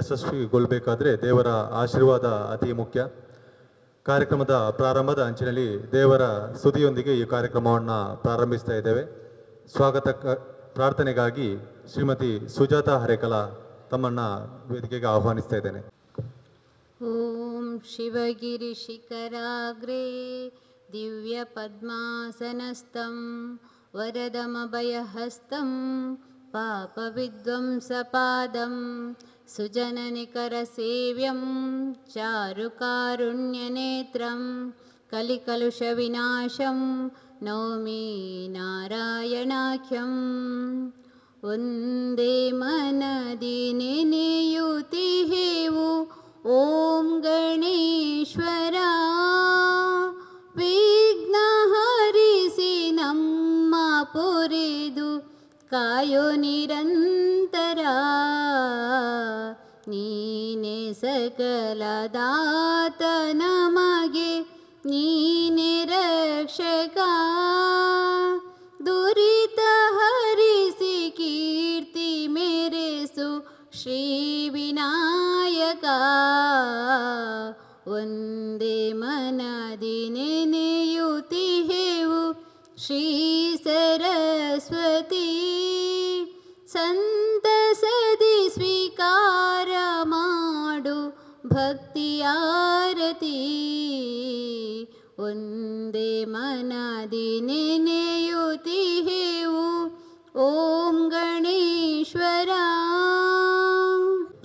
ಯಶಸ್ವಿಗೊಳ್ಳಬೇಕಾದ್ರೆ ದೇವರ ಆಶೀರ್ವಾದ ಅತಿ ಮುಖ್ಯ. ಕಾರ್ಯಕ್ರಮದ ಪ್ರಾರಂಭದ ಅಂಚಿನಲ್ಲಿ ದೇವರ ಸ್ತುತಿಯೊಂದಿಗೆ ಈ ಕಾರ್ಯಕ್ರಮವನ್ನು ಪ್ರಾರಂಭಿಸ್ತಾ ಇದ್ದೇವೆ. ಸ್ವಾಗತ ಪ್ರಾರ್ಥನೆಗಾಗಿ ಶ್ರೀಮತಿ ಸುಜಾತಾ ಹರೇಕಲಾ ತಮ್ಮನ್ನು ವೇದಿಕೆಗೆ ಆಹ್ವಾನಿಸ್ತಾ ಇದ್ದೇನೆ. ಓಂ ಶಿವಗಿರಿ ಶಿಖರಾಗ್ರೇ ದಿವ್ಯ ಪದ್ಮಾಸನಸ್ಥಂ ವರದಮಭಯಹಸ್ತಂ ಪಾಪವಿಧ್ವಂಸಪಾದಂ ಸುಜನನಿಕರಸೇವ್ಯಂ ಚಾರುಕಾರುಣ್ಯನೇತ್ರಂ ಕಲಿಕಲುಷವಿನಾಶಂ ನೌಮಿ ನಾರಾಯಣಾಖ್ಯಂ. ಒಂದೇ ಮನದಿ ನೆನೆಯುತ್ತಿಹೆವು ಓಂ ಗಣೇಶ್ವರ, ವಿಘ್ನ ಹರಿಸಿ ನಮ್ಮ ಪೊರೆದು ಕಾಯೋ ನಿರಂತರ. ನೀನೆ ಸಕಲ ದಾತ ನಮಗೆ ನೀನೆ ರಕ್ಷಕ, ದುರಿತ ಹರಿಸಿ ಕೀರ್ತಿ ಮೆರೆಸು ಶ್ರೀ ವಿನಾಯಕ. ಒಂದೇ ಮನದಿ ನೆನೆಯುತ್ತಿಹೆವು ಶ್ರೀ ಸರಸ್ವತಿ, ಸಂತಸದಿ ಸ್ವೀಕಾರ ಮಾಡು ಭಕ್ತಿಯಾರತಿ. ಒಂದೇ ಮನದಿ ನೆನೆಯುತ್ತಿಹೆವು ಓಂ ಗಣೇಶ್ವರ.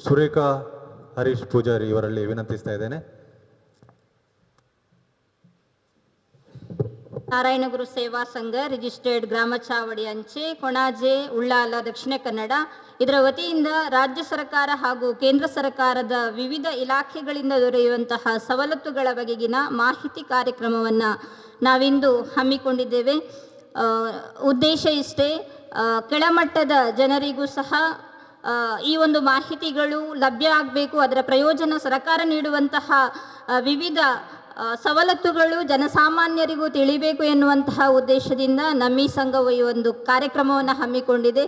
ಸುರೇಖಾ ಹರೀಶ್ ಪೂಜಾರಿ ಇವರಲ್ಲಿ ವಿನಂತಿಸ್ತಾ ಇದ್ದೇನೆ. ನಾರಾಯಣಗುರು ಸೇವಾ ಸಂಘ ರಿಜಿಸ್ಟರ್ಡ್ ಗ್ರಾಮ ಚಾವಡಿ ಅಂಚೆ ಕೊಣಾಜೆ ಉಳ್ಳಾಲ ದಕ್ಷಿಣ ಕನ್ನಡ ಇದರ ವತಿಯಿಂದ ರಾಜ್ಯ ಸರ್ಕಾರ ಹಾಗೂ ಕೇಂದ್ರ ಸರ್ಕಾರದ ವಿವಿಧ ಇಲಾಖೆಗಳಿಂದ ದೊರೆಯುವಂತಹ ಸವಲತ್ತುಗಳ ಬಗೆಗಿನ ಮಾಹಿತಿ ಕಾರ್ಯಕ್ರಮವನ್ನು ನಾವಿಂದು ಹಮ್ಮಿಕೊಂಡಿದ್ದೇವೆ. ಉದ್ದೇಶ ಇಷ್ಟೇ, ಕೆಳಮಟ್ಟದ ಜನರಿಗೂ ಸಹ ಈ ಒಂದು ಮಾಹಿತಿಗಳು ಲಭ್ಯ ಆಗಬೇಕು, ಅದರ ಪ್ರಯೋಜನ ಸರ್ಕಾರ ನೀಡುವಂತಹ ವಿವಿಧ ಸವಲತ್ತುಗಳು ಜನಸಾಮಾನ್ಯರಿಗೂ ತಿಳಿಬೇಕು ಎನ್ನುವಂತಹ ಉದ್ದೇಶದಿಂದ ನಮ್ಮಿ ಸಂಘವು ಈ ಒಂದು ಕಾರ್ಯಕ್ರಮವನ್ನು ಹಮ್ಮಿಕೊಂಡಿದೆ.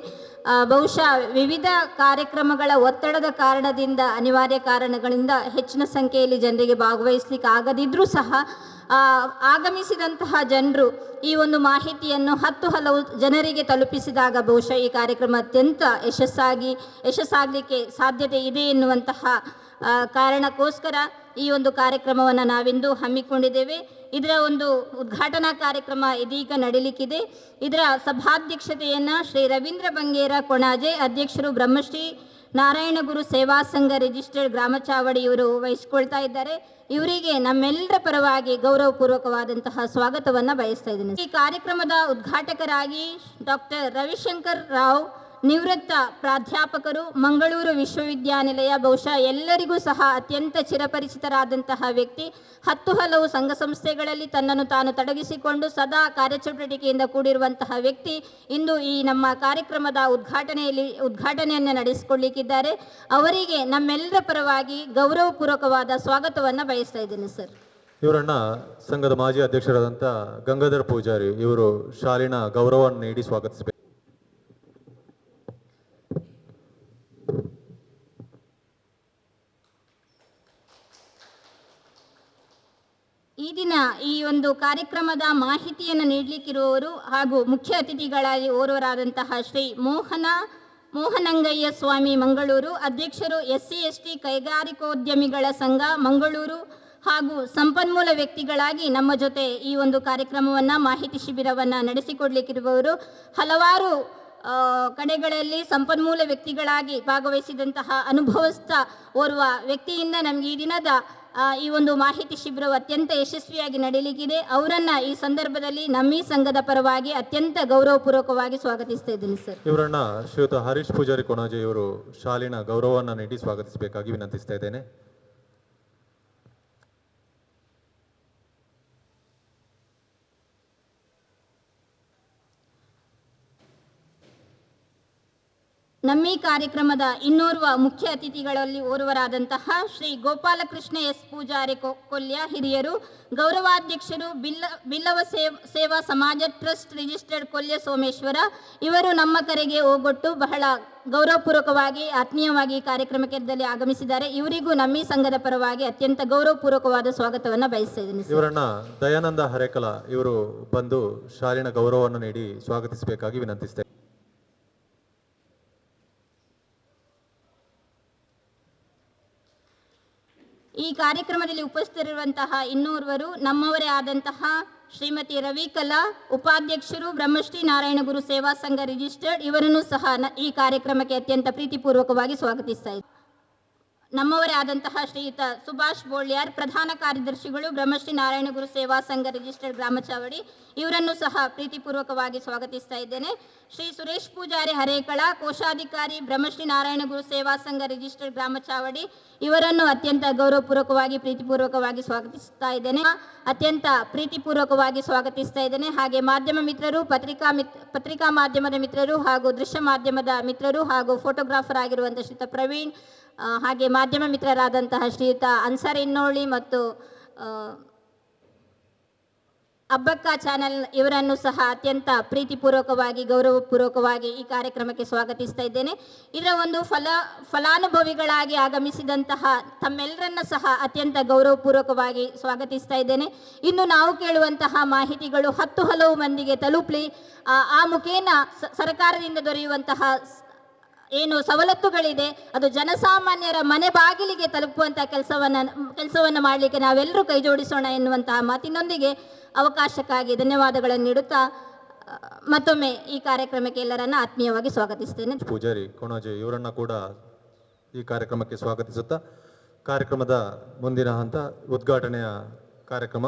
ಬಹುಶಃ ವಿವಿಧ ಕಾರ್ಯಕ್ರಮಗಳ ಒತ್ತಡದ ಕಾರಣದಿಂದ, ಅನಿವಾರ್ಯ ಕಾರಣಗಳಿಂದ ಹೆಚ್ಚಿನ ಸಂಖ್ಯೆಯಲ್ಲಿ ಜನರಿಗೆ ಭಾಗವಹಿಸಲಿಕ್ಕೆ ಆಗದಿದ್ದರೂ ಸಹ ಆಗಮಿಸಿದಂತಹ ಜನರು ಈ ಒಂದು ಮಾಹಿತಿಯನ್ನು ಹಲವು ಜನರಿಗೆ ತಲುಪಿಸಿದಾಗ ಬಹುಶಃ ಈ ಕಾರ್ಯಕ್ರಮ ಅತ್ಯಂತ ಯಶಸ್ಸಾಗಲಿಕ್ಕೆ ಸಾಧ್ಯತೆ ಇದೆ ಎನ್ನುವಂತಹ ಕಾರಣಕ್ಕೋಸ್ಕರ ಈ ಒಂದು ಕಾರ್ಯಕ್ರಮವನ್ನು ನಾವಿಂದು ಹಮ್ಮಿಕೊಂಡಿದ್ದೇವೆ. ಇದರ ಒಂದು ಉದ್ಘಾಟನಾ ಕಾರ್ಯಕ್ರಮ ಇದೀಗ ನಡೀಲಿಕ್ಕಿದೆ. ಇದರ ಸಭಾಧ್ಯಕ್ಷತೆಯನ್ನು ಶ್ರೀ ರವೀಂದ್ರ ಬಂಗೇರ ಕೊಣಾಜೆ, ಅಧ್ಯಕ್ಷರು ಬ್ರಹ್ಮಶ್ರೀ ನಾರಾಯಣಗುರು ಸೇವಾ ಸಂಘ ರಿಜಿಸ್ಟರ್ಡ್ ಗ್ರಾಮ ಚಾವಡಿ ಇವರು ವಹಿಸಿಕೊಳ್ತಾ ಇದ್ದಾರೆ. ಇವರಿಗೆ ನಮ್ಮೆಲ್ಲರ ಪರವಾಗಿ ಗೌರವಪೂರ್ವಕವಾದಂತಹ ಸ್ವಾಗತವನ್ನು ಬಯಸ್ತಾ ಇದ್ದೀನಿ. ಈ ಕಾರ್ಯಕ್ರಮದ ಉದ್ಘಾಟಕರಾಗಿ ಡಾಕ್ಟರ್ ರವಿಶಂಕರ್ ರಾವ್, ನಿವೃತ್ತ ಪ್ರಾಧ್ಯಾಪಕರು, ಮಂಗಳೂರು ವಿಶ್ವವಿದ್ಯಾನಿಲಯ. ಬಹುಶಃ ಎಲ್ಲರಿಗೂ ಸಹ ಅತ್ಯಂತ ಚಿರಪರಿಚಿತರಾದಂತಹ ವ್ಯಕ್ತಿ. ಹಲವು ಸಂಘ ಸಂಸ್ಥೆಗಳಲ್ಲಿ ತನ್ನನ್ನು ತಾನು ತೊಡಗಿಸಿಕೊಂಡು ಸದಾ ಕಾರ್ಯಚಟುವಟಿಕೆಯಿಂದ ಕೂಡಿರುವಂತಹ ವ್ಯಕ್ತಿ ಇಂದು ಈ ನಮ್ಮ ಕಾರ್ಯಕ್ರಮದ ಉದ್ಘಾಟನೆಯನ್ನು ನಡೆಸಿಕೊಳ್ಳಲಿಕ್ಕಿದ್ದಾರೆ. ಅವರಿಗೆ ನಮ್ಮೆಲ್ಲರ ಪರವಾಗಿ ಗೌರವಪೂರ್ವಕವಾದ ಸ್ವಾಗತವನ್ನು ಬಯಸ್ತಾ ಇದ್ದೇನೆ ಸರ್. ಇವರನ್ನ ಸಂಘದ ಮಾಜಿ ಅಧ್ಯಕ್ಷರಾದಂಥ ಗಂಗಾಧರ್ ಪೂಜಾರಿ ಇವರು ಶಾಲಿನ ಗೌರವವನ್ನು ನೀಡಿ ಸ್ವಾಗತಿಸಬೇಕು. ಈ ದಿನ ಈ ಒಂದು ಕಾರ್ಯಕ್ರಮದ ಮಾಹಿತಿಯನ್ನು ನೀಡಲಿಕ್ಕಿರುವವರು ಹಾಗೂ ಮುಖ್ಯ ಅತಿಥಿಗಳಾಗಿ ಓರ್ವರಾದಂತಹ ಶ್ರೀ ಮೋಹನಂಗಯ್ಯ ಸ್ವಾಮಿ ಮಂಗಳೂರು, ಅಧ್ಯಕ್ಷರು SC/ST ಕೈಗಾರಿಕೋದ್ಯಮಿಗಳ ಸಂಘ ಮಂಗಳೂರು, ಹಾಗೂ ಸಂಪನ್ಮೂಲ ವ್ಯಕ್ತಿಗಳಾಗಿ ನಮ್ಮ ಜೊತೆ ಈ ಒಂದು ಕಾರ್ಯಕ್ರಮವನ್ನು ಮಾಹಿತಿ ಶಿಬಿರವನ್ನು ನಡೆಸಿಕೊಡ್ಲಿಕ್ಕಿರುವವರು. ಹಲವಾರು ಕಡೆಗಳಲ್ಲಿ ಸಂಪನ್ಮೂಲ ವ್ಯಕ್ತಿಗಳಾಗಿ ಭಾಗವಹಿಸಿದಂತಹ ಅನುಭವಸ್ಥ ಓರ್ವ ವ್ಯಕ್ತಿಯಿಂದ ನಮಗೆ ಈ ದಿನದ ಈ ಒಂದು ಮಾಹಿತಿ ಶಿಬಿರವು ಅತ್ಯಂತ ಯಶಸ್ವಿಯಾಗಿ ನಡೀಲಿಕ್ಕಿದೆ. ಅವರನ್ನ ಈ ಸಂದರ್ಭದಲ್ಲಿ ನಮ್ಮಿ ಸಂಘದ ಪರವಾಗಿ ಅತ್ಯಂತ ಗೌರವಪೂರ್ವಕವಾಗಿ ಸ್ವಾಗತಿಸ್ತಾ ಇದ್ದೀನಿ ಸರ್. ಇವರನ್ನ ಶ್ರೀಯುತ ಹರೀಶ್ ಪೂಜಾರಿ ಕೊಣಾಜೆ ಇವರು ಶಾಲಿನ ಗೌರವವನ್ನು ನೀಡಿ ಸ್ವಾಗತಿಸಬೇಕಾಗಿ ವಿನಂತಿಸ್ತಾ ಇದ್ದೇನೆ. ನಮ್ಮಿ ಕಾರ್ಯಕ್ರಮದ ಇನ್ನೋರ್ವ ಮುಖ್ಯ ಅತಿಥಿಗಳಲ್ಲಿ ಓರ್ವರಾದಂತಹ ಶ್ರೀ ಗೋಪಾಲಕೃಷ್ಣ ಎಸ್ ಪೂಜಾರಿ ಕೊಲ್ಯ ಹಿರಿಯರು, ಗೌರವಾಧ್ಯಕ್ಷರು ಬಿಲ್ಲವ ಸೇವಾ ಸಮಾಜ ಟ್ರಸ್ಟ್ ರಿಜಿಸ್ಟರ್ಡ್ ಕೊಲ್ಯ ಸೋಮೇಶ್ವರ. ಇವರು ನಮ್ಮ ಕರೆಗೆ ಹೋಗೊಟ್ಟು ಬಹಳ ಗೌರವಪೂರ್ವಕವಾಗಿ ಆತ್ಮೀಯವಾಗಿ ಈ ಕಾರ್ಯಕ್ರಮಕ್ಕೆ ಆಗಮಿಸಿದ್ದಾರೆ. ಇವರಿಗೂ ನಮ್ಮಿ ಸಂಘದ ಪರವಾಗಿ ಅತ್ಯಂತ ಗೌರವಪೂರ್ವಕವಾದ ಸ್ವಾಗತವನ್ನು ಬಯಸ್ತಾ ಇದ್ದೀನಿ ಸರ್. ಇವರನ್ನ ದಯಾನಂದ ಹರೇಕಲ ಇವರು ಬಂದು ಶಾಲಿನ ಗೌರವವನ್ನು ನೀಡಿ ಸ್ವಾಗತಿಸಬೇಕಾಗಿ ವಿನಂತಿಸ್ತೇವೆ. ಈ ಕಾರ್ಯಕ್ರಮದಲ್ಲಿ ಉಪಸ್ಥಿತರಿರುವಂತಹ ಇನ್ನೋರ್ವರು ನಮ್ಮವರೇ ಆದಂತಹ ಶ್ರೀಮತಿ ರವಿಕಲಾ, ಉಪಾಧ್ಯಕ್ಷರು ಬ್ರಹ್ಮಶ್ರೀ ನಾರಾಯಣ ಗುರು ಸೇವಾ ಸಂಘ ರಿಜಿಸ್ಟರ್ಡ್. ಇವರನ್ನು ಸಹ ಈ ಕಾರ್ಯಕ್ರಮಕ್ಕೆ ಅತ್ಯಂತ ಪ್ರೀತಿಪೂರ್ವಕವಾಗಿ ಸ್ವಾಗತಿಸ್ತಾ ಇದ್ದಾರೆ. ನಮ್ಮವರೇ ಆದಂತಹ ಶ್ರೀಯುತ ಸುಭಾಷ್ ಬೋಳ್ಯಾರ್, ಪ್ರಧಾನ ಕಾರ್ಯದರ್ಶಿಗಳು ಬ್ರಹ್ಮಶ್ರೀ ನಾರಾಯಣ ಗುರು ಸೇವಾ ಸಂಘ ರಿಜಿಸ್ಟರ್ಡ್ ಗ್ರಾಮ ಚಾವಡಿ. ಇವರನ್ನು ಸಹ ಪ್ರೀತಿಪೂರ್ವಕವಾಗಿ ಸ್ವಾಗತಿಸ್ತಾ ಇದ್ದೇನೆ. ಶ್ರೀ ಸುರೇಶ್ ಪೂಜಾರಿ ಹರೇಕಳ, ಕೋಶಾಧಿಕಾರಿ ಬ್ರಹ್ಮಶ್ರೀ ನಾರಾಯಣ ಗುರು ಸೇವಾ ಸಂಘ ರಿಜಿಸ್ಟರ್ಡ್ ಗ್ರಾಮ ಚಾವಡಿ. ಇವರನ್ನು ಅತ್ಯಂತ ಗೌರವಪೂರ್ವಕವಾಗಿ ಪ್ರೀತಿಪೂರ್ವಕವಾಗಿ ಸ್ವಾಗತಿಸ್ತಾ ಇದ್ದೇನೆ. ಅತ್ಯಂತ ಪ್ರೀತಿಪೂರ್ವಕವಾಗಿ ಸ್ವಾಗತಿಸ್ತಾ ಇದ್ದೇನೆ. ಹಾಗೆ ಮಾಧ್ಯಮ ಮಿತ್ರರು, ಪತ್ರಿಕಾ ಮಾಧ್ಯಮದ ಮಿತ್ರರು ಹಾಗೂ ದೃಶ್ಯ ಮಾಧ್ಯಮದ ಮಿತ್ರರು ಹಾಗೂ ಫೋಟೋಗ್ರಾಫರ್ ಆಗಿರುವಂತಹ ಶ್ರೀಯುತ ಪ್ರವೀಣ್, ಹಾಗೆ ಮಾಧ್ಯಮ ಮಿತ್ರರಾದಂತಹ ಶ್ರೀಯುತ ಅನ್ಸರ್ ಇನ್ನೋಳಿ ಮತ್ತು ಅಬ್ಬಕ್ಕ ಚಾನೆಲ್ ಇವರನ್ನು ಸಹ ಅತ್ಯಂತ ಪ್ರೀತಿಪೂರ್ವಕವಾಗಿ ಗೌರವಪೂರ್ವಕವಾಗಿ ಈ ಕಾರ್ಯಕ್ರಮಕ್ಕೆ ಸ್ವಾಗತಿಸ್ತಾ ಇದ್ದೇನೆ. ಇದರ ಒಂದು ಫಲಾನುಭವಿಗಳಾಗಿ ಆಗಮಿಸಿದಂತಹ ತಮ್ಮೆಲ್ಲರನ್ನ ಸಹ ಅತ್ಯಂತ ಗೌರವಪೂರ್ವಕವಾಗಿ ಸ್ವಾಗತಿಸ್ತಾ ಇದ್ದೇನೆ. ಇನ್ನು ನಾವು ಕೇಳುವಂತಹ ಮಾಹಿತಿಗಳು ಹಲವು ಮಂದಿಗೆ ತಲುಪಲಿ, ಆ ಮುಖೇನ ಸರ್ಕಾರದಿಂದ ದೊರೆಯುವಂತಹ ಏನು ಸವಲತ್ತುಗಳಿದೆ ಅದು ಜನಸಾಮಾನ್ಯರ ಮನೆ ಬಾಗಿಲಿಗೆ ತಲುಪುವಂತಹ ಕೆಲಸವನ್ನು ಮಾಡಲಿಕ್ಕೆ ನಾವೆಲ್ಲರೂ ಕೈ ಜೋಡಿಸೋಣ ಎನ್ನುವಂತಹ ಮಾತಿನೊಂದಿಗೆ ಅವಕಾಶಕ್ಕಾಗಿ ಧನ್ಯವಾದಗಳನ್ನು ನೀಡುತ್ತಾ ಮತ್ತೊಮ್ಮೆ ಈ ಕಾರ್ಯಕ್ರಮಕ್ಕೆ ಎಲ್ಲರನ್ನ ಆತ್ಮೀಯವಾಗಿ ಸ್ವಾಗತಿಸ್ತೇನೆ. ಪೂಜಾರಿ ಕೊಣಾಜೆ ಇವರನ್ನ ಕೂಡ ಈ ಕಾರ್ಯಕ್ರಮಕ್ಕೆ ಸ್ವಾಗತಿಸುತ್ತಾ ಕಾರ್ಯಕ್ರಮದ ಮುಂದಿನ ಹಂತ ಉದ್ಘಾಟನೆಯ ಕಾರ್ಯಕ್ರಮ.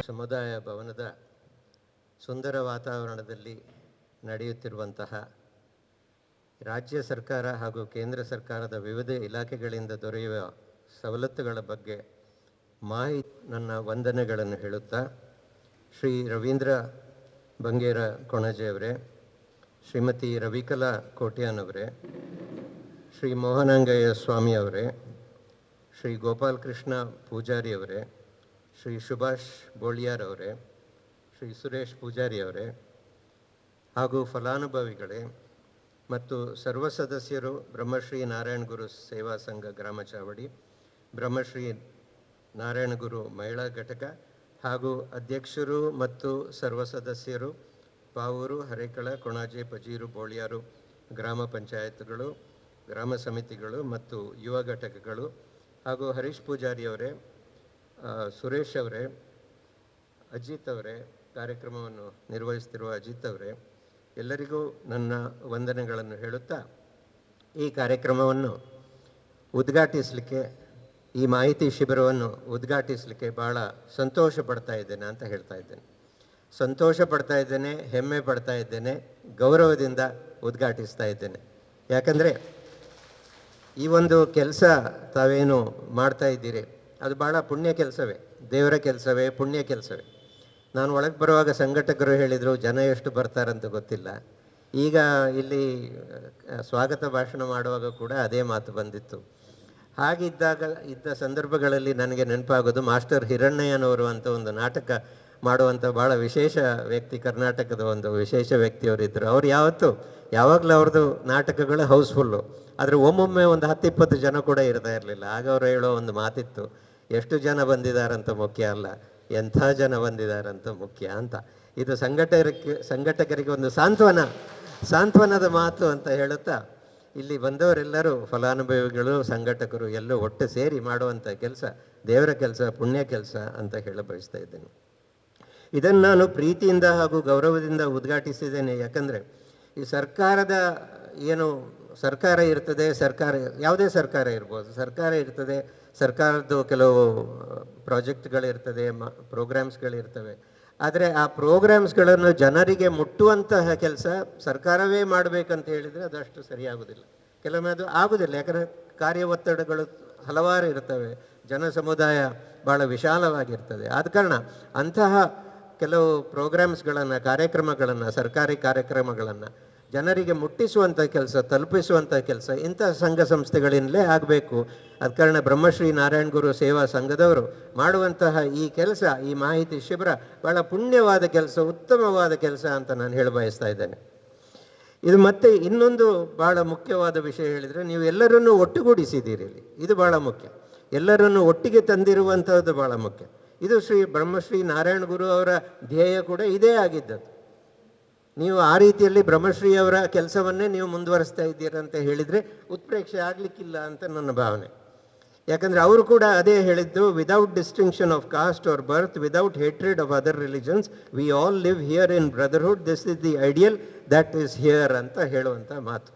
ಸಮುದಾಯ ಭವನದ ಸುಂದರ ವಾತಾವರಣದಲ್ಲಿ ನಡೆಯುತ್ತಿರುವಂತಹ ರಾಜ್ಯ ಸರ್ಕಾರ ಹಾಗೂ ಕೇಂದ್ರ ಸರ್ಕಾರದ ವಿವಿಧ ಇಲಾಖೆಗಳಿಂದ ದೊರೆಯುವ ಸವಲತ್ತುಗಳ ಬಗ್ಗೆ ನನ್ನ ವಂದನೆಗಳನ್ನು ಹೇಳುತ್ತಾ, ಶ್ರೀ ರವೀಂದ್ರ ಬಂಗೇರ ಕೊಣಜೆಯವರೇ, ಶ್ರೀಮತಿ ರವಿಕಲಾ ಕೋಟ್ಯಾನವರೇ, ಶ್ರೀ ಮೋಹನಾಂಗಯ್ಯ ಸ್ವಾಮಿಯವರೇ, ಶ್ರೀ ಗೋಪಾಲ್ ಕೃಷ್ಣ ಪೂಜಾರಿಯವರೇ, ಶ್ರೀ ಸುಭಾಷ್ ಬೋಳಿಯಾರ್ ಅವರೇ, ಶ್ರೀ ಸುರೇಶ್ ಪೂಜಾರಿ ಅವರೇ ಹಾಗೂ ಫಲಾನುಭವಿಗಳೇ ಮತ್ತು ಸರ್ವ ಸದಸ್ಯರು, ಬ್ರಹ್ಮಶ್ರೀ ನಾರಾಯಣ ಗುರು ಸೇವಾ ಸಂಘ ಗ್ರಾಮ ಚಾವಡಿ, ಬ್ರಹ್ಮಶ್ರೀ ನಾರಾಯಣ ಗುರು ಮಹಿಳಾ ಘಟಕ ಹಾಗೂ ಅಧ್ಯಕ್ಷರು ಮತ್ತು ಸರ್ವ ಸದಸ್ಯರು, ಪಾವೂರು, ಹರೇಕಳ, ಕೊಣಾಜೆ, ಪಜೀರು, ಬೋಳಿಯಾರು ಗ್ರಾಮ ಪಂಚಾಯತ್ಗಳು, ಗ್ರಾಮ ಸಮಿತಿಗಳು ಮತ್ತು ಯುವ ಘಟಕಗಳು ಹಾಗೂ ಹರೀಶ್ ಪೂಜಾರಿಯವರೇ, ಸುರೇಶ್ ಅವರೇ, ಅಜಿತ್ ಅವರೇ, ಕಾರ್ಯಕ್ರಮವನ್ನು ನಿರ್ವಹಿಸ್ತಿರುವ ಅಜಿತ್ ಅವರೇ, ಎಲ್ಲರಿಗೂ ನನ್ನ ವಂದನೆಗಳನ್ನು ಹೇಳುತ್ತಾ ಈ ಕಾರ್ಯಕ್ರಮವನ್ನು ಉದ್ಘಾಟಿಸಲಿಕ್ಕೆ, ಈ ಮಾಹಿತಿ ಶಿಬಿರವನ್ನು ಉದ್ಘಾಟಿಸಲಿಕ್ಕೆ ಭಾಳ ಸಂತೋಷ ಪಡ್ತಾ ಇದ್ದೇನೆ ಅಂತ ಹೇಳ್ತಾ ಇದ್ದೇನೆ. ಸಂತೋಷ ಪಡ್ತಾ ಇದ್ದೇನೆ, ಹೆಮ್ಮೆ ಪಡ್ತಾ ಇದ್ದೇನೆ, ಗೌರವದಿಂದ ಉದ್ಘಾಟಿಸ್ತಾ ಇದ್ದೇನೆ. ಯಾಕಂದರೆ ಈ ಒಂದು ಕೆಲಸ ತಾವೇನು ಮಾಡ್ತಾ ಇದ್ದೀರಿ ಅದು ಭಾಳ ಪುಣ್ಯ ಕೆಲಸವೇ, ದೇವರ ಕೆಲಸವೇ, ಪುಣ್ಯ ಕೆಲಸವೇ. ನಾನು ಒಳಗೆ ಬರುವಾಗ ಸಂಘಟಕರು ಹೇಳಿದರು ಜನ ಎಷ್ಟು ಬರ್ತಾರಂತ ಗೊತ್ತಿಲ್ಲ. ಈಗ ಇಲ್ಲಿ ಸ್ವಾಗತ ಭಾಷಣ ಮಾಡುವಾಗ ಕೂಡ ಅದೇ ಮಾತು ಬಂದಿತ್ತು. ಇದ್ದ ಸಂದರ್ಭಗಳಲ್ಲಿ ನನಗೆ ನೆನಪಾಗೋದು ಮಾಸ್ಟರ್ ಹಿರಣ್ಣಯ್ಯನವರು ಅಂತ ಒಂದು ನಾಟಕ ಮಾಡುವಂಥ ಭಾಳ ವಿಶೇಷ ವ್ಯಕ್ತಿ, ಕರ್ನಾಟಕದ ಒಂದು ವಿಶೇಷ ವ್ಯಕ್ತಿಯವರಿದ್ದರು. ಅವ್ರು ಯಾವಾಗಲೂ ಅವ್ರದ್ದು ನಾಟಕಗಳು ಹೌಸ್ಫುಲ್ಲು, ಆದರೆ ಒಮ್ಮೊಮ್ಮೆ ಒಂದು 10-20 ಜನ ಕೂಡ ಇರ್ತಾ ಇರಲಿಲ್ಲ. ಆಗ ಅವರು ಹೇಳೋ ಒಂದು ಮಾತಿತ್ತು, ಎಷ್ಟು ಜನ ಬಂದಿದ್ದಾರಂತ ಮುಖ್ಯ ಅಲ್ಲ, ಎಂಥ ಜನ ಬಂದಿದ್ದಾರಂತ ಮುಖ್ಯ ಅಂತ. ಇದು ಸಂಘಟಕರಿಗೆ ಒಂದು ಸಾಂತ್ವನದ ಮಾತು ಅಂತ ಹೇಳುತ್ತಾ, ಇಲ್ಲಿ ಬಂದವರೆಲ್ಲರೂ ಫಲಾನುಭವಿಗಳು, ಸಂಘಟಕರು ಎಲ್ಲರೂ ಒಟ್ಟು ಸೇರಿ ಮಾಡುವಂಥ ಕೆಲಸ ದೇವರ ಕೆಲಸ, ಪುಣ್ಯ ಕೆಲಸ ಅಂತ ಹೇಳ ಬಯಸ್ತಾ ಇದ್ದೇನೆ. ಇದನ್ನು ನಾನು ಪ್ರೀತಿಯಿಂದ ಹಾಗೂ ಗೌರವದಿಂದ ಉದ್ಘಾಟಿಸಿದ್ದೇನೆ. ಯಾಕಂದರೆ ಈ ಸರ್ಕಾರದ ಏನು ಸರ್ಕಾರ ಇರ್ತದೆ, ಸರ್ಕಾರ ಯಾವುದೇ ಸರ್ಕಾರ ಇರ್ಬೋದು, ಸರ್ಕಾರ ಇರ್ತದೆ, ಸರ್ಕಾರದ್ದು ಕೆಲವು ಪ್ರಾಜೆಕ್ಟ್ಗಳಿರ್ತದೆ, ಪ್ರೋಗ್ರಾಮ್ಸ್ಗಳಿರ್ತವೆ. ಆದರೆ ಆ ಪ್ರೋಗ್ರಾಮ್ಸ್ಗಳನ್ನು ಜನರಿಗೆ ಮುಟ್ಟುವಂತಹ ಕೆಲಸ ಸರ್ಕಾರವೇ ಮಾಡಬೇಕಂತ ಹೇಳಿದರೆ ಅದಷ್ಟು ಸರಿಯಾಗುವುದಿಲ್ಲ. ಕೆಲವೊಮ್ಮೆ ಅದು ಆಗುವುದಿಲ್ಲ. ಯಾಕಂದರೆ ಕಾರ್ಯ ಒತ್ತಡಗಳು ಹಲವಾರು ಇರ್ತವೆ, ಜನ ಸಮುದಾಯ ಭಾಳ ವಿಶಾಲವಾಗಿರ್ತದೆ. ಆದ ಕಾರಣ ಅಂತಹ ಕೆಲವು ಪ್ರೋಗ್ರಾಮ್ಸ್ಗಳನ್ನು, ಕಾರ್ಯಕ್ರಮಗಳನ್ನು, ಸರ್ಕಾರಿ ಕಾರ್ಯಕ್ರಮಗಳನ್ನು ಜನರಿಗೆ ಮುಟ್ಟಿಸುವಂಥ ಕೆಲಸ, ತಲುಪಿಸುವಂಥ ಕೆಲಸ ಇಂಥ ಸಂಘ ಸಂಸ್ಥೆಗಳಿಂದಲೇ ಆಗಬೇಕು. ಆದ ಕಾರಣ ಬ್ರಹ್ಮಶ್ರೀ ನಾರಾಯಣ ಗುರು ಸೇವಾ ಸಂಘದವರು ಮಾಡುವಂತಹ ಈ ಕೆಲಸ, ಈ ಮಾಹಿತಿ ಶಿಬಿರ ಭಾಳ ಪುಣ್ಯವಾದ ಕೆಲಸ, ಉತ್ತಮವಾದ ಕೆಲಸ ಅಂತ ನಾನು ಹೇಳ ಬಯಸ್ತಾ ಇದ್ದೇನೆ. ಇದು ಮತ್ತೆ ಇನ್ನೊಂದು ಭಾಳ ಮುಖ್ಯವಾದ ವಿಷಯ ಹೇಳಿದರೆ, ನೀವು ಎಲ್ಲರನ್ನೂ ಒಟ್ಟುಗೂಡಿಸಿದ್ದೀರಿ ಇಲ್ಲಿ. ಇದು ಭಾಳ ಮುಖ್ಯ. ಎಲ್ಲರನ್ನು ಒಟ್ಟಿಗೆ ತಂದಿರುವಂಥದ್ದು ಭಾಳ ಮುಖ್ಯ. ಇದು ಬ್ರಹ್ಮಶ್ರೀ ನಾರಾಯಣ ಗುರು ಅವರ ಧ್ಯೇಯ ಕೂಡ ಇದೇ ಆಗಿದ್ದದ್ದು. ನೀವು ಆ ರೀತಿಯಲ್ಲಿ ಬ್ರಹ್ಮಶ್ರೀ ಅವರ ಕೆಲಸವನ್ನೇ ನೀವು ಮುಂದುವರಿಸ್ತಾ ಇದ್ದೀರಂತ ಹೇಳಿದರೆ ಉತ್ಪ್ರೇಕ್ಷೆ ಆಗಲಿಕ್ಕಿಲ್ಲ ಅಂತ ನನ್ನ ಭಾವನೆ. ಯಾಕಂದರೆ ಅವರು ಕೂಡ ಅದೇ ಹೇಳಿದ್ದು, without distinction of caste or birth, without hatred of other religions, we all live here in brotherhood, this is the ideal that is here ಅಂತ ಹೇಳುವಂಥ ಮಾತು.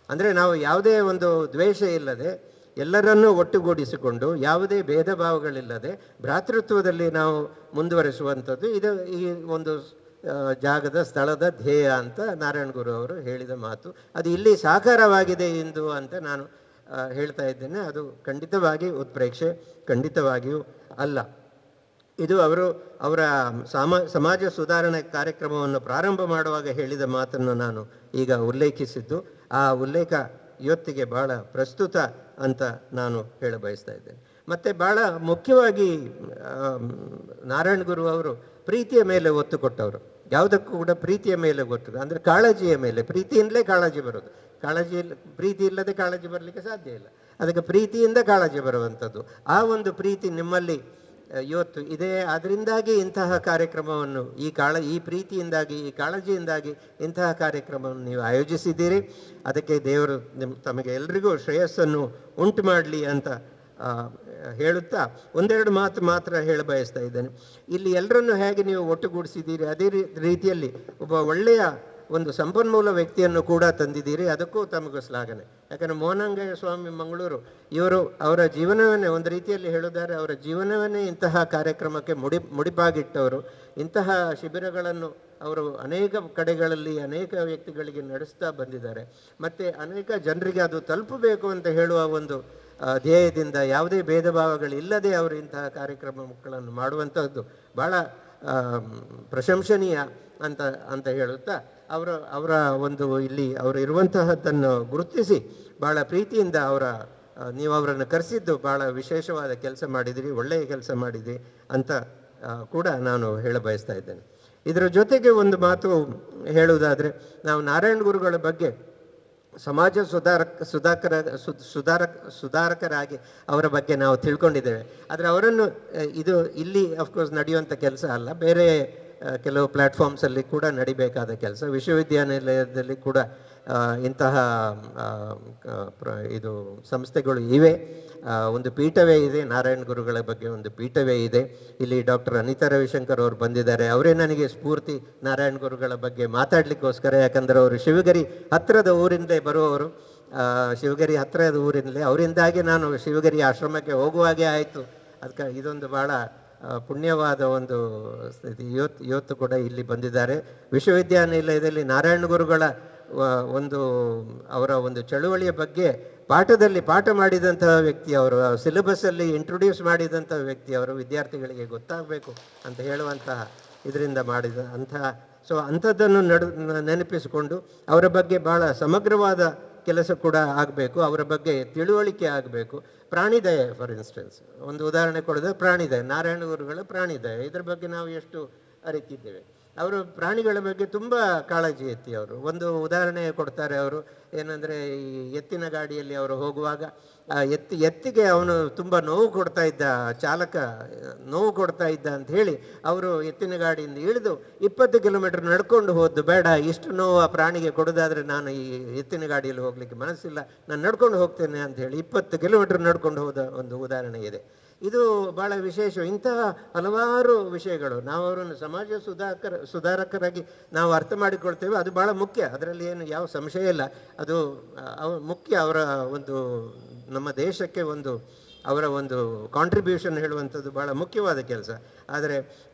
ಅಂದರೆ ನಾವು ಯಾವುದೇ ಒಂದು ದ್ವೇಷ ಇಲ್ಲದೆ ಎಲ್ಲರನ್ನೂ ಒಟ್ಟುಗೂಡಿಸಿಕೊಂಡು ಯಾವುದೇ ಭೇದ ಭಾವಗಳಿಲ್ಲದೆ ಭ್ರಾತೃತ್ವದಲ್ಲಿ ನಾವು ಮುಂದುವರಿಸುವಂಥದ್ದು ಇದು ಈ ಒಂದು ಜಾಗದ ಸ್ಥಳದ ಧ್ಯೇಯ ಅಂತ ನಾರಾಯಣ ಗುರು ಅವರು ಹೇಳಿದ ಮಾತು. ಅದು ಇಲ್ಲಿ ಸಾಕಾರವಾಗಿದೆ ಇಂದು ಅಂತ ನಾನು ಹೇಳ್ತಾ ಇದ್ದೇನೆ. ಅದು ಖಂಡಿತವಾಗಿ ಉತ್ಪ್ರೇಕ್ಷೆ ಖಂಡಿತವಾಗಿಯೂ ಅಲ್ಲ. ಇದು ಅವರ ಸಮಾಜ ಸುಧಾರಣೆ ಕಾರ್ಯಕ್ರಮವನ್ನು ಪ್ರಾರಂಭ ಮಾಡುವಾಗ ಹೇಳಿದ ಮಾತನ್ನು ನಾನು ಈಗ ಉಲ್ಲೇಖಿಸಿದ್ದು. ಆ ಉಲ್ಲೇಖ ಇವತ್ತಿಗೆ ಭಾಳ ಪ್ರಸ್ತುತ ಅಂತ ನಾನು ಹೇಳ ಬಯಸ್ತಾ ಇದ್ದೇನೆ. ಮತ್ತು ಭಾಳ ಮುಖ್ಯವಾಗಿ ನಾರಾಯಣ ಗುರು ಅವರು ಪ್ರೀತಿಯ ಮೇಲೆ ಒತ್ತು ಕೊಟ್ಟವರು. ಯಾವುದಕ್ಕೂ ಕೂಡ ಪ್ರೀತಿಯ ಮೇಲೆ ಒತ್ತು, ಅಂದರೆ ಕಾಳಜಿಯ ಮೇಲೆ. ಪ್ರೀತಿಯಿಂದಲೇ ಕಾಳಜಿ ಬರೋದು. ಪ್ರೀತಿ ಇಲ್ಲದೆ ಕಾಳಜಿ ಬರಲಿಕ್ಕೆ ಸಾಧ್ಯ ಇಲ್ಲ. ಅದಕ್ಕೆ ಪ್ರೀತಿಯಿಂದ ಕಾಳಜಿ ಬರುವಂಥದ್ದು. ಆ ಒಂದು ಪ್ರೀತಿ ನಿಮ್ಮಲ್ಲಿ ಇವತ್ತು ಇದೆ. ಅದರಿಂದಾಗಿ ಇಂತಹ ಕಾರ್ಯಕ್ರಮವನ್ನು ಈ ಪ್ರೀತಿಯಿಂದಾಗಿ, ಈ ಕಾಳಜಿಯಿಂದಾಗಿ ಇಂತಹ ಕಾರ್ಯಕ್ರಮವನ್ನು ನೀವು ಆಯೋಜಿಸಿದ್ದೀರಿ. ಅದಕ್ಕೆ ದೇವರು ತಮಗೆ ಎಲ್ರಿಗೂ ಶ್ರೇಯಸ್ಸನ್ನು ಉಂಟು ಮಾಡಲಿ ಅಂತ ಹೇಳುತ್ತಾ ಒಂದೆರಡು ಮಾತು ಮಾತ್ರ ಹೇಳ ಬಯಸ್ತಾ ಇದ್ದೇನೆ. ಇಲ್ಲಿ ಎಲ್ಲರನ್ನು ಹೇಗೆ ನೀವು ಒಟ್ಟುಗೂಡಿಸಿದ್ದೀರಿ, ಅದೇ ರೀತಿಯಲ್ಲಿ ಒಬ್ಬ ಒಳ್ಳೆಯ ಒಂದು ಸಂಪನ್ಮೂಲ ವ್ಯಕ್ತಿಯನ್ನು ಕೂಡ ತಂದಿದ್ದೀರಿ. ಅದಕ್ಕೂ ತಮಗೂ ಶ್ಲಾಘನೆ. ಯಾಕಂದರೆ ಮೋಹನಾಂಗಯ್ಯ ಸ್ವಾಮಿ ಮಂಗಳೂರು ಅವರ ಜೀವನವನ್ನೇ ಒಂದು ರೀತಿಯಲ್ಲಿ ಹೇಳುತ್ತಾರೆ, ಅವರ ಜೀವನವನ್ನೇ ಇಂತಹ ಕಾರ್ಯಕ್ರಮಕ್ಕೆ ಮುಡಿಪಾಗಿಟ್ಟವರು. ಇಂತಹ ಶಿಬಿರಗಳನ್ನು ಅವರು ಅನೇಕ ಕಡೆಗಳಲ್ಲಿ ಅನೇಕ ವ್ಯಕ್ತಿಗಳಿಗೆ ನಡೆಸ್ತಾ ಬಂದಿದ್ದಾರೆ. ಮತ್ತು ಅನೇಕ ಜನರಿಗೆ ಅದು ತಲುಪಬೇಕು ಅಂತ ಹೇಳುವ ಒಂದು ಧ್ಯೇಯದಿಂದ ಯಾವುದೇ ಭೇದ ಭಾವಗಳಿಲ್ಲದೆ ಅವರು ಇಂತಹ ಕಾರ್ಯಕ್ರಮಗಳನ್ನು ಮಾಡುವಂಥದ್ದು ಭಾಳ ಪ್ರಶಂಸನೀಯ ಅಂತ ಹೇಳುತ್ತಾ ಅವರ ಒಂದು ಇಲ್ಲಿ ಅವರು ಇರುವಂತಹದ್ದನ್ನು ಗುರುತಿಸಿ ಭಾಳ ಪ್ರೀತಿಯಿಂದ ನೀವು ಅವರನ್ನು ಕರೆಸಿದ್ದು ಭಾಳ ವಿಶೇಷವಾದ ಕೆಲಸ ಮಾಡಿದಿರಿ, ಒಳ್ಳೆಯ ಕೆಲಸ ಮಾಡಿದಿರಿ ಅಂತ ಕೂಡ ನಾನು ಹೇಳ ಬಯಸ್ತಾ ಇದ್ದೇನೆ. ಇದರ ಜೊತೆಗೆ ಒಂದು ಮಾತು ಹೇಳುವುದಾದರೆ, ನಾವು ನಾರಾಯಣ ಗುರುಗಳ ಬಗ್ಗೆ ಸಮಾಜ ಸುಧಾರಕರಾಗಿ ಅವರ ಬಗ್ಗೆ ನಾವು ತಿಳ್ಕೊಂಡಿದ್ದೇವೆ. ಆದರೆ ಅವರನ್ನು ಇಲ್ಲಿ ಅಫ್ಕೋರ್ಸ್ ನಡೆಯುವಂಥ ಕೆಲಸ ಅಲ್ಲ, ಬೇರೆ ಕೆಲವು ಪ್ಲ್ಯಾಟ್ಫಾರ್ಮ್ಸಲ್ಲಿ ಕೂಡ ನಡಿಬೇಕಾದ ಕೆಲಸ. ವಿಶ್ವವಿದ್ಯಾನಿಲಯದಲ್ಲಿ ಕೂಡ ಇಂತಹ ಸಂಸ್ಥೆಗಳು ಇವೆ. ಒಂದು ಪೀಠವೇ ಇದೆ, ನಾರಾಯಣ ಗುರುಗಳ ಬಗ್ಗೆ ಒಂದು ಪೀಠವೇ ಇದೆ. ಇಲ್ಲಿ ಡಾಕ್ಟರ್ ಅನಿತಾ ರವಿಶಂಕರ್ ಅವರು ಬಂದಿದ್ದಾರೆ. ಅವರೇ ನನಗೆ ಸ್ಫೂರ್ತಿ ನಾರಾಯಣ ಗುರುಗಳ ಬಗ್ಗೆ ಮಾತಾಡಲಿಕ್ಕೋಸ್ಕರ. ಯಾಕಂದರೆ ಅವರು ಶಿವಗಿರಿ ಹತ್ತಿರದ ಊರಿಂದಲೇ ಬರುವವರು, ಶಿವಗಿರಿ ಹತ್ತಿರದ ಊರಿಂದಲೇ. ಅವರಿಂದಾಗಿ ನಾನು ಶಿವಗಿರಿ ಆಶ್ರಮಕ್ಕೆ ಹೋಗುವಾಗೆ ಆಯಿತು. ಅದಕ್ಕೆ ಇದೊಂದು ಭಾಳ ಪುಣ್ಯವಾದ ಒಂದು ಸ್ಥಿತಿ. ಇವತ್ತು ಕೂಡ ಇಲ್ಲಿ ಬಂದಿದ್ದಾರೆ. ವಿಶ್ವವಿದ್ಯಾನಿಲಯದಲ್ಲಿ ನಾರಾಯಣ ಗುರುಗಳ ಅವರ ಒಂದು ಚಳುವಳಿಯ ಬಗ್ಗೆ ಪಾಠ ಮಾಡಿದಂತಹ ವ್ಯಕ್ತಿ ಅವರು, ಸಿಲೆಬಸ್ಸಲ್ಲಿ ಇಂಟ್ರೊಡ್ಯೂಸ್ ಮಾಡಿದಂತಹ ವ್ಯಕ್ತಿ ಅವರು, ವಿದ್ಯಾರ್ಥಿಗಳಿಗೆ ಗೊತ್ತಾಗಬೇಕು ಅಂತ ಹೇಳುವಂತಹ ಇದರಿಂದ ಮಾಡಿದ ಅಂಥದ್ದನ್ನು ನೆನಪಿಸಿಕೊಂಡು ಅವರ ಬಗ್ಗೆ ಭಾಳ ಸಮಗ್ರವಾದ ಕೆಲಸ ಕೂಡ ಆಗಬೇಕು. ಅವರ ಬಗ್ಗೆ ತಿಳುವಳಿಕೆ ಆಗಬೇಕು. ಪ್ರಾಣಿದಯ ಫಾರ್ ಇನ್ಸ್ಟೆನ್ಸ್ ಒಂದು ಉದಾಹರಣೆ ಕೊಡೋದು, ಪ್ರಾಣಿದಯ, ನಾರಾಯಣ ಗುರುಗಳ ಪ್ರಾಣಿದಯ, ಇದರ ಬಗ್ಗೆ ನಾವು ಎಷ್ಟು ಅರಿತಿದ್ದೇವೆ. ಅವರು ಪ್ರಾಣಿಗಳ ಬಗ್ಗೆ ತುಂಬ ಕಾಳಜಿ ಎತ್ತಿ ಅವರು ಒಂದು ಉದಾಹರಣೆ ಕೊಡ್ತಾರೆ. ಅವರು ಏನಂದರೆ, ಈ ಎತ್ತಿನ ಗಾಡಿಯಲ್ಲಿ ಅವರು ಹೋಗುವಾಗ ಎತ್ತಿಗೆ ಅವನು ತುಂಬ ನೋವು ಕೊಡ್ತಾ ಇದ್ದ, ಚಾಲಕ ನೋವು ಕೊಡ್ತಾ ಇದ್ದ ಅಂತ ಹೇಳಿ ಅವರು ಎತ್ತಿನ ಗಾಡಿಯಿಂದ ಇಳಿದು 20 ಕಿಲೋಮೀಟರ್ ನಡ್ಕೊಂಡು ಹೋದ್ದು. ಬೇಡ, ಇಷ್ಟು ನೋವು ಆ ಪ್ರಾಣಿಗೆ ಕೊಡೋದಾದರೆ ನಾನು ಈ ಎತ್ತಿನ ಗಾಡಿಯಲ್ಲಿ ಹೋಗಲಿಕ್ಕೆ ಮನಸ್ಸಿಲ್ಲ, ನಾನು ನಡ್ಕೊಂಡು ಹೋಗ್ತೇನೆ ಅಂತ ಹೇಳಿ 20 ಕಿಲೋಮೀಟರ್ ನಡ್ಕೊಂಡು ಹೋದ ಒಂದು ಉದಾಹರಣೆ ಇದೆ. ಇದು ಭಾಳ ವಿಶೇಷ. ಇಂತಹ ಹಲವಾರು ವಿಷಯಗಳು ನಾವು ಅವರನ್ನು ಸಮಾಜ ಸುಧಾರಕರಾಗಿ ನಾವು ಅರ್ಥ ಮಾಡಿಕೊಳ್ತೇವೆ. ಅದು ಭಾಳ ಮುಖ್ಯ, ಅದರಲ್ಲಿ ಏನು ಯಾವ ಸಂಶಯ ಇಲ್ಲ. ಅದು ಮುಖ್ಯ. ಅವರ ಒಂದು ನಮ್ಮ ದೇಶಕ್ಕೆ ಅವರ ಒಂದು ಕಾಂಟ್ರಿಬ್ಯೂಷನ್ ಹೇಳುವಂಥದ್ದು ಭಾಳ ಮುಖ್ಯವಾದ ಕೆಲಸ. ಆದರೆ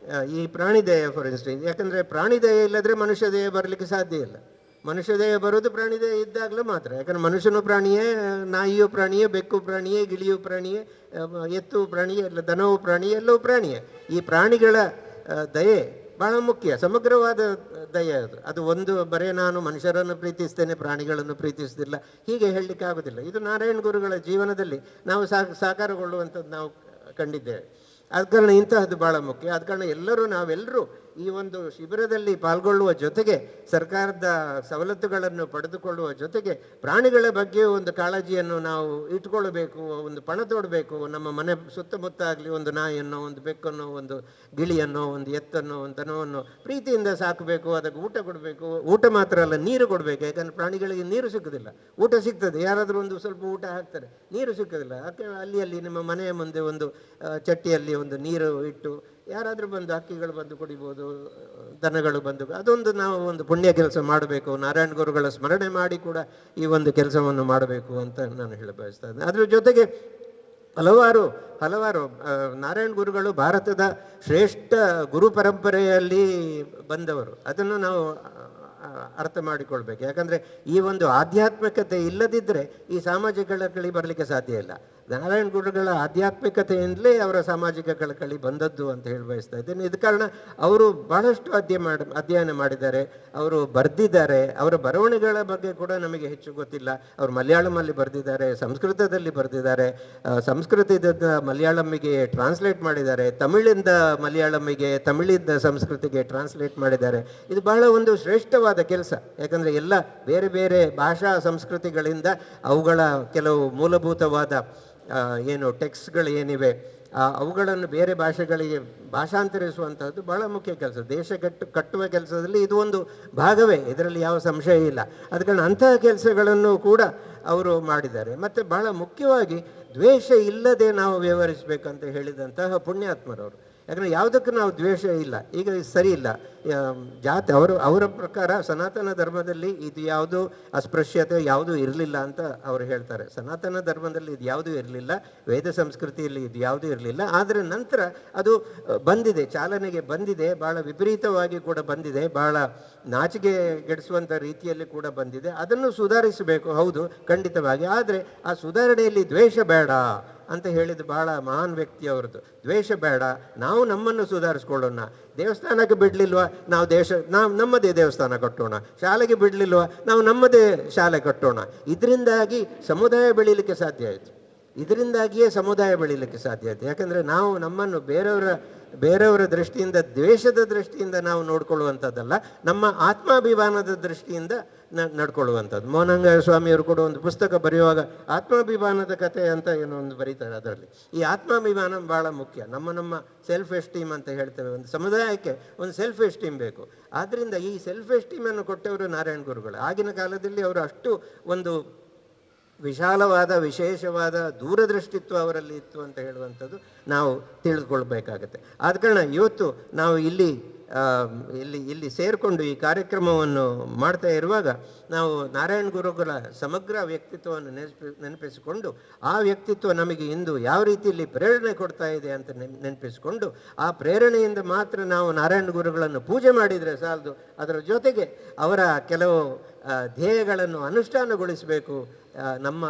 ಈ ಪ್ರಾಣಿದಯ ಫಾರ್ ಇನ್ಸ್ಟೆನ್ಸ್, ಯಾಕಂದರೆ ಪ್ರಾಣಿದಯ ಇಲ್ಲದ್ರೆ ಮನುಷ್ಯ ದೇಹ ಬರಲಿಕ್ಕೆ ಸಾಧ್ಯ ಇಲ್ಲ. ಮನುಷ್ಯ ದೇಹ ಬರೋದು ಪ್ರಾಣಿದಯ ಇದ್ದಾಗಲೂ ಮಾತ್ರ. ಯಾಕಂದರೆ ಮನುಷ್ಯನೂ ಪ್ರಾಣಿಯೇ, ನಾಯಿಯೂ ಪ್ರಾಣಿಯೇ, ಬೆಕ್ಕು ಪ್ರಾಣಿಯೇ, ಗಿಳಿಯೂ ಪ್ರಾಣಿಯೇ, ಎತ್ತು ಪ್ರಾಣಿಯೇ, ಎಲ್ಲ ದನವೂ ಪ್ರಾಣಿಯೇ, ಎಲ್ಲವೂ ಪ್ರಾಣಿಯೇ. ಈ ಪ್ರಾಣಿಗಳ ದಯೆ ಬಹಳ ಮುಖ್ಯ, ಸಮಗ್ರವಾದ ದಯೆ ಅದು. ಅದು ಒಂದು ಬರೇ ನಾನು ಮನುಷ್ಯರನ್ನು ಪ್ರೀತಿಸ್ತೇನೆ ಪ್ರಾಣಿಗಳನ್ನು ಪ್ರೀತಿಸುವುದಿಲ್ಲ ಹೀಗೆ ಹೇಳಲಿಕ್ಕೆ ಆಗೋದಿಲ್ಲ. ಇದು ನಾರಾಯಣ ಗುರುಗಳ ಜೀವನದಲ್ಲಿ ನಾವು ಸಾಕಾರಗೊಳ್ಳುವಂಥದ್ದು ನಾವು ಕಂಡಿದ್ದೇವೆ. ಆದ ಕಾರಣ ಇಂತಹದ್ದು ಭಾಳ ಮುಖ್ಯ. ಆದ ಕಾರಣ ನಾವೆಲ್ಲರೂ ಈ ಒಂದು ಶಿಬಿರದಲ್ಲಿ ಪಾಲ್ಗೊಳ್ಳುವ ಜೊತೆಗೆ ಸರ್ಕಾರದ ಸವಲತ್ತುಗಳನ್ನು ಪಡೆದುಕೊಳ್ಳುವ ಜೊತೆಗೆ ಪ್ರಾಣಿಗಳ ಬಗ್ಗೆ ಒಂದು ಕಾಳಜಿಯನ್ನು ನಾವು ಇಟ್ಕೊಳ್ಬೇಕು, ಒಂದು ಪಣ ತೋಡಬೇಕು. ನಮ್ಮ ಮನೆ ಸುತ್ತಮುತ್ತ ಆಗಲಿ ಒಂದು ನಾಯಿಯನ್ನು, ಒಂದು ಬೆಕ್ಕನ್ನು, ಒಂದು ಗಿಳಿಯನ್ನು, ಒಂದು ಎತ್ತನ್ನು, ಒಂದು ದನವನ್ನು ಪ್ರೀತಿಯಿಂದ ಸಾಕಬೇಕು. ಅದಕ್ಕೆ ಊಟ ಕೊಡಬೇಕು. ಊಟ ಮಾತ್ರ ಅಲ್ಲ, ನೀರು ಕೊಡಬೇಕು. ಯಾಕಂದರೆ ಪ್ರಾಣಿಗಳಿಗೆ ನೀರು ಸಿಗೋದಿಲ್ಲ. ಊಟ ಸಿಗ್ತದೆ, ಯಾರಾದರೂ ಒಂದು ಸ್ವಲ್ಪ ಊಟ ಹಾಕ್ತಾರೆ, ನೀರು ಸಿಕ್ಕೋದಿಲ್ಲ. ಯಾಕೆ ಅಲ್ಲಿ ನಿಮ್ಮ ಮನೆಯ ಮುಂದೆ ಒಂದು ಚಟ್ಟಿಯಲ್ಲಿ ಒಂದು ನೀರು ಇಟ್ಟು ಯಾರಾದರೂ ಬಂದು ಹಕ್ಕಿಗಳು ಬಂದು ಕುಡಿಬೋದು, ದನಗಳು ಬಂದು, ಅದೊಂದು ನಾವು ಒಂದು ಪುಣ್ಯ ಕೆಲಸ ಮಾಡಬೇಕು. ನಾರಾಯಣ ಗುರುಗಳ ಸ್ಮರಣೆ ಮಾಡಿ ಕೂಡ ಈ ಒಂದು ಕೆಲಸವನ್ನು ಮಾಡಬೇಕು ಅಂತ ನಾನು ಹೇಳ ಬಯಸ್ತಾ ಇದ್ದೇನೆ. ಅದ್ರ ಜೊತೆಗೆ ಹಲವಾರು ನಾರಾಯಣ ಗುರುಗಳು ಭಾರತದ ಶ್ರೇಷ್ಠ ಗುರು ಪರಂಪರೆಯಲ್ಲಿ ಬಂದವರು. ಅದನ್ನು ನಾವು ಅರ್ಥ ಮಾಡಿಕೊಳ್ಬೇಕು. ಯಾಕಂದರೆ ಈ ಒಂದು ಆಧ್ಯಾತ್ಮಿಕತೆ ಇಲ್ಲದಿದ್ದರೆ ಈ ಸಾಮಾಜಿಕ ಕಳಕಳಿ ಬರಲಿಕ್ಕೆ ಸಾಧ್ಯ ಇಲ್ಲ. ನಾರಾಯಣ ಗುರುಗಳ ಆಧ್ಯಾತ್ಮಿಕತೆಯಿಂದಲೇ ಅವರ ಸಾಮಾಜಿಕ ಕಳಕಳಿ ಬಂದದ್ದು ಅಂತ ಹೇಳಿ ಬಯಸ್ತಾ ಇದ್ದೇನೆ. ಇದ ಕಾರಣ ಅವರು ಬಹಳಷ್ಟು ಅಧ್ಯಯನ ಮಾಡಿದ್ದಾರೆ, ಅವರು ಬರೆದಿದ್ದಾರೆ. ಅವರ ಬರವಣಿಗೆಗಳ ಬಗ್ಗೆ ಕೂಡ ನಮಗೆ ಹೆಚ್ಚು ಗೊತ್ತಿಲ್ಲ. ಅವರು ಮಲಯಾಳಮಲ್ಲಿ ಬರೆದಿದ್ದಾರೆ, ಸಂಸ್ಕೃತದಲ್ಲಿ ಬರೆದಿದ್ದಾರೆ, ಸಂಸ್ಕೃತದಿಂದ ಮಲಯಾಳಂಗೆ ಟ್ರಾನ್ಸ್ಲೇಟ್ ಮಾಡಿದ್ದಾರೆ, ತಮಿಳಿಂದ ಮಲಯಾಳಂಗೆ, ತಮಿಳಿಂದ ಸಂಸ್ಕೃತಿಗೆ ಟ್ರಾನ್ಸ್ಲೇಟ್ ಮಾಡಿದ್ದಾರೆ. ಇದು ಬಹಳ ಒಂದು ಶ್ರೇಷ್ಠವಾದ ಕೆಲಸ. ಯಾಕಂದರೆ ಎಲ್ಲ ಬೇರೆ ಬೇರೆ ಭಾಷಾ ಸಂಸ್ಕೃತಿಗಳಿಂದ ಅವುಗಳ ಕೆಲವು ಮೂಲಭೂತವಾದ ಏನು ಟೆಕ್ಸ್ಟ್ಗಳು ಏನಿವೆ ಅವುಗಳನ್ನು ಬೇರೆ ಭಾಷೆಗಳಿಗೆ ಭಾಷಾಂತರಿಸುವಂತಹದ್ದು ಬಹಳ ಮುಖ್ಯ ಕೆಲಸ. ದೇಶ ಕಟ್ಟುವ ಕೆಲಸದಲ್ಲಿ ಇದು ಒಂದು ಭಾಗವೇ, ಇದರಲ್ಲಿ ಯಾವ ಸಂಶಯ ಇಲ್ಲ. ಅದ ಕಾರಣ ಅಂತಹ ಕೆಲಸಗಳನ್ನು ಕೂಡ ಅವರು ಮಾಡಿದ್ದಾರೆ. ಮತ್ತು ಬಹಳ ಮುಖ್ಯವಾಗಿ ದ್ವೇಷ ಇಲ್ಲದೆ ನಾವು ವ್ಯವಹರಿಸಬೇಕಂತ ಹೇಳಿದಂತಹ ಪುಣ್ಯಾತ್ಮರವರು. ಯಾಕಂದರೆ ಯಾವುದಕ್ಕೂ ನಾವು ದ್ವೇಷ ಇಲ್ಲ, ಈಗ ಸರಿ ಇಲ್ಲ. ಜಾತಿ ಅವರ ಪ್ರಕಾರ ಸನಾತನ ಧರ್ಮದಲ್ಲಿ ಇದು ಯಾವುದು ಅಸ್ಪೃಶ್ಯತೆ ಯಾವುದೂ ಇರಲಿಲ್ಲ ಅಂತ ಅವರು ಹೇಳ್ತಾರೆ. ಸನಾತನ ಧರ್ಮದಲ್ಲಿ ಇದು ಯಾವುದೂ ಇರಲಿಲ್ಲ, ವೇದ ಸಂಸ್ಕೃತಿಯಲ್ಲಿ ಇದು ಯಾವುದೂ ಇರಲಿಲ್ಲ. ಆದರೆ ನಂತರ ಅದು ಬಂದಿದೆ, ಚಾಲನೆಗೆ ಬಂದಿದೆ, ಭಾಳ ವಿಪರೀತವಾಗಿ ಕೂಡ ಬಂದಿದೆ, ಭಾಳ ನಾಚಿಕೆಗೆಡಿಸುವಂಥ ರೀತಿಯಲ್ಲಿ ಕೂಡ ಬಂದಿದೆ. ಅದನ್ನು ಸುಧಾರಿಸಬೇಕು, ಹೌದು, ಖಂಡಿತವಾಗಿ. ಆದರೆ ಆ ಸುಧಾರಣೆಯಲ್ಲಿ ದ್ವೇಷ ಬೇಡ ಅಂತ ಹೇಳಿದ ಬಹಳ ಮಹಾನ್ ವ್ಯಕ್ತಿ ಅವರದ್ದು. ದ್ವೇಷ ಬೇಡ, ನಾವು ನಮ್ಮನ್ನು ಸುಧಾರಿಸ್ಕೊಳ್ಳೋಣ. ದೇವಸ್ಥಾನಕ್ಕೆ ಬಿಡಲಿಲ್ವಾ, ನಾವು ನಮ್ಮದೇ ದೇವಸ್ಥಾನ ಕಟ್ಟೋಣ. ಶಾಲೆಗೆ ಬಿಡಲಿಲ್ವಾ, ನಾವು ನಮ್ಮದೇ ಶಾಲೆ ಕಟ್ಟೋಣ. ಇದರಿಂದಾಗಿ ಸಮುದಾಯ ಬೆಳೀಲಿಕ್ಕೆ ಸಾಧ್ಯ ಆಯಿತು. ಇದರಿಂದಾಗಿಯೇ ಸಮುದಾಯ ಬೆಳೀಲಿಕ್ಕೆ ಸಾಧ್ಯ ಆಯಿತು. ಯಾಕಂದರೆ ನಾವು ನಮ್ಮನ್ನು ಬೇರೆಯವರ ದೃಷ್ಟಿಯಿಂದ, ದ್ವೇಷದ ದೃಷ್ಟಿಯಿಂದ ನಾವು ನೋಡ್ಕೊಳ್ಳುವಂಥದ್ದಲ್ಲ, ನಮ್ಮ ಆತ್ಮಾಭಿಮಾನದ ದೃಷ್ಟಿಯಿಂದ ನಡ್ಕೊಳ್ಳುವಂಥದ್ದು. ಮೋಹನಂಗ ಸ್ವಾಮಿಯವರು ಕೂಡ ಒಂದು ಪುಸ್ತಕ ಬರೆಯುವಾಗ ಆತ್ಮಾಭಿಮಾನದ ಕಥೆ ಅಂತ ಏನೋ ಒಂದು ಬರೀತಾರೆ. ಅದರಲ್ಲಿ ಈ ಆತ್ಮಾಭಿಮಾನ ಭಾಳ ಮುಖ್ಯ. ನಮ್ಮ ಸೆಲ್ಫ್ ಎಸ್ಟೀಮ್ ಅಂತ ಹೇಳ್ತೇವೆ. ಒಂದು ಸಮುದಾಯಕ್ಕೆ ಒಂದು ಸೆಲ್ಫ್ ಎಸ್ಟೀಮ್ ಬೇಕು. ಆದ್ದರಿಂದ ಈ ಸೆಲ್ಫ್ ಎಸ್ಟೀಮನ್ನು ಕೊಟ್ಟವರು ನಾರಾಯಣ ಗುರುಗಳು. ಆಗಿನ ಕಾಲದಲ್ಲಿ ಅವರು ಅಷ್ಟು ಒಂದು ವಿಶಾಲವಾದ, ವಿಶೇಷವಾದ ದೂರದೃಷ್ಟಿತ್ವ ಅವರಲ್ಲಿ ಇತ್ತು ಅಂತ ಹೇಳುವಂಥದ್ದು ನಾವು ತಿಳಿದುಕೊಳ್ಬೇಕಾಗತ್ತೆ. ಆದ ಕಾರಣ ಇವತ್ತು ನಾವು ಇಲ್ಲಿ ಸೇರಿಕೊಂಡು ಈ ಕಾರ್ಯಕ್ರಮವನ್ನು ಮಾಡ್ತಾ ಇರುವಾಗ ನಾವು ನಾರಾಯಣ ಗುರುಗಳ ಸಮಗ್ರ ವ್ಯಕ್ತಿತ್ವವನ್ನು ನೆನಪಿಸಿಕೊಂಡು, ಆ ವ್ಯಕ್ತಿತ್ವ ನಮಗೆ ಇಂದು ಯಾವ ರೀತಿಯಲ್ಲಿ ಪ್ರೇರಣೆ ಕೊಡ್ತಾ ಇದೆ ಅಂತ ನೆನಪಿಸಿಕೊಂಡು, ಆ ಪ್ರೇರಣೆಯಿಂದ ಮಾತ್ರ ನಾವು ನಾರಾಯಣ ಗುರುಗಳನ್ನು ಪೂಜೆ ಮಾಡಿದರೆ ಸಾಲದು, ಅದರ ಜೊತೆಗೆ ಅವರ ಕೆಲವು ಧ್ಯೇಯಗಳನ್ನು ಅನುಷ್ಠಾನಗೊಳಿಸಬೇಕು. ನಮ್ಮ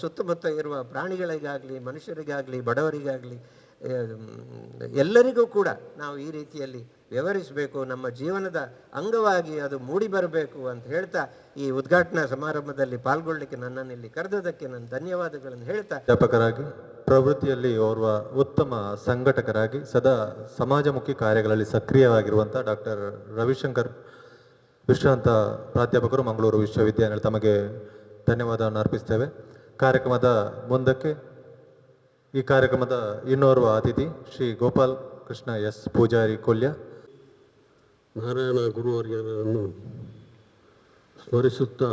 ಸುತ್ತಮುತ್ತ ಇರುವ ಪ್ರಾಣಿಗಳಿಗಾಗಲಿ, ಮನುಷ್ಯರಿಗಾಗಲಿ, ಬಡವರಿಗಾಗಲಿ, ಎಲ್ಲರಿಗೂ ಕೂಡ ನಾವು ಈ ರೀತಿಯಲ್ಲಿ ವ್ಯವಹರಿಸಬೇಕು. ನಮ್ಮ ಜೀವನದ ಅಂಗವಾಗಿ ಅದು ಮೂಡಿ ಬರಬೇಕು ಅಂತ ಹೇಳ್ತಾ ಈ ಉದ್ಘಾಟನಾ ಸಮಾರಂಭದಲ್ಲಿ ಪಾಲ್ಗೊಳ್ಳಲಿಕ್ಕೆ ನನ್ನನ್ನು ಇಲ್ಲಿ ಕರೆದದಕ್ಕೆ ನಾನು ಧನ್ಯವಾದಗಳನ್ನು ಹೇಳ್ತಾ, ಅಧ್ಯಾಪಕರಾಗಿ ಪ್ರವೃತ್ತಿಯಲ್ಲಿ ಓರ್ವ ಉತ್ತಮ ಸಂಘಟಕರಾಗಿ ಸದಾ ಸಮಾಜಮುಖಿ ಕಾರ್ಯಗಳಲ್ಲಿ ಸಕ್ರಿಯವಾಗಿರುವಂಥ ಡಾಕ್ಟರ್ ರವಿಶಂಕರ್ ವಿಶ್ರಾಂತ ಪ್ರಾಧ್ಯಾಪಕರು, ಮಂಗಳೂರು ವಿಶ್ವವಿದ್ಯಾನಿಲಯ, ತಮಗೆ ಧನ್ಯವಾದವನ್ನು ಅರ್ಪಿಸ್ತೇವೆ. ಕಾರ್ಯಕ್ರಮದ ಮುಂದಕ್ಕೆ ಈ ಕಾರ್ಯಕ್ರಮದ ಇನ್ನೋರ್ವ ಅತಿಥಿ ಶ್ರೀ ಗೋಪಾಲ್ ಕೃಷ್ಣ ಎಸ್ ಪೂಜಾರಿ ಕೊಲ್ಯ. ನಾರಾಯಣ ಗುರುವರ್ಯರನ್ನು ಸ್ಮರಿಸುತ್ತಾ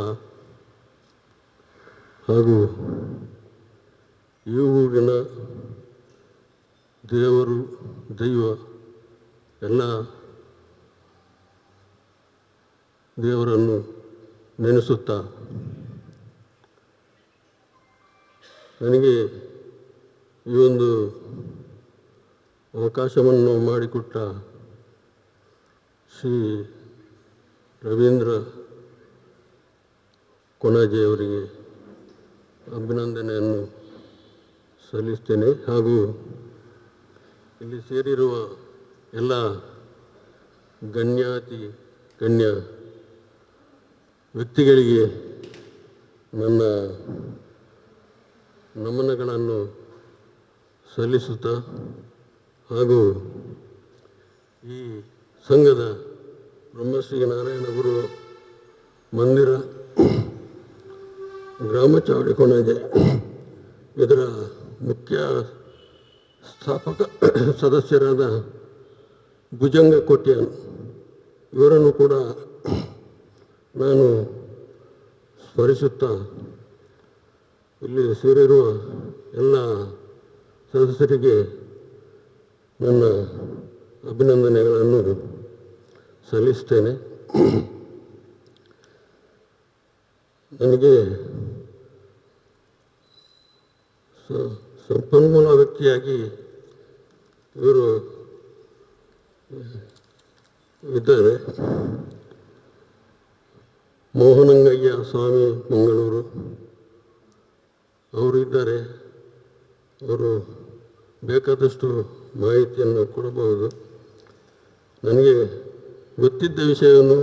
ಹಾಗೂ ಈ ಊರಿನ ದೇವರು ದೈವ ಎಲ್ಲ ದೇವರನ್ನು ನೆನೆಸುತ್ತಾ ನನಗೆ ಈ ಒಂದು ಅವಕಾಶವನ್ನು ಮಾಡಿಕೊಟ್ಟ ಶ್ರೀ ರವೀಂದ್ರ ಕೊಣಾಜೆಯವರಿಗೆ ಅಭಿನಂದನೆಯನ್ನು ಸಲ್ಲಿಸ್ತೇನೆ. ಹಾಗೂ ಇಲ್ಲಿ ಸೇರಿರುವ ಎಲ್ಲ ಗಣ್ಯ ವ್ಯಕ್ತಿಗಳಿಗೆ ನನ್ನ ನಮನಗಳನ್ನು ಸಲ್ಲಿಸುತ್ತಾ ಹಾಗೂ ಈ ಸಂಘದ ಬ್ರಹ್ಮಶ್ರೀ ನಾರಾಯಣ ಗುರು ಮಂದಿರ ಗ್ರಾಮ ಚಾವಡಿ ಕೊಣಾಜೆ ಇದರ ಮುಖ್ಯ ಸ್ಥಾಪಕ ಸದಸ್ಯರಾದ ಭುಜಂಗ ಕೊಟ್ಯಾನ್ ಇವರನ್ನು ಕೂಡ ನಾನು ಸ್ಮರಿಸುತ್ತಾ ಇಲ್ಲಿ ಸೇರಿರುವ ಎಲ್ಲ ಸದಸ್ಯರಿಗೆ ನನ್ನ ಅಭಿನಂದನೆಗಳನ್ನು ಸಲ್ಲಿಸ್ತೇನೆ. ನನಗೆ ಸಂಪನ್ಮೂಲ ವ್ಯಕ್ತಿಯಾಗಿ ಇವರು ಇದ್ದಾರೆ. ಮೋಹನಂಗಯ್ಯ ಸ್ವಾಮಿ ಮಂಗಳೂರು ಅವರು ಇದ್ದಾರೆ. ಅವರು ಬೇಕಾದಷ್ಟು ಮಾಹಿತಿಯನ್ನು ಕೊಡಬಹುದು. ನನಗೆ ಗೊತ್ತಿದ್ದ ವಿಷಯವನ್ನು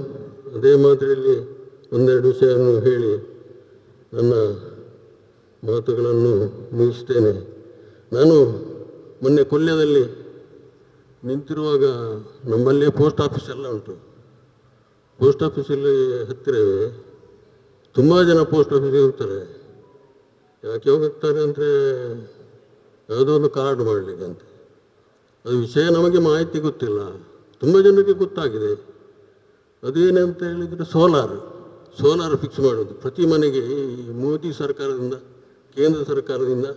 ಅದೇ ಮಾದರಿಯಲ್ಲಿ ಒಂದೆರಡು ವಿಷಯವನ್ನು ಹೇಳಿ ನನ್ನ ಮಾತುಗಳನ್ನು ಮುಗಿಸ್ತೇನೆ. ನಾನು ಮೊನ್ನೆ ಕೊಲ್ಯದಲ್ಲಿ ನಿಂತಿರುವಾಗ ನಮ್ಮಲ್ಲೇ ಪೋಸ್ಟ್ ಆಫೀಸ್ ಎಲ್ಲ ಉಂಟು. ಪೋಸ್ಟ್ ಆಫೀಸಲ್ಲಿ ಹತ್ತಿರವೇ ತುಂಬ ಜನ ಪೋಸ್ಟ್ ಆಫೀಸಿಗೆ ಹೋಗ್ತಾರೆ. ಯಾಕೆ ಹೋಗ್ತಾರೆ ಅಂದರೆ ಯಾವುದೋ ಒಂದು ಕಾರ್ಡ್ ಮಾಡಲಿಕ್ಕೆ ಅಂತ. ಅದು ವಿಷಯ ನಮಗೆ ಮಾಹಿತಿ ಗೊತ್ತಿಲ್ಲ, ತುಂಬ ಜನರಿಗೆ ಗೊತ್ತಾಗಿದೆ. ಅದೇನಂತ ಹೇಳಿದರೆ ಸೋಲಾರ್ ಫಿಕ್ಸ್ ಮಾಡೋದು ಪ್ರತಿ ಮನೆಗೆ. ಈ ಮೋದಿ ಸರ್ಕಾರದಿಂದ, ಕೇಂದ್ರ ಸರ್ಕಾರದಿಂದ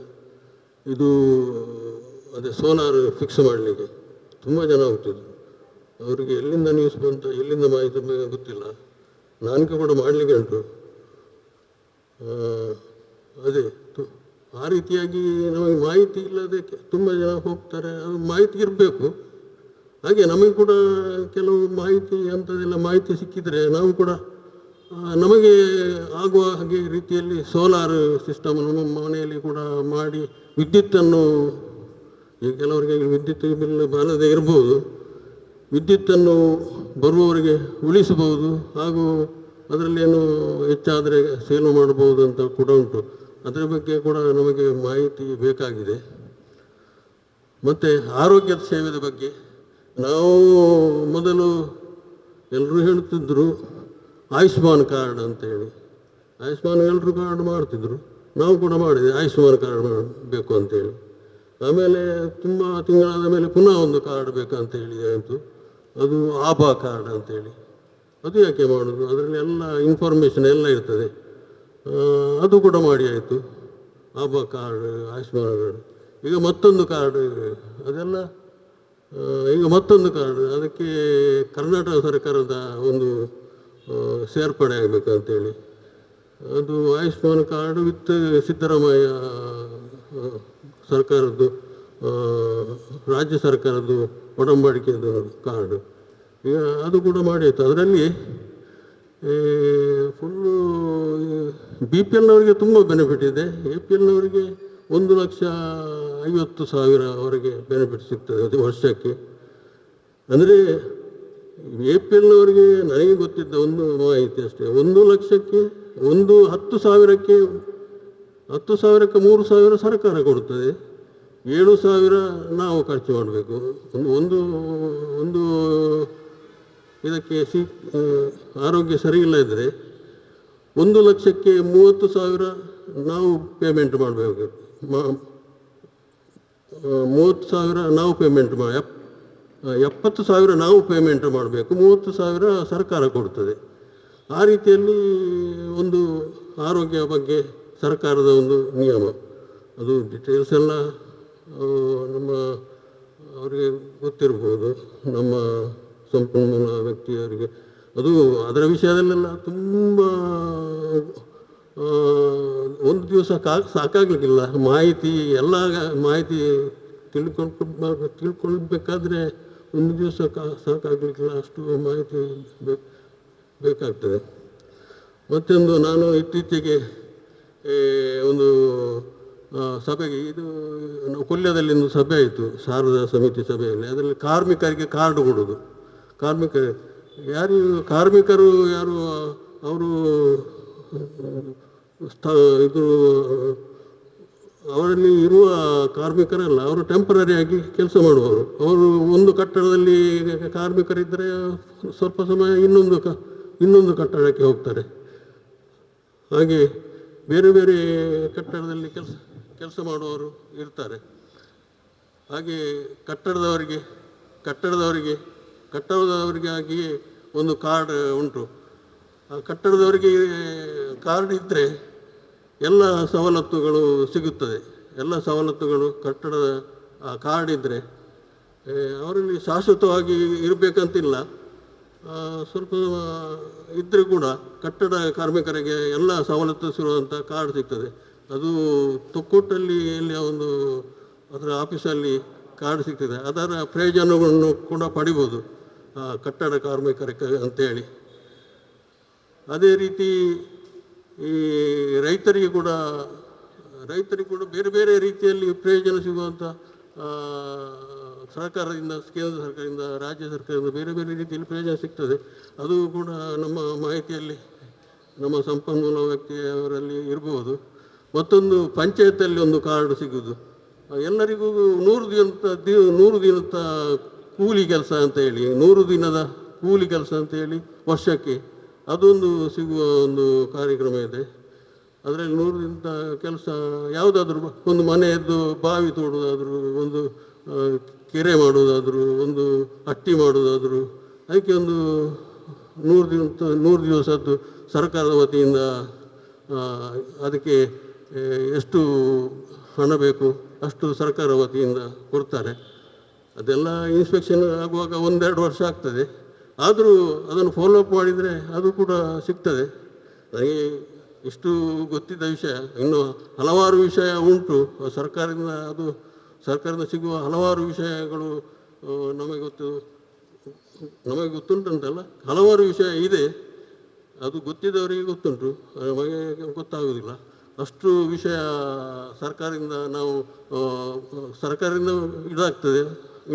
ಇದು ಅದೇ ಸೋಲಾರ್ ಫಿಕ್ಸ್ ಮಾಡಲಿಕ್ಕೆ ತುಂಬ ಜನ ಹೋಗ್ತಿದ್ರು. ಅವರಿಗೆ ಎಲ್ಲಿಂದ ನ್ಯೂಸ್ ಬಂತ, ಎಲ್ಲಿಂದ ಮಾಹಿತಿ ಗೊತ್ತಿಲ್ಲ. ನನಗೆ ಕೂಡ ಮಾಡಲಿಕ್ಕೆ ಉಂಟು. ಅದೇ ಆ ರೀತಿಯಾಗಿ ನಮಗೆ ಮಾಹಿತಿ ಇಲ್ಲದೆ ತುಂಬ ಜನ ಹೋಗ್ತಾರೆ. ಅದು ಮಾಹಿತಿ ಇರಬೇಕು. ಹಾಗೆ ನಮಗೆ ಕೂಡ ಕೆಲವು ಮಾಹಿತಿ ಅಂಥದ್ದೆಲ್ಲ ಮಾಹಿತಿ ಸಿಕ್ಕಿದರೆ ನಾವು ಕೂಡ ನಮಗೆ ಆಗುವ ಹಾಗೆ ರೀತಿಯಲ್ಲಿ ಸೋಲಾರ್ ಸಿಸ್ಟಮ್ ನಮ್ಮ ಮನೆಯಲ್ಲಿ ಕೂಡ ಮಾಡಿ ವಿದ್ಯುತ್ತನ್ನು, ಈಗ ಕೆಲವರಿಗೆ ವಿದ್ಯುತ್ ಬಿಲ್ ಬಾರದೇ ಇರ್ಬೋದು, ವಿದ್ಯುತ್ತನ್ನು ಬರುವವರಿಗೆ ಉಳಿಸಬಹುದು. ಹಾಗೂ ಅದರಲ್ಲೇನು ಹೆಚ್ಚಾದರೆ ಸೇಲ್ ಮಾಡಬಹುದು ಅಂತ ಕೂಡ ಉಂಟು. ಅದರ ಬಗ್ಗೆ ಕೂಡ ನಮಗೆ ಮಾಹಿತಿ ಬೇಕಾಗಿದೆ. ಮತ್ತು ಆರೋಗ್ಯದ ಸೇವೆಯ ಬಗ್ಗೆ ನಾವು ಮೊದಲು ಎಲ್ಲರೂ ಹೇಳ್ತಿದ್ರು ಆಯುಷ್ಮಾನ್ ಕಾರ್ಡ್ ಅಂತೇಳಿ. ಆಯುಷ್ಮಾನ್ ಎಲ್ಲರೂ ಕಾರ್ಡ್ ಮಾಡ್ತಿದ್ರು, ನಾವು ಕೂಡ ಮಾಡಿದೆ ಆಯುಷ್ಮಾನ್ ಕಾರ್ಡ್ ಬೇಕು ಅಂತೇಳಿ. ಆಮೇಲೆ ತುಂಬ ತಿಂಗಳಾದ ಮೇಲೆ ಪುನಃ ಒಂದು ಕಾರ್ಡ್ ಬೇಕಂತೇಳಿ ಆಯಿತು. ಅದು ಆಭಾ ಕಾರ್ಡ್ ಅಂತೇಳಿ. ಅದು ಯಾಕೆ ಮಾಡೋದು? ಅದರಲ್ಲಿ ಎಲ್ಲ ಇನ್ಫಾರ್ಮೇಷನ್ ಎಲ್ಲ ಇರ್ತದೆ. ಅದು ಕೂಡ ಮಾಡಿ ಆಯಿತು. Aaba card, Ayushman card. ಈಗ ಮತ್ತೊಂದು ಕಾರ್ಡ್, ಅದೆಲ್ಲ ಈಗ ಮತ್ತೊಂದು ಕಾರ್ಡ್, ಅದಕ್ಕೆ ಕರ್ನಾಟಕ ಸರ್ಕಾರದ ಒಂದು ಸೇರ್ಪಡೆ ಆಗಬೇಕಂತೇಳಿ. ಅದು ಆಯುಷ್ಮಾನ್ ಕಾರ್ಡ್ ವಿತ್ ಸಿದ್ದರಾಮಯ್ಯ ಸರ್ಕಾರದ್ದು, ರಾಜ್ಯ ಸರ್ಕಾರದ್ದು ಒಡಂಬಡಿಕೆದು ಕಾರ್ಡು. ಈಗ ಅದು ಕೂಡ ಮಾಡಿ ಆಯಿತು. ಅದರಲ್ಲಿ ಫುಲ್ಲು BPLನವರಿಗೆ ತುಂಬ ಬೆನಿಫಿಟ್ ಇದೆ. APLನವರಿಗೆ 1,50,000ವರೆಗೆ ಬೆನಿಫಿಟ್ ಸಿಗ್ತದೆ ಅದು ವರ್ಷಕ್ಕೆ. ಅಂದರೆ APLನವರಿಗೆ ನನಗೆ ಗೊತ್ತಿದ್ದ ಒಂದು ಮಾಹಿತಿ ಅಷ್ಟೇ. 1 ಲಕ್ಷಕ್ಕೆ 10,000ಕ್ಕೆ 3,000 ಸರ್ಕಾರ ಕೊಡ್ತದೆ, 7,000 ನಾವು ಖರ್ಚು ಮಾಡಬೇಕು. ಒಂದು ಇದಕ್ಕೆ ಆರೋಗ್ಯ ಸರಿ ಇಲ್ಲ ಇದ್ದರೆ 1 ಲಕ್ಷಕ್ಕೆ 30,000 ನಾವು ಪೇಮೆಂಟ್ ಮಾಡಬೇಕು. 30,000 ನಾವು ಪೇಮೆಂಟ್ 70,000 ನಾವು ಪೇಮೆಂಟ್ ಮಾಡಬೇಕು, 30,000 ಸರ್ಕಾರ ಕೊಡ್ತದೆ. ಆ ರೀತಿಯಲ್ಲಿ ಒಂದು ಆರೋಗ್ಯ ಬಗ್ಗೆ ಸರ್ಕಾರದ ಒಂದು ನಿಯಮ. ಅದು ಡೀಟೇಲ್ಸ್ ಎಲ್ಲ ನಮ್ಮ ಅವರಿಗೆ ಗೊತ್ತಿರ್ಬೋದು, ನಮ್ಮ ಸಂಪನ್ಮೂಲ ವ್ಯಕ್ತಿಯವರಿಗೆ. ಅದು ಅದರ ವಿಷಯದಲ್ಲೆಲ್ಲ ತುಂಬ ಒಂದು ದಿವಸ ಸಾಕಾಗಲಿಕ್ಕಿಲ್ಲ. ಮಾಹಿತಿ ಎಲ್ಲ ಮಾಹಿತಿ ತಿಳ್ಕೊಳ್ಬೇಕಾದ್ರೆ ಒಂದು ದಿವಸ ಸಾಕಾಗಲಿಕ್ಕಿಲ್ಲ, ಅಷ್ಟು ಮಾಹಿತಿ ಬೇಕಾಗ್ತದೆ. ಮತ್ತೊಂದು, ನಾನು ಇತ್ತೀಚೆಗೆ ಒಂದು ಸಭೆಗೆ, ಇದು ನಾವು ಕೊಲ್ಯದಲ್ಲಿ ಒಂದು ಸಭೆ ಆಯಿತು, ಶಾರದಾ ಸಮಿತಿ ಸಭೆಯಲ್ಲಿ. ಅದರಲ್ಲಿ ಕಾರ್ಮಿಕರಿಗೆ ಕಾರ್ಡ್ ಕೊಡೋದು. ಕಾರ್ಮಿಕರು ಯಾರು ಅವರು ಇದು ಅವರಲ್ಲಿ ಇರುವ ಕಾರ್ಮಿಕರಲ್ಲ, ಅವರು ಟೆಂಪರರಿ ಆಗಿ ಕೆಲಸ ಮಾಡುವವರು. ಅವರು ಒಂದು ಕಟ್ಟಡದಲ್ಲಿ ಕಾರ್ಮಿಕರಿದ್ದರೆ ಸ್ವಲ್ಪ ಸಮಯ ಇನ್ನೊಂದು ಕಟ್ಟಡಕ್ಕೆ ಹೋಗ್ತಾರೆ. ಹಾಗೆ ಬೇರೆ ಬೇರೆ ಕಟ್ಟಡದಲ್ಲಿ ಕೆಲಸ ಮಾಡುವವರು ಇರ್ತಾರೆ. ಹಾಗೆ ಕಟ್ಟಡದವರಿಗಾಗಿ ಒಂದು ಕಾರ್ಡ್ ಉಂಟು. ಆ ಕಟ್ಟಡದವರಿಗೆ ಕಾರ್ಡ್ ಇದ್ದರೆ ಎಲ್ಲ ಸವಲತ್ತುಗಳು ಸಿಗುತ್ತದೆ. ಎಲ್ಲ ಸವಲತ್ತುಗಳು ಕಟ್ಟಡದ ಕಾರ್ಡ್ ಇದ್ದರೆ ಅವರಲ್ಲಿ ಶಾಶ್ವತವಾಗಿ ಇರಬೇಕಂತಿಲ್ಲ. ಸ್ವಲ್ಪ ಇದ್ದರೆ ಕೂಡ ಕಟ್ಟಡ ಕಾರ್ಮಿಕರಿಗೆ ಎಲ್ಲ ಸವಲತ್ತು ಸಿಗುವಂಥ ಕಾರ್ಡ್ ಸಿಗ್ತದೆ. ಅದು ತೊಕ್ಕೊಟ್ಟಲ್ಲಿ ಎಲ್ಲಿಯ ಒಂದು ಅದರ ಆಫೀಸಲ್ಲಿ ಕಾರ್ಡ್ ಸಿಗ್ತದೆ. ಅದರ ಪ್ರಯೋಜನವನ್ನು ಕೂಡ ಪಡಿಬೋದು ಕಟ್ಟಡ ಕಾರ್ಮಿಕರಿಗೆ ಅಂತೇಳಿ. ಅದೇ ರೀತಿ ಈ ರೈತರಿಗೆ ಕೂಡ ಬೇರೆ ಬೇರೆ ರೀತಿಯಲ್ಲಿ ಪ್ರಯೋಜನ ಸಿಗುವಂಥ ಸರ್ಕಾರದಿಂದ, ಕೇಂದ್ರ ಸರ್ಕಾರದಿಂದ, ರಾಜ್ಯ ಸರ್ಕಾರದಿಂದ ಬೇರೆ ಬೇರೆ ರೀತಿಯಲ್ಲಿ ಪ್ರಯೋಜನ ಸಿಗ್ತದೆ. ಅದು ಕೂಡ ನಮ್ಮ ಮಾಹಿತಿಯಲ್ಲಿ ನಮ್ಮ ಸಂಪನ್ಮೂಲ ವ್ಯಕ್ತಿಯವರಲ್ಲಿ ಇರಬಹುದು. ಮತ್ತೊಂದು, ಪಂಚಾಯತಲ್ಲಿ ಒಂದು ಕಾರ್ಡ್ ಸಿಗೋದು. ಎಲ್ಲರಿಗೂ 100 ದಿನದ ಕೂಲಿ ಕೆಲಸ ಅಂತ ಹೇಳಿ, 100 ದಿನದ ಕೂಲಿ ಕೆಲಸ ಅಂತ ಹೇಳಿ ವರ್ಷಕ್ಕೆ ಅದೊಂದು ಸಿಗುವ ಒಂದು ಕಾರ್ಯಕ್ರಮ ಇದೆ. ಅದರಲ್ಲಿ 100 ದಿನದ ಕೆಲಸ ಯಾವುದಾದ್ರೂ, ಒಂದು ಮನೆಯದ್ದು ಬಾವಿ ತೋಡುವುದಾದರೂ, ಒಂದು ಕೆರೆ ಮಾಡುವುದಾದರೂ, ಒಂದು ಹಟ್ಟಿ ಮಾಡುವುದಾದರೂ, ಅದಕ್ಕೆ ಒಂದು 100 ದಿವಸದ್ದು ಸರ್ಕಾರದ ವತಿಯಿಂದ ಅದಕ್ಕೆ ಎಷ್ಟು ಹಣ ಬೇಕು ಅಷ್ಟು ಸರ್ಕಾರ ವತಿಯಿಂದ ಕೊಡ್ತಾರೆ. ಅದೆಲ್ಲ ಇನ್ಸ್ಪೆಕ್ಷನ್ ಆಗುವಾಗ 1-2 ವರ್ಷ ಆಗ್ತದೆ. ಆದರೂ ಅದನ್ನು ಫಾಲೋಅಪ್ ಮಾಡಿದರೆ ಅದು ಕೂಡ ಸಿಗ್ತದೆ. ನನಗೆ ಇಷ್ಟು ಗೊತ್ತಿದ್ದ ವಿಷಯ. ಇನ್ನು ಹಲವಾರು ವಿಷಯ ಉಂಟು ಸರ್ಕಾರದಿಂದ ಸಿಗುವ ಹಲವಾರು ವಿಷಯಗಳು ನಮಗೆ ಗೊತ್ತುಂಟಂತಲ್ಲ, ಹಲವಾರು ವಿಷಯ ಇದೆ. ಅದು ಗೊತ್ತಿದ್ದವರಿಗೆ ಗೊತ್ತುಂಟು, ನಮಗೆ ಗೊತ್ತಾಗೋದಿಲ್ಲ. ಅಷ್ಟು ವಿಷಯ ಸರ್ಕಾರದಿಂದ ಇದಾಗ್ತದೆ,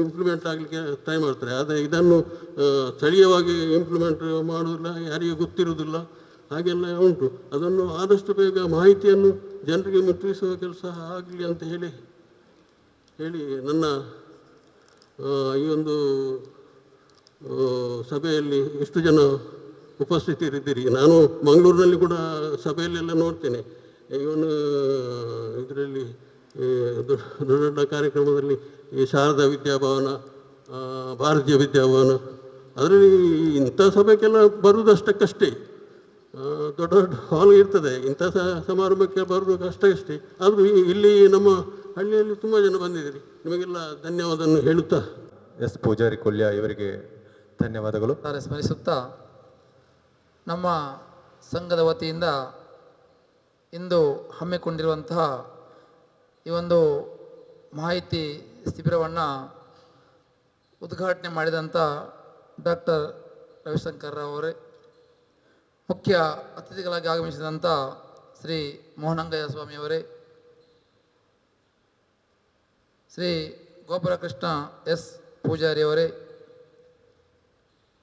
ಇಂಪ್ಲಿಮೆಂಟ್ ಆಗಲಿಕ್ಕೆ ಟ್ರೈ ಮಾಡ್ತಾರೆ. ಆದರೆ ಇದನ್ನು ಸ್ಥಳೀಯವಾಗಿ ಇಂಪ್ಲಿಮೆಂಟ್ ಮಾಡೋದಿಲ್ಲ, ಯಾರಿಗೂ ಗೊತ್ತಿರೋದಿಲ್ಲ, ಹಾಗೆಲ್ಲ ಉಂಟು. ಅದನ್ನು ಆದಷ್ಟು ಬೇಗ ಮಾಹಿತಿಯನ್ನು ಜನರಿಗೆ ಮುಟ್ಟಿಸುವ ಕೆಲಸ ಆಗಲಿ ಅಂತ ಹೇಳಿ ನನ್ನ ಈ ಒಂದು ಸಭೆಯಲ್ಲಿ ಎಷ್ಟು ಜನ ಉಪಸ್ಥಿತರಿದ್ದೀರಿ. ನಾನು ಮಂಗಳೂರಿನಲ್ಲಿ ಕೂಡ ಸಭೆಯಲ್ಲೆಲ್ಲ ನೋಡ್ತೇನೆ. ಇವನು ಇದರಲ್ಲಿ ದೊಡ್ಡ ದೊಡ್ಡ ಕಾರ್ಯಕ್ರಮದಲ್ಲಿ ಈ ಶಾರದಾ ವಿದ್ಯಾಭವನ, ಭಾರತೀಯ ವಿದ್ಯಾಭವನ, ಅದರಲ್ಲಿ ಇಂಥ ಸಭೆಗೆಲ್ಲ ಬರುವುದಷ್ಟಕ್ಕಷ್ಟೇ. ದೊಡ್ಡ ದೊಡ್ಡ ಹಾಲ್ ಇರ್ತದೆ, ಇಂಥ ಸಮಾರಂಭಕ್ಕೆ ಬರುವುದು ಅಷ್ಟೇ. ಆದರೂ ಇಲ್ಲಿ ನಮ್ಮ ಹಳ್ಳಿಯಲ್ಲಿ ತುಂಬ ಜನ ಬಂದಿದ್ದೀರಿ. ನಿಮಗೆಲ್ಲ ಧನ್ಯವಾದವನ್ನು ಹೇಳುತ್ತಾ ಎಸ್ ಪೂಜಾರಿ ಕೊಲ್ಯ ಇವರಿಗೆ ಧನ್ಯವಾದಗಳು. ಸ್ಮರಿಸುತ್ತಾ, ನಮ್ಮ ಸಂಘದ ವತಿಯಿಂದ ಇಂದು ಹಮ್ಮಿಕೊಂಡಿರುವಂತಹ ಈ ಒಂದು ಮಾಹಿತಿ ಶಿಬಿರವನ್ನು ಉದ್ಘಾಟನೆ ಮಾಡಿದಂಥ ಡಾಕ್ಟರ್ ರವಿಶಂಕರ್ ರಾವ್ ಅವರೇ, ಮುಖ್ಯ ಅತಿಥಿಗಳಾಗಿ ಆಗಮಿಸಿದಂಥ ಶ್ರೀ ಮೋಹನಂಗಯ್ಯ ಸ್ವಾಮಿಯವರೇ, ಶ್ರೀ ಗೋಪಾಲಕೃಷ್ಣ ಎಸ್ ಪೂಜಾರಿಯವರೇ,